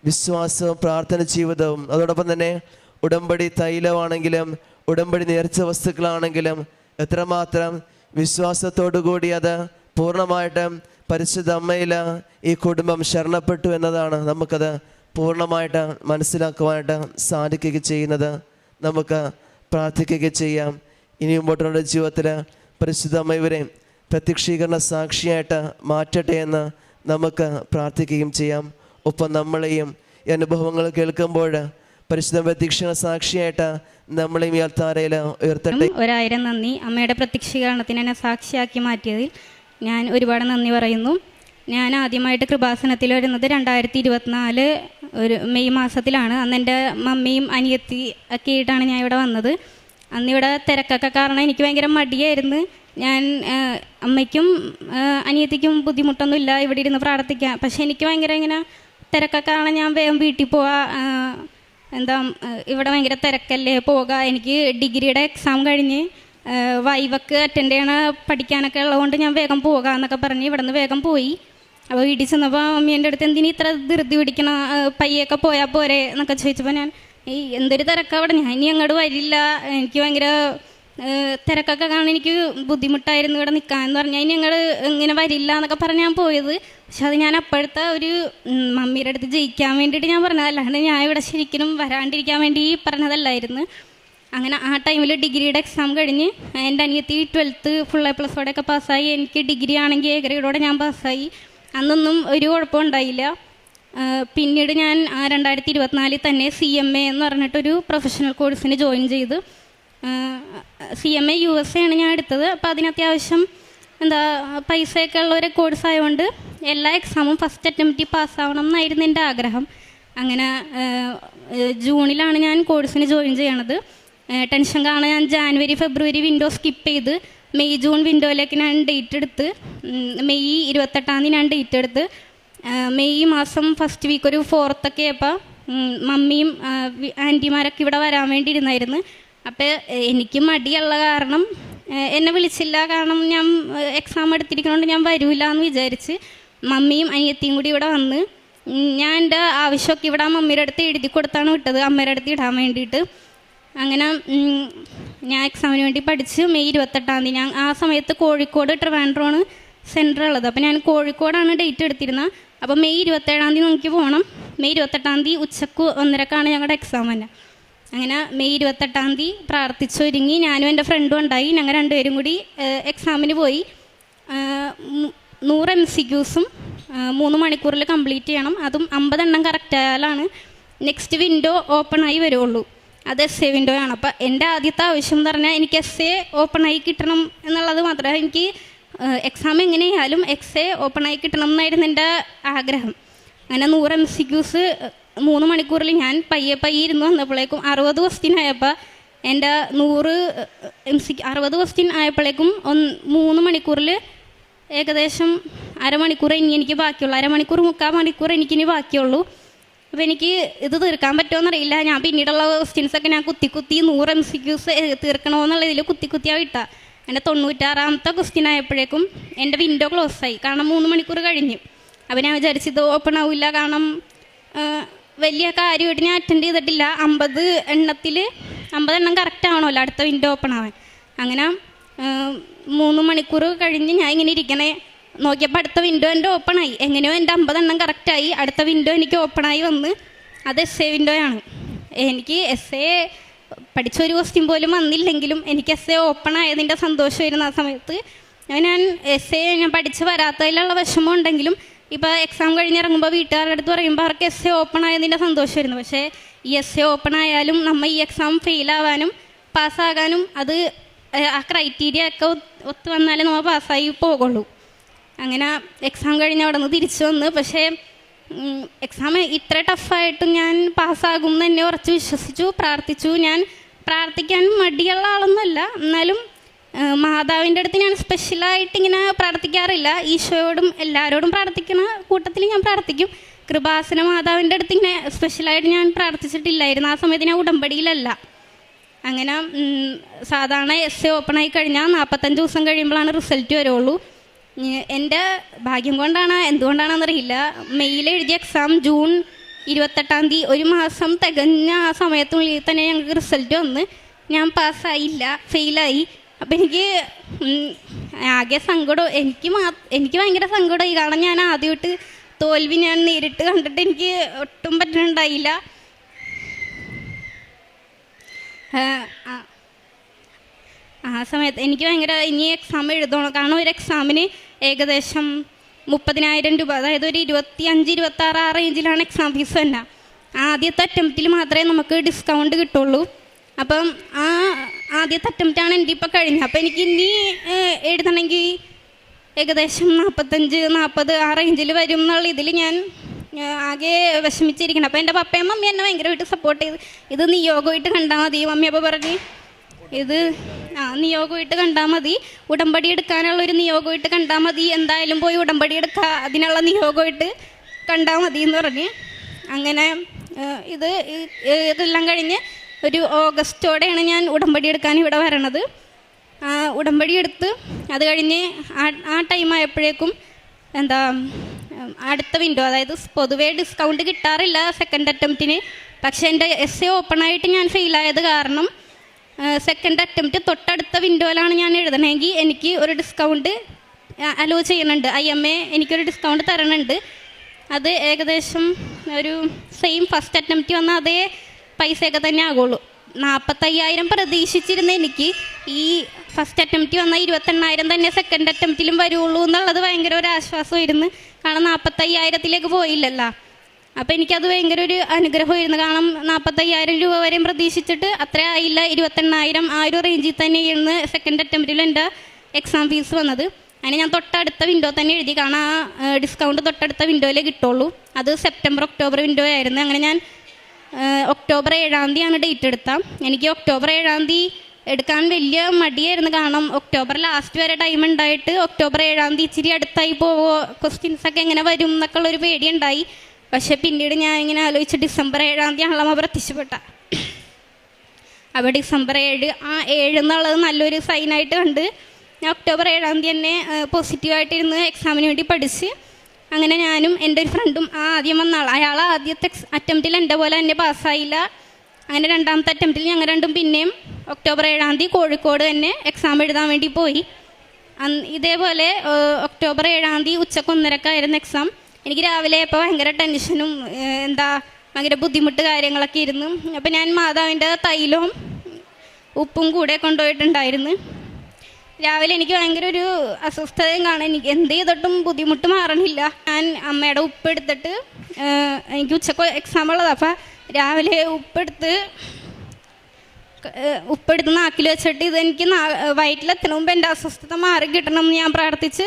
വിശ്വാസവും പ്രാർത്ഥന ജീവിതവും അതോടൊപ്പം തന്നെ ഉടമ്പടി തൈലമാണെങ്കിലും ഉടമ്പടി നേർച്ച വസ്തുക്കളാണെങ്കിലും എത്രമാത്രം വിശ്വാസത്തോടു കൂടി അത് പൂർണ്ണമായിട്ടും പരിശുദ്ധ അമ്മയിൽ ഈ കുടുംബം ശരണപ്പെട്ടു എന്നതാണ് നമുക്കത് പൂർണ്ണമായിട്ട് മനസ്സിലാക്കുവാനായിട്ട് സാധിക്കുകയും ചെയ്യുന്നത്. നമുക്ക് പ്രാർത്ഥിക്കുകയും ചെയ്യാം. ഇനി മുമ്പോട്ടുള്ള ജീവിതത്തിൽ പരിശുദ്ധ അമ്മ ഇവരെ പ്രത്യക്ഷീകരണ സാക്ഷിയായിട്ട് മാറ്റട്ടെ എന്ന് നമുക്ക് പ്രാർത്ഥിക്കുകയും ചെയ്യാം. ഒപ്പം നമ്മളെയും ഈ അനുഭവങ്ങൾ കേൾക്കുമ്പോൾ പരിശുദ്ധ പ്രത്യക്ഷീകരണ സാക്ഷിയായിട്ട് നമ്മളെയും ഈ അൾത്താരയിൽ ഉയർത്തട്ടെ. 1000 നന്ദി. അമ്മയുടെ പ്രത്യക്ഷീകരണത്തിന് എന്നെ സാക്ഷിയാക്കി മാറ്റിയതിൽ ഞാൻ ഒരുപാട് നന്ദി പറയുന്നു. ഞാൻ ആദ്യമായിട്ട് കൃപാസനത്തിൽ വരുന്നത് 2024 ഒരു മെയ് മാസത്തിലാണ്. അന്ന് എൻ്റെ മമ്മിയും അനിയത്തി ഒക്കെ ആയിട്ടാണ് ഞാൻ ഇവിടെ വന്നത്. അന്നിവിടെ തിരക്കൊക്കെ കാരണം എനിക്ക് ഭയങ്കര മടിയായിരുന്നു. ഞാൻ അമ്മയ്ക്കും അനിയത്തിക്കും ബുദ്ധിമുട്ടൊന്നുമില്ല ഇവിടെ ഇരുന്ന് പ്രാർത്ഥിക്കാം. പക്ഷേ എനിക്ക് ഭയങ്കര ഇങ്ങനെ തിരക്കൊക്കെ കാരണം ഞാൻ വേഗം വീട്ടിൽ പോവാ, ഇവിടെ ഭയങ്കര തിരക്കല്ലേ പോവുക. എനിക്ക് ഡിഗ്രിയുടെ എക്സാം കഴിഞ്ഞ് വൈവക്ക് അറ്റൻഡ് ചെയ്യണ പഠിക്കാനൊക്കെ ഉള്ളതുകൊണ്ട് ഞാൻ വേഗം പോകാമെന്നൊക്കെ പറഞ്ഞ് ഇവിടെ നിന്ന് വേഗം പോയി. അപ്പോൾ വീട്ടിൽ ചെന്നപ്പോൾ മമ്മി എൻ്റെ അടുത്ത് എന്തിനീ ഇത്ര ധൃതി പിടിക്കണ, പയ്യൊക്കെ പോയാൽ പോരെ എന്നൊക്കെ ചോദിച്ചപ്പോൾ ഞാൻ എന്തൊരു തിരക്കാണ് അവിടെ, ഞാൻ ഇനി അങ്ങോട്ട് വരില്ല, എനിക്ക് ഭയങ്കര തിരക്കൊക്കെ കാണാൻ എനിക്ക് ബുദ്ധിമുട്ടായിരുന്നു ഇവിടെ നിൽക്കാമെന്ന് പറഞ്ഞാൽ ഇനി ഞങ്ങൾ ഇങ്ങനെ വരില്ല എന്നൊക്കെ പറഞ്ഞ് ഞാൻ പോയത്. പക്ഷെ അത് ഞാൻ അപ്പോഴത്തെ ഒരു മമ്മിയുടെ അടുത്ത് ജയിക്കാൻ വേണ്ടിയിട്ട് ഞാൻ പറഞ്ഞതല്ലാണ്ട് ഞാൻ ഇവിടെ ശരിക്കും വരാണ്ടിരിക്കാൻ വേണ്ടി പറഞ്ഞതല്ലായിരുന്നു. അങ്ങനെ ആ ടൈമിൽ ഡിഗ്രിയുടെ എക്സാം കഴിഞ്ഞ് എൻ്റെ അനിയത്തി 12th ഫുൾ A+ഓടെയൊക്കെ പാസ്സായി. എനിക്ക് ഡിഗ്രി ആണെങ്കിൽ A ഗ്രേഡോടെ ഞാൻ പാസ്സായി. അന്നൊന്നും ഒരു കുഴപ്പമുണ്ടായില്ല. പിന്നീട് ഞാൻ 2024 തന്നെ CMA എന്ന് പറഞ്ഞിട്ടൊരു പ്രൊഫഷണൽ കോഴ്സിന് ജോയിൻ ചെയ്ത്. CMA USA ആണ് ഞാൻ എടുത്തത്. അപ്പോൾ അതിനത്യാവശ്യം പൈസയൊക്കെ ഉള്ള ഒരു കോഴ്സ് ആയതുകൊണ്ട് എല്ലാ എക്സാമും ഫസ്റ്റ് അറ്റംപ്റ്റിൽ പാസ്സാവണം എന്നായിരുന്നു എൻ്റെ ആഗ്രഹം. അങ്ങനെ ജൂണിലാണ് ഞാൻ കോഴ്സിന് ജോയിൻ ചെയ്യണത്. ടെൻഷൻ കാണാൻ ഞാൻ ജാനുവരി ഫെബ്രുവരി വിൻഡോ സ്കിപ്പ് ചെയ്ത് മെയ് ജൂൺ വിൻഡോയിലേക്ക് ഞാൻ ഡേറ്റ് എടുത്ത് മെയ് 28 ഞാൻ ഡേറ്റ് എടുത്ത് മെയ് മാസം ഫസ്റ്റ് വീക്ക് ഒരു 4th ഒക്കെ ആയപ്പോൾ മമ്മിയും ആൻറ്റിമാരൊക്കെ ഇവിടെ വരാൻ വേണ്ടി ഇരുന്നായിരുന്നു. അപ്പോൾ എനിക്ക് മടിയുള്ള കാരണം എന്നെ വിളിച്ചില്ല. കാരണം ഞാൻ എക്സാം എടുത്തിരിക്കണോണ്ട് ഞാൻ വരില്ല എന്ന് വിചാരിച്ച് മമ്മിയും അനിയത്തിയും കൂടി ഇവിടെ വന്ന് ഞാൻ എൻ്റെ ആവശ്യമൊക്കെ ഇവിടെ മമ്മിയുടെ അടുത്ത് എഴുതി കൊടുത്താണ് വിട്ടത്, അമ്മയുടെ അടുത്ത് ഇടാൻ വേണ്ടിയിട്ട്. അങ്ങനെ ഞാൻ എക്സാമിന് വേണ്ടി പഠിച്ച് മെയ് 28 ഞാൻ ആ സമയത്ത് കോഴിക്കോട് ട്രിവാൻഡ്രമാണ് സെൻറ്റർ ഉള്ളത്. അപ്പോൾ ഞാൻ കോഴിക്കോടാണ് ഡേറ്റ് എടുത്തിരുന്നത്. അപ്പോൾ മെയ് 27 നമുക്ക് പോകണം. മെയ് 28 ഉച്ചക്ക് 1:30 ഞങ്ങളുടെ എക്സാം തന്നെ. അങ്ങനെ മെയ് 28 പ്രാർത്ഥിച്ചൊരുങ്ങി ഞാനും എൻ്റെ ഫ്രണ്ടും ഉണ്ടായി. ഞങ്ങൾ രണ്ടുപേരും കൂടി എക്സാമിന് പോയി. 100 MCQs 3 മണിക്കൂറിൽ കംപ്ലീറ്റ് ചെയ്യണം. അതും 50 എണ്ണം കറക്റ്റ് ആയാലാണ് നെക്സ്റ്റ് വിൻഡോ ഓപ്പൺ ആയി വരുള്ളൂ. അത് essay വിൻഡോ ആണ്. അപ്പോൾ എൻ്റെ ആദ്യത്തെ ആവശ്യം എന്ന് പറഞ്ഞാൽ എനിക്ക് essay ഓപ്പൺ ആയി കിട്ടണം എന്നുള്ളത് മാത്രമേ, എനിക്ക് എക്സാം എങ്ങനെയായാലും essay ഓപ്പൺ ആയി കിട്ടണം എന്നായിരുന്നു എൻ്റെ ആഗ്രഹം. അങ്ങനെ 100 MCQs 3 മണിക്കൂറിൽ ഞാൻ പയ്യെ ഇരുന്ന് വന്നപ്പോഴേക്കും 60 ക്വസ്റ്റ്യൻ ആയപ്പോൾ എൻ്റെ 60 ക്വസ്റ്റ്യൻ ആയപ്പോഴേക്കും 3 മണിക്കൂറിൽ ഏകദേശം അരമണിക്കൂർ ഇനി എനിക്ക് ബാക്കിയുള്ളൂ. അരമണിക്കൂർ 3/4 മണിക്കൂർ എനിക്കിനി ബാക്കിയുള്ളൂ. അപ്പോൾ എനിക്ക് ഇത് തീർക്കാൻ പറ്റുമോയെന്നറിയില്ല. ഞാൻ പിന്നീടുള്ള ക്വസ്റ്റ്യൻസൊക്കെ ഞാൻ കുത്തി 100 MCQs തീർക്കണമെന്നുള്ളതിൽ കുത്തിയാണ് ഇട്ട. എൻ്റെ 96ാമത്തെ ക്വസ്റ്റ്യൻ ആയപ്പോഴേക്കും എൻ്റെ വിൻഡോ ക്ലോസ് ആയി. കാരണം 3 മണിക്കൂർ കഴിഞ്ഞു. അപ്പോൾ ഞാൻ വിചാരിച്ചത് ഓപ്പൺ ആവില്ല. കാരണം വലിയ കാര്യമായിട്ട് ഞാൻ അറ്റൻഡ് ചെയ്തിട്ടില്ല. 50 എണ്ണം കറക്റ്റ് ആവണമല്ലോ അടുത്ത വിൻഡോ ഓപ്പൺ ആവാൻ. അങ്ങനെ 3 മണിക്കൂർ കഴിഞ്ഞ് ഞാൻ ഇങ്ങനെ ഇരിക്കണേ നോക്കിയപ്പോൾ അടുത്ത വിൻഡോ എൻ്റെ ഓപ്പണായി. എങ്ങനെയോ എൻ്റെ 50 എണ്ണം കറക്റ്റായി. അടുത്ത വിൻഡോ എനിക്ക് ഓപ്പണായി വന്ന് അത് essay വിൻഡോയാണ്. എനിക്ക് essay പഠിച്ചൊരു ക്വസ്റ്റ്യൻ പോലും വന്നില്ലെങ്കിലും എനിക്ക് essay ഓപ്പൺ ആയതിൻ്റെ സന്തോഷമായിരുന്നു ആ സമയത്ത്. ഞാൻ essay ഞാൻ പഠിച്ച് വരാത്തതിലുള്ള വിഷമം ഉണ്ടെങ്കിലും ഇപ്പോൾ എക്സാം കഴിഞ്ഞിറങ്ങുമ്പോൾ വീട്ടുകാരുടെ അടുത്ത് പറയുമ്പോൾ അവർക്ക് essay ഓപ്പൺ ആയതിൻ്റെ സന്തോഷമായിരുന്നു. പക്ഷേ ഈ essay ഓപ്പൺ ആയാലും നമ്മൾ ഈ എക്സാം ഫെയിലാവാനും പാസ്സാകാനും അത് ആ ക്രൈറ്റീരിയ ഒക്കെ ഒത്തു വന്നാലേ നമ്മൾ പാസ്സായി പോകുള്ളൂ. അങ്ങനെ എക്സാം കഴിഞ്ഞ് അവിടെ നിന്ന് തിരിച്ചു വന്ന്. പക്ഷേ എക്സാം ഇത്ര ടഫായിട്ടും ഞാൻ പാസ്സാകും എന്ന് എന്നെ ഉറച്ച് വിശ്വസിച്ചു, പ്രാർത്ഥിച്ചു. ഞാൻ പ്രാർത്ഥിക്കാൻ മടിയുള്ള ആളൊന്നുമല്ല, എന്നാലും മാതാവിൻ്റെ അടുത്ത് ഞാൻ സ്പെഷ്യലായിട്ട് ഇങ്ങനെ പ്രാർത്ഥിക്കാറില്ല. ഈശോയോടും എല്ലാവരോടും പ്രാർത്ഥിക്കുന്ന കൂട്ടത്തിൽ ഞാൻ പ്രാർത്ഥിക്കും. കൃപാസന മാതാവിൻ്റെ അടുത്ത് ഇങ്ങനെ സ്പെഷ്യലായിട്ട് ഞാൻ പ്രാർത്ഥിച്ചിട്ടില്ലായിരുന്നു. ആ സമയത്ത് ഞാൻ ഉടമ്പടിയിലല്ല. അങ്ങനെ സാധാരണ essay ഓപ്പൺ ആയി കഴിഞ്ഞാൽ 45 ദിവസം കഴിയുമ്പോഴാണ് റിസൾട്ട് വരുള്ളൂ. എൻ്റെ ഭാഗ്യം കൊണ്ടാണ് എന്തുകൊണ്ടാണെന്നറിയില്ല, മെയ്യിൽ എഴുതിയ എക്സാം ജൂൺ 28 ഒരു മാസം തികഞ്ഞ ആ സമയത്തുള്ളിൽ തന്നെ ഞങ്ങൾക്ക് റിസൾട്ട് വന്ന് ഞാൻ പാസ്സായില്ല, ഫെയിലായി. അപ്പം എനിക്ക് ആകെ സങ്കടം, എനിക്ക് ഭയങ്കര സങ്കടമായി. കാരണം ഞാൻ ആദ്യമായിട്ട് തോൽവി ഞാൻ നേരിട്ട് കണ്ടിട്ട് എനിക്ക് ഒട്ടും പറ്റുന്നുണ്ടായില്ല. ആ സമയത്ത് എനിക്ക് ഭയങ്കര ഇനി എക്സാം എഴുതണം. കാരണം ഒരു എക്സാമിന് ഏകദേശം 30,000 രൂപ, അതായത് ഒരു 25-26 ആ റേഞ്ചിലാണ് എക്സാം ഫീസ് തന്നെ. ആദ്യത്തെ അറ്റംപ്റ്റിൽ മാത്രമേ നമുക്ക് ഡിസ്കൗണ്ട് കിട്ടുള്ളൂ. അപ്പം ആ ആദ്യത്തെ അറ്റംപ്റ്റാണ് എൻ്റെ ഇപ്പോൾ കഴിഞ്ഞത്. അപ്പോൾ എനിക്ക് ഇനി എഴുതണമെങ്കിൽ ഏകദേശം 45-40 ആ റേഞ്ചിൽ വരും എന്നുള്ള ഇതിൽ ഞാൻ ആകെ വിഷമിച്ചിരിക്കണം. അപ്പോൾ എൻ്റെ പപ്പയും മമ്മി എന്നെ ഭയങ്കരമായിട്ട് സപ്പോർട്ട് ചെയ്ത്, ഇത് നിയോഗമായിട്ട് കണ്ടാൽ മതി. മമ്മി അപ്പോൾ പറഞ്ഞ് ഇത് നിയോഗമായിട്ട് കണ്ടാൽ മതി, ഉടമ്പടി എടുക്കാനുള്ളൊരു നിയോഗമായിട്ട് കണ്ടാൽ മതി, എന്തായാലും പോയി ഉടമ്പടി എടുക്കുക, അതിനുള്ള നിയോഗമായിട്ട് കണ്ടാൽ മതി എന്ന് പറഞ്ഞ്. അങ്ങനെ ഇതെല്ലാം കഴിഞ്ഞ് ഒരു ഓഗസ്റ്റോടെയാണ് ഞാൻ ഉടമ്പടി എടുക്കാൻ ഇവിടെ വരണത്. ഉടമ്പടി എടുത്ത് അത് കഴിഞ്ഞ് ആ ടൈം ആയപ്പോഴേക്കും എന്താ അടുത്ത വിൻഡോ, അതായത് പൊതുവേ ഡിസ്കൗണ്ട് കിട്ടാറില്ല സെക്കൻഡ് അറ്റംപ്റ്റിന്. പക്ഷേ എൻ്റെ എസ് എ ഓപ്പണായിട്ട് ഞാൻ ഫെയിലായത് കാരണം സെക്കൻഡ് അറ്റംപ്റ്റ് തൊട്ടടുത്ത വിൻഡോയിലാണ് ഞാൻ എഴുതണമെങ്കിൽ എനിക്ക് ഒരു ഡിസ്കൗണ്ട് അലോ ചെയ്യുന്നുണ്ട്. IMA എനിക്കൊരു ഡിസ്കൗണ്ട് തരണുണ്ട്. അത് ഏകദേശം ഒരു സെയിം ഫസ്റ്റ് അറ്റംപ്റ്റ് വന്ന അതേ പൈസയൊക്കെ തന്നെ ആകുള്ളൂ. 45,000 പ്രതീക്ഷിച്ചിരുന്ന എനിക്ക് ഈ ഫസ്റ്റ് അറ്റംപ്റ്റ് വന്ന 28,000 തന്നെ സെക്കൻഡ് അറ്റംപ്റ്റിലും വരുള്ളൂ എന്നുള്ളത് ഭയങ്കര ഒരു ആശ്വാസമായിരുന്നു. കാരണം 45,000-ലേക്ക് പോയില്ലല്ലോ. അപ്പോൾ എനിക്കത് ഭയങ്കര ഒരു അനുഗ്രഹമായിരുന്നു. കാരണം 45,000 രൂപ വരെയും പ്രതീക്ഷിച്ചിട്ട് അത്ര ആയില്ല, 28,000 ആ ഒരു റേഞ്ചിൽ തന്നെയായിരുന്നു സെക്കൻഡ് അറ്റംപ്റ്റിൽ എൻ്റെ എക്സാം ഫീസ് വന്നത്. അങ്ങനെ ഞാൻ തൊട്ടടുത്ത വിൻഡോ തന്നെ എഴുതി. കാരണം ആ ഡിസ്കൗണ്ട് തൊട്ടടുത്ത വിൻഡോയിലേ കിട്ടുള്ളൂ. അത് സെപ്റ്റംബർ ഒക്ടോബർ വിൻഡോ ആയിരുന്നു. അങ്ങനെ ഞാൻ ഒക്ടോബർ 7-ാം തീയതിയാണ് ഡേറ്റ് എടുത്താൽ. എനിക്ക് ഒക്ടോബർ 7-ാം തീയതി എടുക്കാൻ വലിയ മടിയായിരുന്നു. കാരണം ഒക്ടോബർ ലാസ്റ്റ് വരെ ടൈം ഉണ്ടായിട്ട് ഒക്ടോബർ 7-ാം തീയതി ഇച്ചിരി അടുത്തായി പോവോ, ക്വസ്റ്റ്യൻസൊക്കെ എങ്ങനെ വരും എന്നൊക്കെ ഉള്ളൊരു പേടിയുണ്ടായി. പക്ഷേ പിന്നീട് ഞാൻ ഇങ്ങനെ ആലോചിച്ച് ഡിസംബർ 7-ാം തീയതി ആണല്ലോ പ്രത്യക്ഷപ്പെട്ട. അപ്പോൾ ഡിസംബർ 7 എന്നുള്ളത് നല്ലൊരു സൈനായിട്ട് കണ്ട് ഞാൻ ഒക്ടോബർ 7-ാം തീയതി തന്നെ പോസിറ്റീവായിട്ടിരുന്ന് എക്സാമിന് വേണ്ടി പഠിച്ച് അങ്ങനെ ഞാനും എൻ്റെ ഒരു ഫ്രണ്ടും ആദ്യം വന്ന അയാൾ ആദ്യത്തെ അറ്റംപ്റ്റിൽ എൻ്റെ പോലെ തന്നെ പാസ്സായില്ല. അങ്ങനെ രണ്ടാമത്തെ അറ്റംപ്റ്റിൽ ഞങ്ങൾ രണ്ടും പിന്നെയും ഒക്ടോബർ 7-ാം തീയതി കോഴിക്കോട് തന്നെ എക്സാം എഴുതാൻ വേണ്ടി പോയി. ഇതേപോലെ ഒക്ടോബർ 7-ാം തീയതി ഉച്ചക്ക് 1:30-ക്കായിരുന്നു എക്സാം. എനിക്ക് രാവിലെ ഇപ്പോൾ ഭയങ്കര ടെൻഷനും ഭയങ്കര ബുദ്ധിമുട്ട് കാര്യങ്ങളൊക്കെ ഇരുന്നു. അപ്പോൾ ഞാൻ മാതാവിൻ്റെ തൈലവും ഉപ്പും കൂടെ കൊണ്ടുപോയിട്ടുണ്ടായിരുന്നു. രാവിലെ എനിക്ക് ഭയങ്കര ഒരു അസ്വസ്ഥതയും കാണാൻ, എനിക്ക് എന്ത് ചെയ്തിട്ടും ബുദ്ധിമുട്ട് മാറണില്ല. ഞാൻ അമ്മയുടെ ഉപ്പ് എടുത്തിട്ട് എനിക്ക് ഉച്ചക്ക് എക്സാം ഉള്ളത്, അപ്പോൾ രാവിലെ ഉപ്പെടുത്ത് നാക്കിൽ വെച്ചിട്ട് ഇതെനിക്ക് വയറ്റിലെത്തണ മുമ്പ് എൻ്റെ അസ്വസ്ഥത മാറി കിട്ടണം എന്ന് ഞാൻ പ്രാർത്ഥിച്ച്,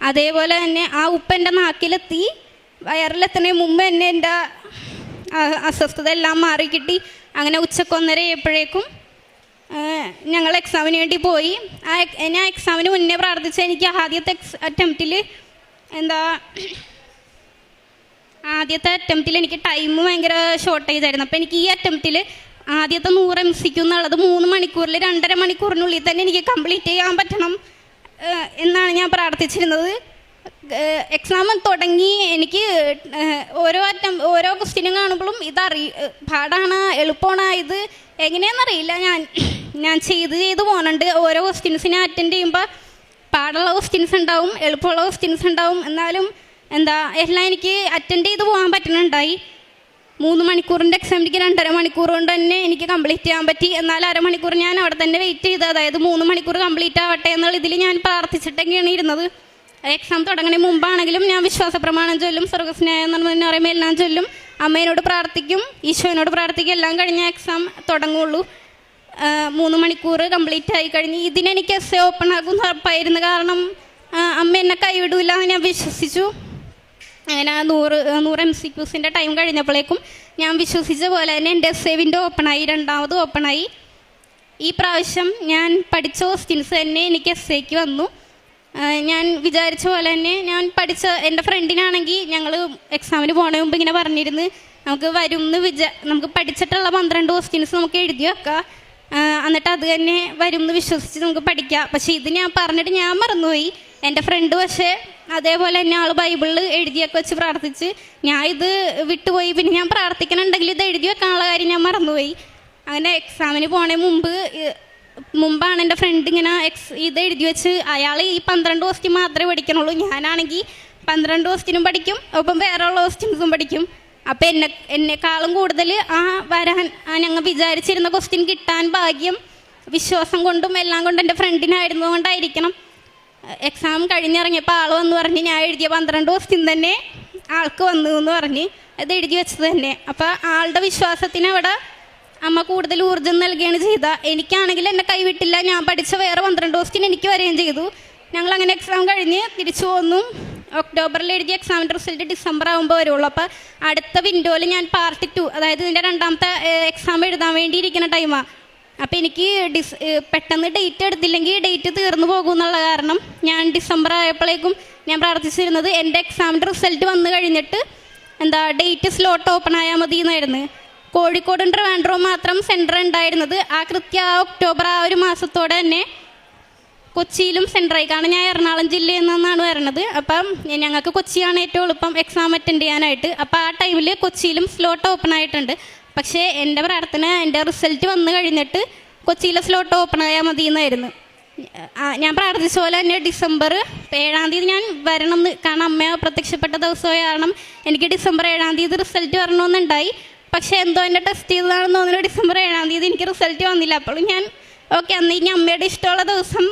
അതേപോലെ തന്നെ ആ ഉപ്പ് എൻ്റെ നാക്കിലെത്തി വയറിലെത്തുന്നതിന് മുമ്പ് തന്നെ എൻ്റെ അസ്വസ്ഥത എല്ലാം മാറി കിട്ടി. അങ്ങനെ ഉച്ചക്ക് 1:30 ഞങ്ങൾ എക്സാമിന് വേണ്ടി പോയി. ഞാൻ എക്സാമിന് മുന്നേ പ്രാർത്ഥിച്ച എനിക്ക് ആദ്യത്തെ അറ്റംപ്റ്റിൽ എനിക്ക് ടൈം ഭയങ്കര ഷോർട്ടേജ് ആയിരുന്നു. അപ്പോൾ എനിക്ക് ഈ അറ്റംപ്റ്റിൽ ആദ്യത്തെ 100 MCQ എന്നുള്ളത് 3 മണിക്കൂറിൽ 2.5 മണിക്കൂറിനുള്ളിൽ തന്നെ എനിക്ക് കംപ്ലീറ്റ് ചെയ്യാൻ പറ്റണം എന്നാണ് ഞാൻ പ്രാർത്ഥിച്ചിരുന്നത്. എക്സാം തുടങ്ങി എനിക്ക് ഓരോ ക്വസ്റ്റ്യനും കാണുമ്പോഴും പാടാണ് എളുപ്പമാണ് ഇത് എങ്ങനെയാണെന്നറിയില്ല. ഞാൻ ചെയ്ത് പോകുന്നുണ്ട്. ഓരോ ക്വസ്റ്റ്യൻസിനെ അറ്റൻഡ് ചെയ്യുമ്പോൾ പാടുള്ള ക്വസ്റ്റ്യൻസ് ഉണ്ടാവും, എളുപ്പമുള്ള ക്വസ്റ്റ്യൻസ് ഉണ്ടാവും. എന്നാലും എല്ലാം എനിക്ക് അറ്റൻഡ് ചെയ്ത് പോകാൻ പറ്റുന്നുണ്ടായി. 3 മണിക്കൂറിൻ്റെ എക്സാം എനിക്ക് 2.5 മണിക്കൂർ കൊണ്ട് തന്നെ എനിക്ക് കംപ്ലീറ്റ് ചെയ്യാൻ പറ്റി. എന്നാൽ അരമണിക്കൂർ ഞാൻ അവിടെ തന്നെ വെയിറ്റ് ചെയ്ത്, അതായത് 3 മണിക്കൂർ കംപ്ലീറ്റ് ആവട്ടെ എന്നുള്ള ഇതിൽ ഞാൻ പ്രാർത്ഥിച്ചിട്ടൊക്കെയാണ് ഇരുന്നത്. എക്സാം തുടങ്ങുന്നതിന് മുമ്പാണെങ്കിലും ഞാൻ വിശ്വാസ പ്രമാണം ചൊല്ലും, സ്വർഗസ്നായം എന്ന് പറയുമ്പോൾ എല്ലാം ചൊല്ലും, അമ്മേനോട് പ്രാർത്ഥിക്കും, ഈശോനോട് പ്രാർത്ഥിക്കും. എല്ലാം കഴിഞ്ഞ് എക്സാം തുടങ്ങുള്ളൂ. 3 മണിക്കൂർ കംപ്ലീറ്റ് ആയി കഴിഞ്ഞ് ഇതിനെനിക്ക് എസ് എ ഓപ്പൺ ആകും ഉറപ്പായിരുന്നു. കാരണം അമ്മ എന്നെ കൈവിടില്ല എന്ന് ഞാൻ വിശ്വസിച്ചു. അങ്ങനെ 100 MCQസിൻ്റെ ടൈം കഴിഞ്ഞപ്പോഴേക്കും ഞാൻ വിശ്വസിച്ച പോലെ തന്നെ എൻ്റെ എസ് എ വിൻഡോ ഓപ്പണായി, രണ്ടാമത് ഓപ്പണായി. ഈ പ്രാവശ്യം ഞാൻ പഠിച്ച ക്വസ്റ്റ്യൻസ് തന്നെ എനിക്ക് എസ് എക്ക് വന്നു. ഞാൻ വിചാരിച്ച പോലെ തന്നെ ഞാൻ പഠിച്ച എൻ്റെ ഫ്രണ്ടിനാണെങ്കിൽ ഞങ്ങൾ എക്സാമിന് പോണ മുമ്പ് ഇങ്ങനെ പറഞ്ഞിരുന്നു, നമുക്ക് പഠിച്ചിട്ടുള്ള 12 ക്വസ്റ്റ്യൻസ് നമുക്ക് എഴുതി വെക്കാം, എന്നിട്ട് അത് തന്നെ വരും എന്ന് വിശ്വസിച്ച് നമുക്ക് പഠിക്കാം. പക്ഷേ ഇത് ഞാൻ പറഞ്ഞിട്ട് ഞാൻ മറന്നുപോയി. എൻ്റെ ഫ്രണ്ട് പക്ഷേ അതേപോലെ തന്നെ ആൾ ബൈബിളിൽ എഴുതിയൊക്കെ വെച്ച് പ്രാർത്ഥിച്ച്, ഞാൻ ഇത് വിട്ടുപോയി. പിന്നെ ഞാൻ പ്രാർത്ഥിക്കണമെന്നുണ്ടെങ്കിൽ ഇത് എഴുതി വെക്കാനുള്ള കാര്യം ഞാൻ മറന്നുപോയി. അങ്ങനെ എക്സാമിന് പോണേ മുമ്പാണ് എൻ്റെ ഫ്രണ്ട് ഇങ്ങനെ ഇത് എഴുതി വെച്ച്, അയാൾ ഈ 12 ക്വസ്റ്റ്യൻ മാത്രമേ പഠിക്കണുള്ളൂ, ഞാനാണെങ്കിൽ 12 ക്വസ്റ്റ്യനും പഠിക്കും, ഒപ്പം വേറെയുള്ള ക്വസ്റ്റ്യൻസും പഠിക്കും. അപ്പോൾ എന്നെക്കാളും കൂടുതൽ ഞങ്ങൾ വിചാരിച്ചിരുന്ന ക്വസ്റ്റ്യൻ കിട്ടാൻ ഭാഗ്യം വിശ്വാസം കൊണ്ടും എല്ലാം കൊണ്ടും എൻ്റെ ഫ്രണ്ടിനായിരുന്നുകൊണ്ടായിരിക്കണം. എക്സാം കഴിഞ്ഞിറങ്ങിയപ്പോൾ ആൾ വന്ന് പറഞ്ഞ് ഞാൻ എഴുതിയ 12 ക്വസ്റ്റ്യൻ തന്നെ ആൾക്ക് വന്നു എന്ന് പറഞ്ഞ് അത് എഴുതി വെച്ചത് തന്നെ. അപ്പോൾ ആളുടെ വിശ്വാസത്തിന് അവിടെ അമ്മ കൂടുതൽ ഊർജ്ജം നൽകുകയാണ് ചെയ്ത. എനിക്കാണെങ്കിൽ എന്നെ കൈവിട്ടില്ല, ഞാൻ പഠിച്ച വേറെ 12 ക്വസ്റ്റ്യൻ എനിക്ക് വരികയും ചെയ്തു. ഞങ്ങളങ്ങനെ എക്സാം കഴിഞ്ഞ് തിരിച്ചു പോന്നു. ഒക്ടോബറിൽ എഴുതിയ എക്സാമിൻ്റെ റിസൾട്ട് ഡിസംബർ ആകുമ്പോൾ വരുള്ളൂ. അപ്പോൾ അടുത്ത വിൻഡോയിൽ ഞാൻ പാർട്ട് 2, അതായത് ഇതിൻ്റെ രണ്ടാമത്തെ എക്സാം എഴുതാൻ വേണ്ടിയിരിക്കുന്ന ടൈമാണ്. അപ്പോൾ എനിക്ക് പെട്ടെന്ന് ഡേറ്റ് എടുത്തില്ലെങ്കിൽ ഡേറ്റ് തീർന്നു പോകും എന്നുള്ള കാരണം ഞാൻ ഡിസംബർ ആയപ്പോഴേക്കും ഞാൻ പ്രാർത്ഥിച്ചിരുന്നത് എൻ്റെ എക്സാമിൻ്റെ റിസൾട്ട് വന്നു കഴിഞ്ഞിട്ട് ഡേറ്റ് സ്ലോട്ട് ഓപ്പൺ ആയാൽ മതി എന്നായിരുന്നു. കോഴിക്കോടും ട്രിവാൻഡ്രവും മാത്രം സെൻറ്റർ ഉണ്ടായിരുന്നത്. ആ കൃത്യ ഒക്ടോബർ ആ ഒരു മാസത്തോടെ തന്നെ കൊച്ചിയിലും സെൻട്രായി, കാരണം ഞാൻ എറണാകുളം ജില്ലയിൽ നിന്നാണ് വരണത്. അപ്പം ഞങ്ങൾക്ക് കൊച്ചിയാണ് ഏറ്റവും എളുപ്പം എക്സാം അറ്റൻഡ് ചെയ്യാനായിട്ട്. അപ്പോൾ ആ ടൈമിൽ കൊച്ചിയിലും സ്ലോട്ട് ഓപ്പൺ ആയിട്ടുണ്ട്. പക്ഷേ എൻ്റെ പ്രാർത്ഥന എൻ്റെ റിസൾട്ട് വന്നു കഴിഞ്ഞിട്ട് കൊച്ചിയിലെ സ്ലോട്ട് ഓപ്പൺ ആയാൽ മതി എന്നായിരുന്നു. ഞാൻ പ്രാർത്ഥിച്ച പോലെ തന്നെ ഡിസംബർ 7-ാം തീയതി ഞാൻ വരണം എന്ന്, കാരണം അമ്മ പ്രത്യക്ഷപ്പെട്ട ദിവസമായ കാരണം എനിക്ക് ഡിസംബർ 7-ാം തീയതി റിസൾട്ട് വരണമെന്നുണ്ടായി. പക്ഷേ എന്തോ എൻ്റെ ടെസ്റ്റ് ചെയ്തതാണെന്ന് തോന്നുന്നു ഡിസംബർ 7-ാം തീയതി എനിക്ക് റിസൾട്ട് വന്നില്ല. അപ്പോഴും ഞാൻ ഓക്കെ അന്ന് ഇനി അമ്മയുടെ ഇഷ്ടമുള്ള ദിവസം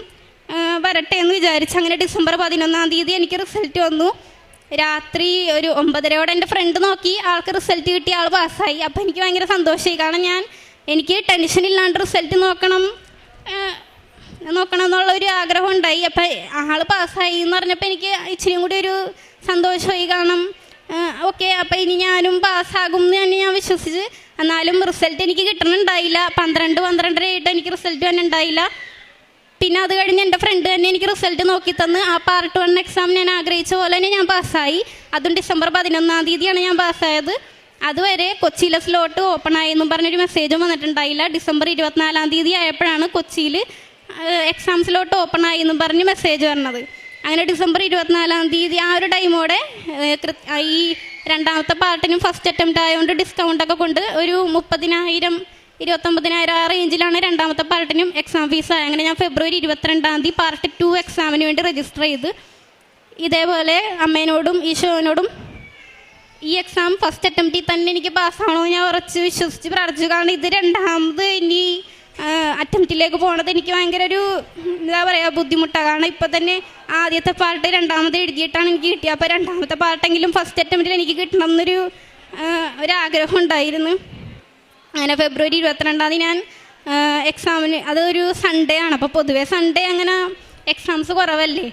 വരട്ടെ എന്ന് വിചാരിച്ചു. അങ്ങനെ ഡിസംബർ 11-ാം തീയതി എനിക്ക് റിസൾട്ട് വന്നു. രാത്രി ഒരു 9:30 എൻ്റെ ഫ്രണ്ട് നോക്കി, ആൾക്ക് റിസൾട്ട് കിട്ടി, ആൾ പാസ്സായി. അപ്പോൾ എനിക്ക് ഭയങ്കര സന്തോഷമായി, കാരണം എനിക്ക് ടെൻഷൻ ഇല്ലാണ്ട് റിസൾട്ട് നോക്കണം എന്നുള്ളൊരു ആഗ്രഹം ഉണ്ടായി. അപ്പം ആൾ പാസ്സായി എന്ന് പറഞ്ഞപ്പോൾ എനിക്ക് ഇച്ചിരി കൂടി ഒരു സന്തോഷമായി. കാരണം ഓക്കെ അപ്പം ഇനി ഞാനും പാസ്സാകും എന്ന് തന്നെ ഞാൻ വിശ്വസിച്ച്. എന്നാലും റിസൾട്ട് എനിക്ക് കിട്ടണുണ്ടായില്ല. 12-12:30 എനിക്ക് റിസൾട്ട് തന്നെ ഉണ്ടായില്ല. പിന്നെ അത് കഴിഞ്ഞ് എൻ്റെ ഫ്രണ്ട് തന്നെ എനിക്ക് റിസൾട്ട് നോക്കി തന്ന് ആ പാർട്ട് 1 എക്സാം ഞാൻ ആഗ്രഹിച്ച പോലെ തന്നെ ഞാൻ പാസ്സായി. അതും ഡിസംബർ 11-ാം തീയതിയാണ് ഞാൻ പാസ്സായത്. അതുവരെ കൊച്ചിയിലെ സ്ലോട്ട് ഓപ്പൺ ആയി എന്നും പറഞ്ഞൊരു മെസ്സേജും വന്നിട്ടുണ്ടായില്ല. ഡിസംബർ 24-ാം തീയതി ആയപ്പോഴാണ് കൊച്ചിയിൽ എക്സാം സ്ലോട്ട് ഓപ്പൺ ആയി എന്നും പറഞ്ഞ് മെസ്സേജ് വരണത്. അങ്ങനെ ഡിസംബർ 24-ാം തീയതി ആ ഒരു ടൈമോടെ ഈ രണ്ടാമത്തെ പാർട്ടിനും ഫസ്റ്റ് അറ്റംപ്റ്റ് ആയതുകൊണ്ട് ഡിസ്കൗണ്ടൊക്കെ കൊണ്ട് ഒരു 30,000 29,000 ആ റേഞ്ചിലാണ് രണ്ടാമത്തെ പാർട്ടിനും എക്സാം ഫീസായി. അങ്ങനെ ഞാൻ ഫെബ്രുവരി 22-ാം തീയതി പാർട്ട് 2 എക്സാമിന് വേണ്ടി രജിസ്റ്റർ ചെയ്ത് ഇതേപോലെ അമ്മേനോടും ഈശോനോടും ഈ എക്സാം ഫസ്റ്റ് അറ്റംപ്റ്റിൽ തന്നെ എനിക്ക് പാസ്സാവണമെന്ന് ഞാൻ ഉറച്ച് വിശ്വസിച്ച് പ്രാർത്ഥിച്ചു. കാരണം ഇത് രണ്ടാമത് ഇനി അറ്റംപ്റ്റിലേക്ക് പോകണത് എനിക്ക് ഭയങ്കര ഒരു എന്താ പറയുക ബുദ്ധിമുട്ടാണ്. കാരണം ഇപ്പോൾ തന്നെ ആദ്യത്തെ പാർട്ട് രണ്ടാമത് എഴുതിയിട്ടാണ് എനിക്ക് കിട്ടിയത്. അപ്പോൾ രണ്ടാമത്തെ പാർട്ടെങ്കിലും ഫസ്റ്റ് അറ്റംപ്റ്റിൽ എനിക്ക് കിട്ടണം എന്നൊരു ആഗ്രഹം ഉണ്ടായിരുന്നു. അങ്ങനെ ഫെബ്രുവരി 22-ാം തീയതി ഞാൻ എക്സാമിന്, അതൊരു സൺഡേ ആണ്. അപ്പോൾ പൊതുവേ സൺഡേ അങ്ങനെ എക്സാംസ് കുറവല്ലേ.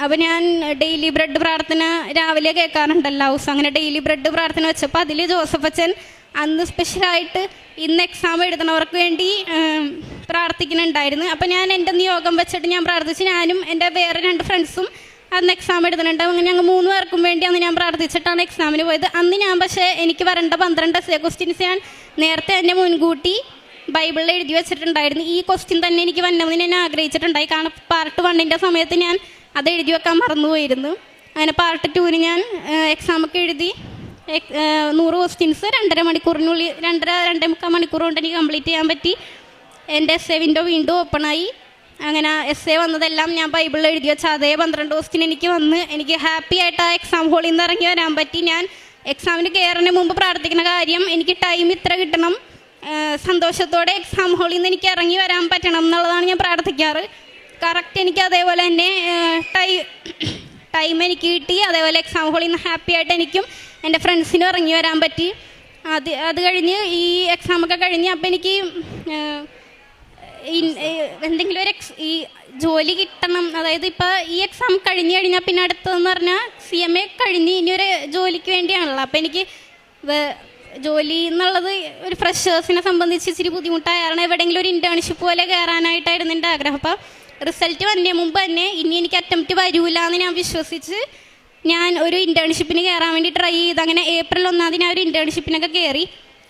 അപ്പോൾ ഞാൻ ഡെയിലി ബ്രെഡ് പ്രാർത്ഥന രാവിലെ കേൾക്കാറുണ്ടല്ലോ ഹൗസ്. അങ്ങനെ ഡെയിലി ബ്രെഡ് പ്രാർത്ഥന വെച്ചപ്പോൾ അതിൽ ജോസഫ് അച്ഛൻ അന്ന് സ്പെഷ്യലായിട്ട് ഇന്ന് എക്സാം എഴുതുന്നവർക്ക് വേണ്ടി പ്രാർത്ഥിക്കുന്നുണ്ടായിരുന്നു. അപ്പോൾ ഞാൻ എൻ്റെ നിയോഗം വെച്ചിട്ട് ഞാൻ പ്രാർത്ഥിച്ച്, ഞാനും എൻ്റെ വേറെ 2 ഫ്രണ്ട്സും അന്ന് എക്സാം എഴുതുന്നുണ്ട്. അങ്ങനെ ഞങ്ങൾ 3 പേർക്കും വേണ്ടി അന്ന് ഞാൻ പ്രാർത്ഥിച്ചിട്ടാണ് എക്സാമിന് പോയത്. അന്ന് ഞാൻ പക്ഷേ എനിക്ക് വരേണ്ട 12 എസ്സേ ക്വസ്റ്റ്യൻസ് ഞാൻ നേരത്തെ തന്നെ മുൻകൂട്ടി ബൈബിളിൽ എഴുതി വെച്ചിട്ടുണ്ടായിരുന്നു. ഈ ക്വസ്റ്റ്യൻ തന്നെ എനിക്ക് വരണമെന്ന് ഞാൻ ആഗ്രഹിച്ചിട്ടുണ്ടായി. കാരണം പാർട്ട് 1-ൻ്റെ സമയത്ത് ഞാൻ അത് എഴുതി വെക്കാൻ മറന്നുപോയിരുന്നു. അങ്ങനെ പാർട്ട് 2-ന് ഞാൻ എക്സാമൊക്കെ എഴുതി 100 ക്വസ്റ്റ്യൻസ് 2.5 മണിക്കൂറിനുള്ളിൽ 2.5 മണിക്കൂർ കൊണ്ട് എനിക്ക് കംപ്ലീറ്റ് ചെയ്യാൻ പറ്റി. എൻ്റെ എസ്സേ വിൻഡോ വീണ്ടും ഓപ്പണായി. അങ്ങനെ എസ്സേ വന്നതെല്ലാം ഞാൻ ബൈബിളിൽ എഴുതി വെച്ച അതേ 12 ക്വസ്റ്റ്യൻ എനിക്ക് വന്ന് എനിക്ക് ഹാപ്പി ആയിട്ട് ആ എക്സാം ഹോളിൽ നിന്ന് ഇറങ്ങി വരാൻ പറ്റി. ഞാൻ എക്സാമിന് കയറുന്നതിന് മുമ്പ് പ്രാർത്ഥിക്കുന്ന കാര്യം എനിക്ക് ടൈം ഇത്ര കിട്ടണം, സന്തോഷത്തോടെ എക്സാം ഹോളിൽ നിന്ന് എനിക്ക് ഇറങ്ങി വരാൻ പറ്റണം എന്നുള്ളതാണ് ഞാൻ പ്രാർത്ഥിക്കാറ്. കറക്റ്റ് എനിക്ക് അതേപോലെ തന്നെ ടൈം എനിക്ക് കിട്ടി. അതേപോലെ എക്സാം ഹോളിൽ നിന്ന് ഹാപ്പി ആയിട്ട് എനിക്കും എൻ്റെ ഫ്രണ്ട്സിനും ഇറങ്ങി വരാൻ പറ്റി. അത് കഴിഞ്ഞ് ഈ എക്സാമൊക്കെ കഴിഞ്ഞ് അപ്പോൾ എനിക്ക് എന്തെങ്കിലും ഒരു ഈ ജോലി കിട്ടണം. അതായത് ഇപ്പോൾ ഈ എക്സാം കഴിഞ്ഞ് കഴിഞ്ഞാൽ പിന്നെ അടുത്തതെന്ന് പറഞ്ഞാൽ CMA കഴിഞ്ഞ് ഇനിയൊരു ജോലിക്ക് വേണ്ടിയാണല്ലോ. അപ്പോൾ എനിക്ക് ജോലി എന്നുള്ളത് ഒരു ഫ്രഷേഴ്സിനെ സംബന്ധിച്ച് ഇച്ചിരി ബുദ്ധിമുട്ടായ കാരണം എവിടെയെങ്കിലും ഒരു ഇൻറ്റേൺഷിപ്പ് പോലെ കയറാനായിട്ടായിരുന്നു എൻ്റെ ആഗ്രഹം. അപ്പോൾ റിസൾട്ട് വന്നതിന് മുമ്പ് തന്നെ ഇനി എനിക്ക് അറ്റംപ്റ്റ് വരില്ല എന്ന് ഞാൻ വിശ്വസിച്ച് ഞാൻ ഒരു ഇൻറ്റേൺഷിപ്പിന് കയറാൻ വേണ്ടി ട്രൈ ചെയ്ത്. അങ്ങനെ ഏപ്രിൽ 1-ാം തീയതി ഞാൻ ഒരു ഇൻറ്റേൺഷിപ്പിനൊക്കെ കയറി.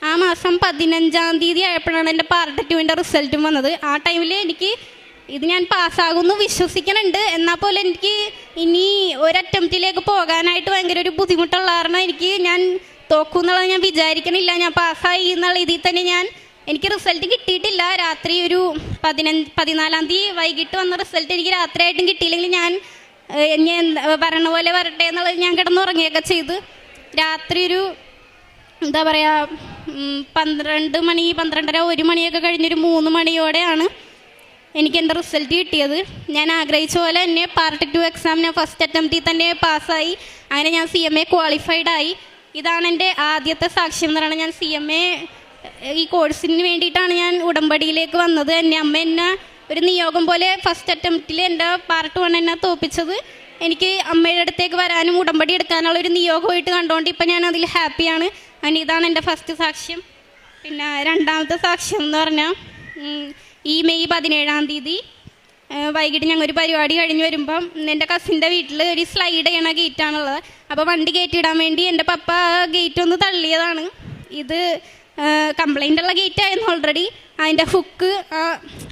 ആ മാസം 15-ാം തീയതി ആയപ്പോഴാണ് എൻ്റെ പാർട്ട് 2-ൻ്റെ റിസൾട്ടും വന്നത്. ആ ടൈമിൽ എനിക്ക് ഇത് ഞാൻ പാസ്സാകുമെന്ന് വിശ്വസിക്കുന്നുണ്ട്. എന്നാൽ പോലെ എനിക്ക് ഇനി ഒരു അറ്റംപ്റ്റിലേക്ക് പോകാനായിട്ട് ഭയങ്കര ഒരു ബുദ്ധിമുട്ടുള്ള കാരണം ഞാൻ തോക്കും എന്നുള്ളത് ഞാൻ വിചാരിക്കണില്ല. ഞാൻ പാസ്സായി എന്നുള്ള ഇതിൽ തന്നെ എനിക്ക് റിസൾട്ട് കിട്ടിയിട്ടില്ല. രാത്രി ഒരു 14-ാം തീയതി വൈകിട്ട് വന്ന റിസൾട്ട് എനിക്ക് രാത്രിയായിട്ടും കിട്ടിയില്ലെങ്കിൽ ഞാൻ വരണ പോലെ വരട്ടെ എന്നുള്ളത് ഞാൻ കിടന്നുറങ്ങുകയൊക്കെ ചെയ്ത് രാത്രി ഒരു എന്താ പറയുക 12 മണി 12:30 1 മണിയൊക്കെ കഴിഞ്ഞൊരു 3 മണിയോടെയാണ് എനിക്ക് എൻ്റെ റിസൾട്ട് കിട്ടിയത്. ഞാൻ ആഗ്രഹിച്ച പോലെ തന്നെ പാർട്ട് 2 എക്സാം ഞാൻ ഫസ്റ്റ് അറ്റംപ്റ്റിൽ തന്നെ പാസ്സായി. അങ്ങനെ ഞാൻ CMA ക്വാളിഫൈഡായി. ഇതാണ് എൻ്റെ ആദ്യത്തെ സാക്ഷ്യം എന്ന് പറയുന്നത്. ഞാൻ CMA ഈ കോഴ്സിന് വേണ്ടിയിട്ടാണ് ഞാൻ ഉടമ്പടിയിലേക്ക് വന്നത്. അമ്മ എന്നെ ഒരു നിയോഗം പോലെ ഫസ്റ്റ് അറ്റംപ്റ്റിൽ എൻ്റെ പാർട്ട് 1 എന്നെ തോൽപ്പിച്ചത് എനിക്ക് അമ്മയുടെ അടുത്തേക്ക് വരാനും ഉടമ്പടി എടുക്കാനുള്ള ഒരു നിയോഗമായിട്ട് കണ്ടുകൊണ്ട് ഇപ്പം ഞാൻ അതിൽ ഹാപ്പിയാണ്. അങ്ങനെ ഇതാണ് എൻ്റെ ഫസ്റ്റ് സാക്ഷ്യം. പിന്നെ രണ്ടാമത്തെ സാക്ഷ്യം എന്ന് പറഞ്ഞാൽ ഈ മെയ് 17-ാം തീയതി വൈകിട്ട് ഞങ്ങൾ ഒരു പരിപാടി കഴിഞ്ഞ് വരുമ്പം എൻ്റെ കസിൻ്റെ വീട്ടിൽ ഒരു സ്ലൈഡ് ചെയ്യണ ഗേറ്റാണുള്ളത്. അപ്പോൾ വണ്ടി ഗേറ്റ് ഇടാൻ വേണ്ടി എൻ്റെ പപ്പ ഗേറ്റ് ഒന്ന് തള്ളിയതാണ്. ഇത് കംപ്ലൈൻ്റ് ഉള്ള ഗേറ്റ് ആയിരുന്നു ഓൾറെഡി. അതിൻ്റെ ഹുക്ക്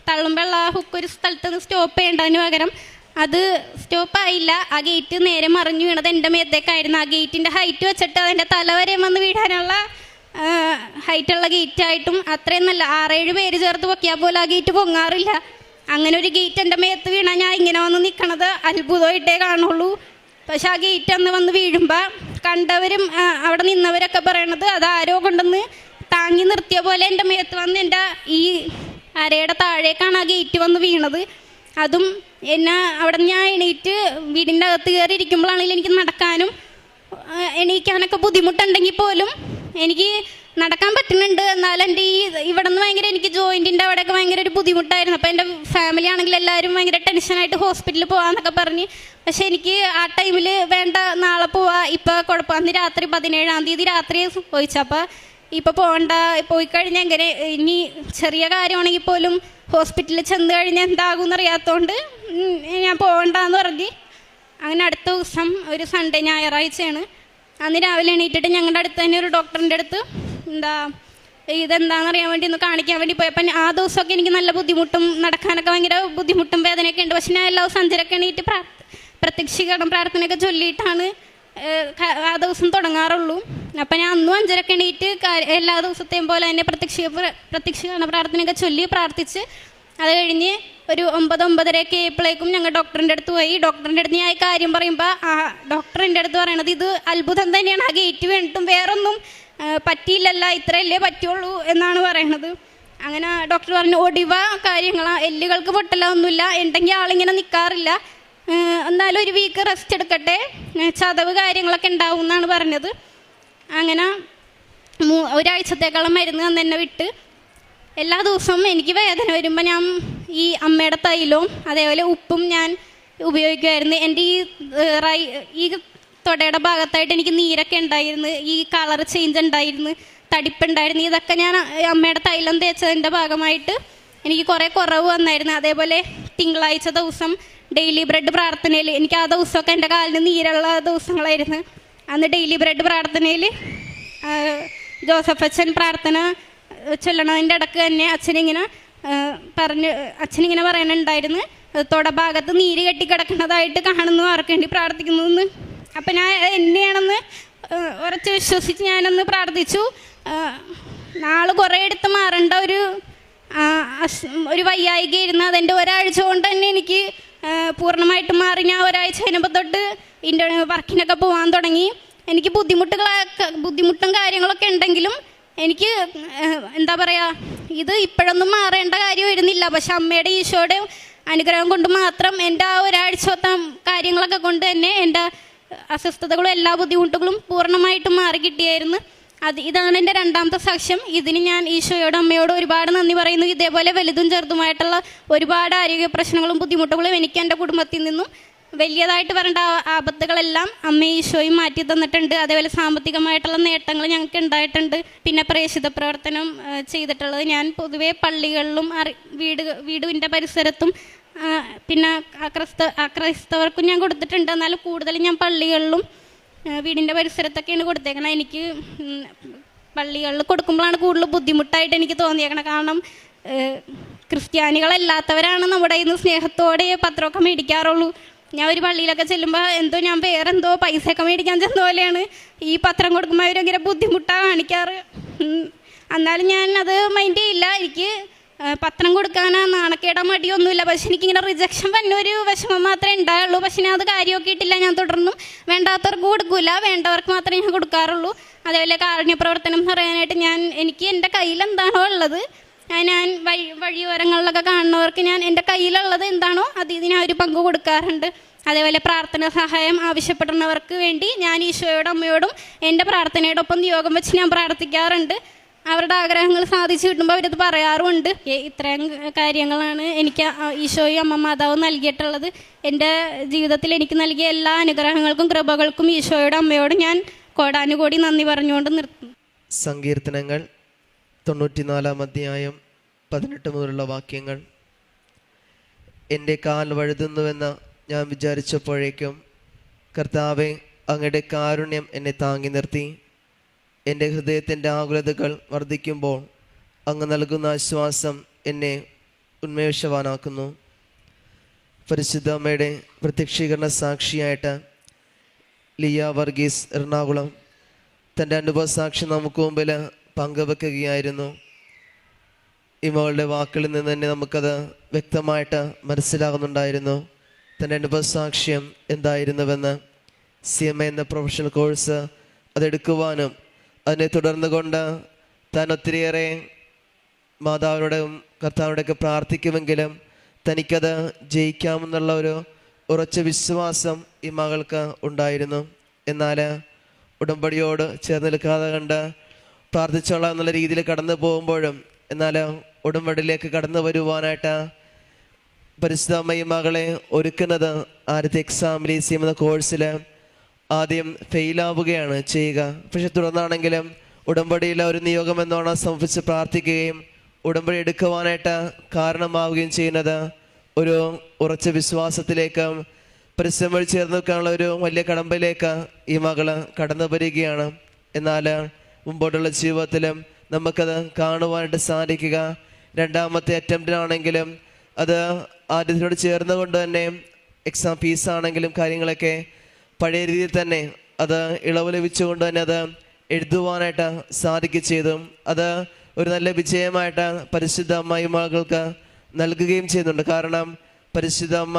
തള്ളുമ്പോഴുള്ള ആ ഹുക്ക് ഒരു സ്ഥലത്ത് നിന്ന് സ്റ്റോപ്പ് ചെയ്യേണ്ടതിന് പകരം അത് സ്റ്റോപ്പായില്ല. ആ ഗേറ്റ് നേരെ മറിഞ്ഞു വീണത് എൻ്റെ മേത്തേക്കായിരുന്നു. ആ ഗേറ്റിൻ്റെ ഹൈറ്റ് വെച്ചിട്ട് അതിൻ്റെ തല വരെ വന്ന് വീഴാനുള്ള ഹൈറ്റുള്ള ഗേറ്റായിട്ടും അത്രയും നല്ല 6-7 പേര് ചേർത്ത് പൊക്കിയാൽ പോലും ആ ഗേറ്റ് പൊങ്ങാറില്ല. അങ്ങനെ ഒരു ഗേറ്റ് എൻ്റെ മേത്ത് വീണാൽ ഞാൻ ഇങ്ങനെ വന്ന് നിൽക്കണത് അത്ഭുതമായിട്ടേ കാണുള്ളൂ. പക്ഷെ ആ ഗേറ്റ് അന്ന് വന്ന് വീഴുമ്പോൾ കണ്ടവരും അവിടെ നിന്നവരൊക്കെ പറയണത് അത് ആരോ കൊണ്ടുവന്ന് താങ്ങി നിർത്തിയ പോലെ എൻ്റെ മേത്ത് വന്ന് എൻ്റെ ഈ അരയുടെ താഴേക്കാണ് ആ ഗേറ്റ് വന്ന് വീണത്. അതും എന്നെ അവിടെ ഞാൻ എണീറ്റ് വീടിൻ്റെ അകത്ത് കയറി ഇരിക്കുമ്പോഴാണെങ്കിലും എനിക്ക് നടക്കാനും എണീക്കാനൊക്കെ ബുദ്ധിമുട്ടുണ്ടെങ്കിൽ പോലും എനിക്ക് നടക്കാൻ പറ്റുന്നുണ്ട്. എന്നാൽ എൻ്റെ ഇവിടെ നിന്ന് ഭയങ്കര എനിക്ക് ജോയിൻറ്റിൻ്റെ അവിടെയൊക്കെ ഭയങ്കര ഒരു ബുദ്ധിമുട്ടായിരുന്നു. അപ്പോൾ എൻ്റെ ഫാമിലി ആണെങ്കിൽ എല്ലാവരും ഭയങ്കര ടെൻഷനായിട്ട് ഹോസ്പിറ്റലിൽ പോകാമെന്നൊക്കെ പറഞ്ഞ്, പക്ഷേ എനിക്ക് ആ ടൈമിൽ വേണ്ട നാളെ പോവാം, ഇപ്പോൾ കുഴപ്പം. അന്ന് രാത്രി 17-ാം തീയതി രാത്രി ചോദിച്ചപ്പോൾ ഇപ്പോൾ പോകണ്ട, പോയി കഴിഞ്ഞാൽ എങ്ങനെ ഇനി ചെറിയ കാര്യമാണെങ്കിൽ പോലും ഹോസ്പിറ്റലിൽ ചെന്ന് കഴിഞ്ഞാൽ എന്താകുമെന്ന് അറിയാത്തതുകൊണ്ട് ഞാൻ പോകണ്ടെന്ന് പറഞ്ഞ് അങ്ങനെ അടുത്ത ദിവസം ഒരു സൺഡേ ഞായറാഴ്ചയാണ്. അന്ന് രാവിലെ എണീറ്റിട്ട് ഞങ്ങളുടെ അടുത്ത് തന്നെ ഒരു ഡോക്ടറിൻ്റെ അടുത്ത് ഇതെന്താണെന്ന് അറിയാൻ വേണ്ടി ഒന്ന് കാണിക്കാൻ വേണ്ടി പോയപ്പോൾ ആ ദിവസമൊക്കെ എനിക്ക് നല്ല ബുദ്ധിമുട്ടും നടക്കാനൊക്കെ ഭയങ്കര ബുദ്ധിമുട്ടും വേദനയൊക്കെ ഉണ്ട്. പക്ഷെ ഞാൻ എല്ലാ ദിവസവും 5:30 എണീറ്റ് പ്രത്യക്ഷീകരണം പ്രാർത്ഥനയൊക്കെ ചൊല്ലിയിട്ടാണ് ആ ദിവസം തുടങ്ങാറുള്ളൂ. അപ്പം ഞാൻ അന്നും 5:30 എണീറ്റ് എല്ലാ ദിവസത്തെയും പോലെ തന്നെ പ്രത്യക്ഷീകരണ പ്രാർത്ഥനയൊക്കെ ചൊല്ലി പ്രാർത്ഥിച്ച് അത് കഴിഞ്ഞ് ഒരു 9-9:30 ആയപ്പോഴേക്കും ഞങ്ങൾ ഡോക്ടറിൻ്റെ അടുത്ത് പോയി. ഡോക്ടറിൻ്റെ അടുത്ത് ഞാൻ കാര്യം പറയുമ്പോൾ ആ ഡോക്ടറിൻ്റെ അടുത്ത് പറയണത് ഇത് അത്ഭുതം തന്നെയാണ്, ആ ഗേറ്റ് വേണ്ടിട്ടും വേറൊന്നും പറ്റിയില്ലല്ല, ഇത്രയല്ലേ പറ്റുള്ളൂ എന്നാണ് പറയണത്. അങ്ങനെ ഡോക്ടർ പറഞ്ഞു ഒടിവ കാര്യങ്ങളാ, എല്ലുകൾക്ക് പൊട്ടല ഒന്നുമില്ല, ഉണ്ടെങ്കിൽ ആളിങ്ങനെ നിൽക്കാറില്ല, എന്നാലും ഒരു വീക്ക് റെസ്റ്റ് എടുക്കട്ടെ, ചതവ് കാര്യങ്ങളൊക്കെ ഉണ്ടാവും എന്നാണ് പറഞ്ഞത്. അങ്ങനെ ഒരാഴ്ചത്തേക്കാളും മരുന്ന് അന്ന് എന്നെ വിട്ട് എല്ലാ ദിവസവും എനിക്ക് വേദന വരുമ്പോൾ ഞാൻ ഈ അമ്മയുടെ തൈലവും അതേപോലെ ഉപ്പും ഞാൻ ഉപയോഗിക്കുമായിരുന്നു. എൻ്റെ ഈ തൊടയുടെ ഭാഗത്തായിട്ട് എനിക്ക് നീരൊക്കെ ഉണ്ടായിരുന്നു, ഈ കളർ ചേഞ്ച് ഉണ്ടായിരുന്നു, തടിപ്പുണ്ടായിരുന്നു. ഇതൊക്കെ ഞാൻ അമ്മയുടെ തൈലം തേച്ചതിൻ്റെ ഭാഗമായിട്ട് എനിക്ക് കുറേ കുറവ് വന്നായിരുന്നു. അതേപോലെ തിങ്കളാഴ്ച ദിവസം ഡെയിലി ബ്രെഡ് പ്രാർത്ഥനയിൽ എനിക്ക് ആ ദിവസമൊക്കെ എൻ്റെ കാലിന് നീരുള്ള ദിവസങ്ങളായിരുന്നു. അന്ന് ഡെയിലി ബ്രെഡ് പ്രാർത്ഥനയിൽ ജോസഫ് അച്ഛൻ പ്രാർത്ഥന ചൊല്ലണതിൻ്റെ ഇടക്ക് തന്നെ അച്ഛനിങ്ങനെ പറയണുണ്ടായിരുന്നു തൊടഭാഗത്ത് നീര് കെട്ടി കിടക്കുന്നതായിട്ട് കാണുന്നു, ആർക്ക് വേണ്ടി പ്രാർത്ഥിക്കുന്നു എന്ന്. അപ്പം ഞാൻ എന്നെയാണെന്ന് ഉറച്ച് വിശ്വസിച്ച് ഞാനൊന്ന് പ്രാർത്ഥിച്ചു. നാളെ കുറേ എടുത്ത് മാറേണ്ട ഒരു വയ്യായികയായിരുന്നു. അതെൻ്റെ ഒരാഴ്ച കൊണ്ട് തന്നെ എനിക്ക് പൂർണ്ണമായിട്ട് മാറി. ഞാൻ ഒരാഴ്ച കഴിഞ്ഞപ്പോൾ തൊട്ട് വർക്കിനൊക്കെ പോകാൻ തുടങ്ങി. എനിക്ക് ബുദ്ധിമുട്ടും കാര്യങ്ങളൊക്കെ ഉണ്ടെങ്കിലും എനിക്ക് എന്താ പറയുക, ഇത് ഇപ്പോഴൊന്നും മാറേണ്ട കാര്യമായിരുന്നില്ല. പക്ഷെ അമ്മയുടെ ഈശോയുടെ അനുഗ്രഹം കൊണ്ട് മാത്രം എൻ്റെ ആ ഒരാഴ്ചത്തെ കാര്യങ്ങളൊക്കെ കൊണ്ട് തന്നെ എൻ്റെ അസ്വസ്ഥതകളും എല്ലാ ബുദ്ധിമുട്ടുകളും പൂർണ്ണമായിട്ടും മാറി കിട്ടിയായിരുന്നു. ഇതാണ് എൻ്റെ രണ്ടാമത്തെ സാക്ഷ്യം. ഇതിന് ഞാൻ ഈശോയോടും അമ്മയോടും ഒരുപാട് നന്ദി പറയുന്നു. ഇതേപോലെ വലുതും ചെറുതുമായിട്ടുള്ള ഒരുപാട് ആരോഗ്യ പ്രശ്നങ്ങളും ബുദ്ധിമുട്ടുകളും എനിക്ക് എൻ്റെ കുടുംബത്തിൽ നിന്നും വലിയതായിട്ട് വരേണ്ട ആപത്തുകളെല്ലാം അമ്മയും ഈശോയും മാറ്റി തന്നിട്ടുണ്ട്. അതേപോലെ സാമ്പത്തികമായിട്ടുള്ള നേട്ടങ്ങൾ ഞങ്ങൾക്ക് ഉണ്ടായിട്ടുണ്ട്. പിന്നെ പ്രേക്ഷിത പ്രവർത്തനം ചെയ്തിട്ടുള്ളത് ഞാൻ പൊതുവെ പള്ളികളിലും വീടിൻ്റെ പരിസരത്തും പിന്നെ അക്രൈസ്തവർക്കും ഞാൻ കൊടുത്തിട്ടുണ്ട്. എന്നാലും കൂടുതലും ഞാൻ പള്ളികളിലും വീടിൻ്റെ പരിസരത്തൊക്കെയാണ് കൊടുത്തേക്കണം. എനിക്ക് പള്ളികളിൽ കൊടുക്കുമ്പോഴാണ് കൂടുതൽ ബുദ്ധിമുട്ടായിട്ട് എനിക്ക് തോന്നിയേക്കണം. കാരണം ക്രിസ്ത്യാനികളല്ലാത്തവരാണ് നമ്മുടെ കയ്യിൽ നിന്ന് സ്നേഹത്തോടെ പത്രമൊക്കെ മേടിക്കാറുള്ളൂ. ഞാൻ ഒരു പള്ളിയിലൊക്കെ ചെല്ലുമ്പോൾ ഞാൻ വേറെന്തോ പൈസയൊക്കെ മേടിക്കാൻ ചെന്ന പോലെയാണ് ഈ പത്രം കൊടുക്കുമ്പോൾ അവർ ഭയങ്കര ബുദ്ധിമുട്ടാണ് കാണിക്കാറ്. എന്നാലും ഞാൻ അത് മൈൻഡ് ചെയ്യില്ല. എനിക്ക് പത്രം കൊടുക്കാനാ നാണക്കേടാ മടിയൊന്നുമില്ല. പക്ഷെ എനിക്കിങ്ങനെ റിജക്ഷൻ വന്നൊരു വിഷമം മാത്രമേ ഉണ്ടായുള്ളൂ. പക്ഷെ ഞാൻ അത് കാര്യമൊക്കെ ഇട്ടില്ല. ഞാൻ തുടർന്നും വേണ്ടാത്തവർക്ക് കൊടുക്കില്ല, വേണ്ടവർക്ക് മാത്രമേ ഞാൻ കൊടുക്കാറുള്ളൂ. അതേപോലെ കാരുണ്യ പ്രവർത്തനം എന്ന് പറയാനായിട്ട് എനിക്ക് എൻ്റെ കയ്യിൽ എന്താണോ ഉള്ളത് ഞാൻ വഴിയോരങ്ങളിലൊക്കെ കാണുന്നവർക്ക് എൻ്റെ കയ്യിലുള്ളത് എന്താണോ അതിന് ഒരു പങ്ക് കൊടുക്കാറുണ്ട്. അതേപോലെ പ്രാർത്ഥന സഹായം ആവശ്യപ്പെടുന്നവർക്ക് വേണ്ടി ഞാൻ ഈശോയോടും അമ്മയോടും എൻ്റെ പ്രാർത്ഥനയോടൊപ്പം നിയോഗം വെച്ച് ഞാൻ പ്രാർത്ഥിക്കാറുണ്ട്. അവരുടെ ആഗ്രഹങ്ങൾ സാധിച്ചു കിട്ടുമ്പോൾ അവരത് പറയാറുമുണ്ട്. ഇത്രയും കാര്യങ്ങളാണ് എനിക്ക് ഈശോയും അമ്മ മാതാവും നൽകിയിട്ടുള്ളത്. എൻ്റെ ജീവിതത്തിൽ എനിക്ക് നൽകിയ എല്ലാ അനുഗ്രഹങ്ങൾക്കും കൃപകൾക്കും ഈശോയോടും അമ്മയോടും ഞാൻ കോടാനുകോടി നന്ദി പറഞ്ഞുകൊണ്ട് നിർത്തുന്നു. സങ്കീർത്തനങ്ങൾ 94 അധ്യായം 18 മുതലുള്ള വാക്യങ്ങൾ. എൻ്റെ കാൽ വഴുതുന്നുവെന്ന് ഞാൻ വിചാരിച്ചപ്പോഴേക്കും കർത്താവെ അങ്ങയുടെ കാരുണ്യം എന്നെ താങ്ങി നിർത്തി. എൻ്റെ ഹൃദയത്തിൻ്റെ ആകുലതകൾ വർദ്ധിക്കുമ്പോൾ അങ്ങ് നൽകുന്ന ആശ്വാസം എന്നെ ഉന്മേഷവാനാക്കുന്നു. പരിശുദ്ധ അമ്മയുടെ പ്രത്യക്ഷീകരണ സാക്ഷിയായിട്ട് ലിയ വർഗീസ് എറണാകുളം തൻ്റെ അനുഭവ സാക്ഷി നമുക്ക് മുമ്പിൽ പങ്കുവെക്കുകയായിരുന്നു. ഈ മകളുടെ വാക്കുകളിൽ നിന്ന് തന്നെ നമുക്കത് വ്യക്തമായിട്ട് മനസ്സിലാകുന്നുണ്ടായിരുന്നു തൻ്റെ അനുഭവ സാക്ഷ്യം എന്തായിരുന്നുവെന്ന്. CMA എന്ന പ്രൊഫഷണൽ കോഴ്സ് അതെടുക്കുവാനും അതിനെ തുടർന്ന് കൊണ്ട് താൻ ഒത്തിരിയേറെ മാതാവിനോടും കർത്താവിനോടൊക്കെ പ്രാർത്ഥിക്കുമെങ്കിലും തനിക്കത് ജയിക്കാമെന്നുള്ള ഒരു ഉറച്ച വിശ്വാസം ഈ മകൾക്ക് ഉണ്ടായിരുന്നു. എന്നാൽ ഉടമ്പടിയോട് ചേർന്ന് നിൽക്കാതെ കണ്ട് പ്രാർത്ഥിച്ചോളാം എന്നുള്ള രീതിയിൽ കടന്നു പോകുമ്പോഴും എന്നാൽ ഉടമ്പടിയിലേക്ക് കടന്നു വരുവാനായിട്ട് പരിശുദ്ധ അമ്മ ഈ മകളെ ഒരുക്കുന്നത് ആദ്യത്തെ എക്സാമിൽ CMA എന്ന കോഴ്സിൽ ആദ്യം ഫെയിലാവുകയാണ് ചെയ്യുക. പക്ഷെ തുടർന്നാണെങ്കിലും ഉടമ്പടിയിലെ ഒരു നിയോഗം എന്നോണം സമർപ്പിച്ച് പ്രാർത്ഥിക്കുകയും ഉടമ്പടി എടുക്കുവാനായിട്ട് കാരണമാവുകയും ചെയ്യുന്നത് ഒരു ഉറച്ച വിശ്വാസത്തിലേക്ക് പരിശ്രമം ചേർന്ന് നിൽക്കാനുള്ള ഒരു വലിയ കടമ്പയിലേക്ക് ഈ മകള് കടന്നു വരികയാണ്. എന്നാൽ മുമ്പോട്ടുള്ള ജീവിതത്തിലും നമുക്കത് കാണുവാനായിട്ട് സാധിക്കുക. രണ്ടാമത്തെ അറ്റംപ്റ്റിനാണെങ്കിലും അത് ആദ്യത്തിനോട് ചേർന്നുകൊണ്ട് തന്നെ എക്സാം ഫീസാണെങ്കിലും കാര്യങ്ങളൊക്കെ പഴയ രീതിയിൽ തന്നെ അത് ഇളവ് ലഭിച്ചുകൊണ്ട് തന്നെ അത് എഴുതുവാനായിട്ട് സാധിക്കുകയും ചെയ്തു. അത് ഒരു നല്ല വിജയമായിട്ട് പരിശുദ്ധ അമ്മ ഈ മകൾക്ക് നൽകുകയും ചെയ്യുന്നുണ്ട്. കാരണം പരിശുദ്ധ അമ്മ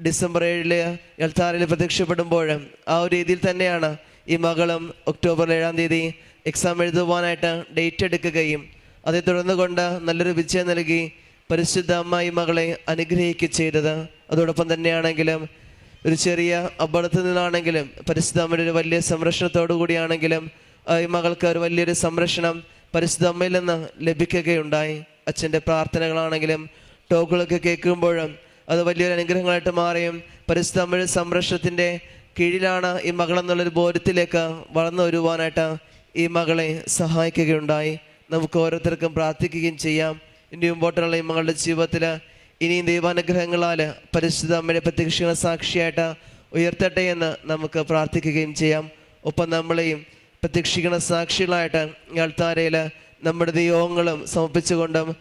ഡിസംബർ 7 എൽത്താരയിൽ പ്രത്യക്ഷപ്പെടുമ്പോൾ ആ ഒരു രീതിയിൽ തന്നെയാണ് ഈ മകളും ഒക്ടോബർ 7 എക്സാം എഴുതുവാനായിട്ട് ഡേറ്റ് എടുക്കുകയും അതേ തുടർന്ന് കൊണ്ട് നല്ലൊരു വിജയം നൽകി പരിശുദ്ധ അമ്മ ഈ മകളെ അനുഗ്രഹിക്കുകയും ചെയ്തത്. അതോടൊപ്പം തന്നെയാണെങ്കിലും ഒരു ചെറിയ അപകടത്തിൽ നിന്നാണെങ്കിലും പരിശുദ്ധ അമ്മയുടെ ഒരു വലിയ സംരക്ഷണത്തോടു കൂടിയാണെങ്കിലും ഈ മകൾക്ക് ഒരു വലിയൊരു സംരക്ഷണം പരിശുദ്ധ അമ്മയിൽ നിന്ന് ലഭിക്കുകയുണ്ടായി. അച്ഛൻ്റെ പ്രാർത്ഥനകളാണെങ്കിലും ടോക്കുകളൊക്കെ കേൾക്കുമ്പോഴും അത് വലിയൊരു അനുഗ്രഹങ്ങളായിട്ട് മാറിയും പരിശുദ്ധ അമ്മയുടെ സംരക്ഷണത്തിൻ്റെ കീഴിലാണ് ഈ മകളെന്നുള്ളൊരു ബോധ്യത്തിലേക്ക് വളർന്നു വരുവാനായിട്ട് ഈ മകളെ സഹായിക്കുകയുണ്ടായി. നമുക്ക് ഓരോരുത്തർക്കും പ്രാർത്ഥിക്കുകയും ചെയ്യാം. ഇനി മുമ്പോട്ടുള്ള ഈ മകളുടെ ജീവിതത്തിൽ ഇനിയും ദൈവാനുഗ്രഹങ്ങളാൽ പരിശുദ്ധ അമ്മയുടെ പ്രത്യക്ഷീകരണ സാക്ഷിയായിട്ട് ഉയർത്തട്ടെ എന്ന് നമുക്ക് പ്രാർത്ഥിക്കുകയും ചെയ്യാം. ഒപ്പം നമ്മളെയും പ്രത്യക്ഷീകരണ സാക്ഷികളായിട്ട് ഈ അൾത്താരയിൽ നമ്മുടെ നിയോഗങ്ങളും സമർപ്പിച്ചുകൊണ്ടും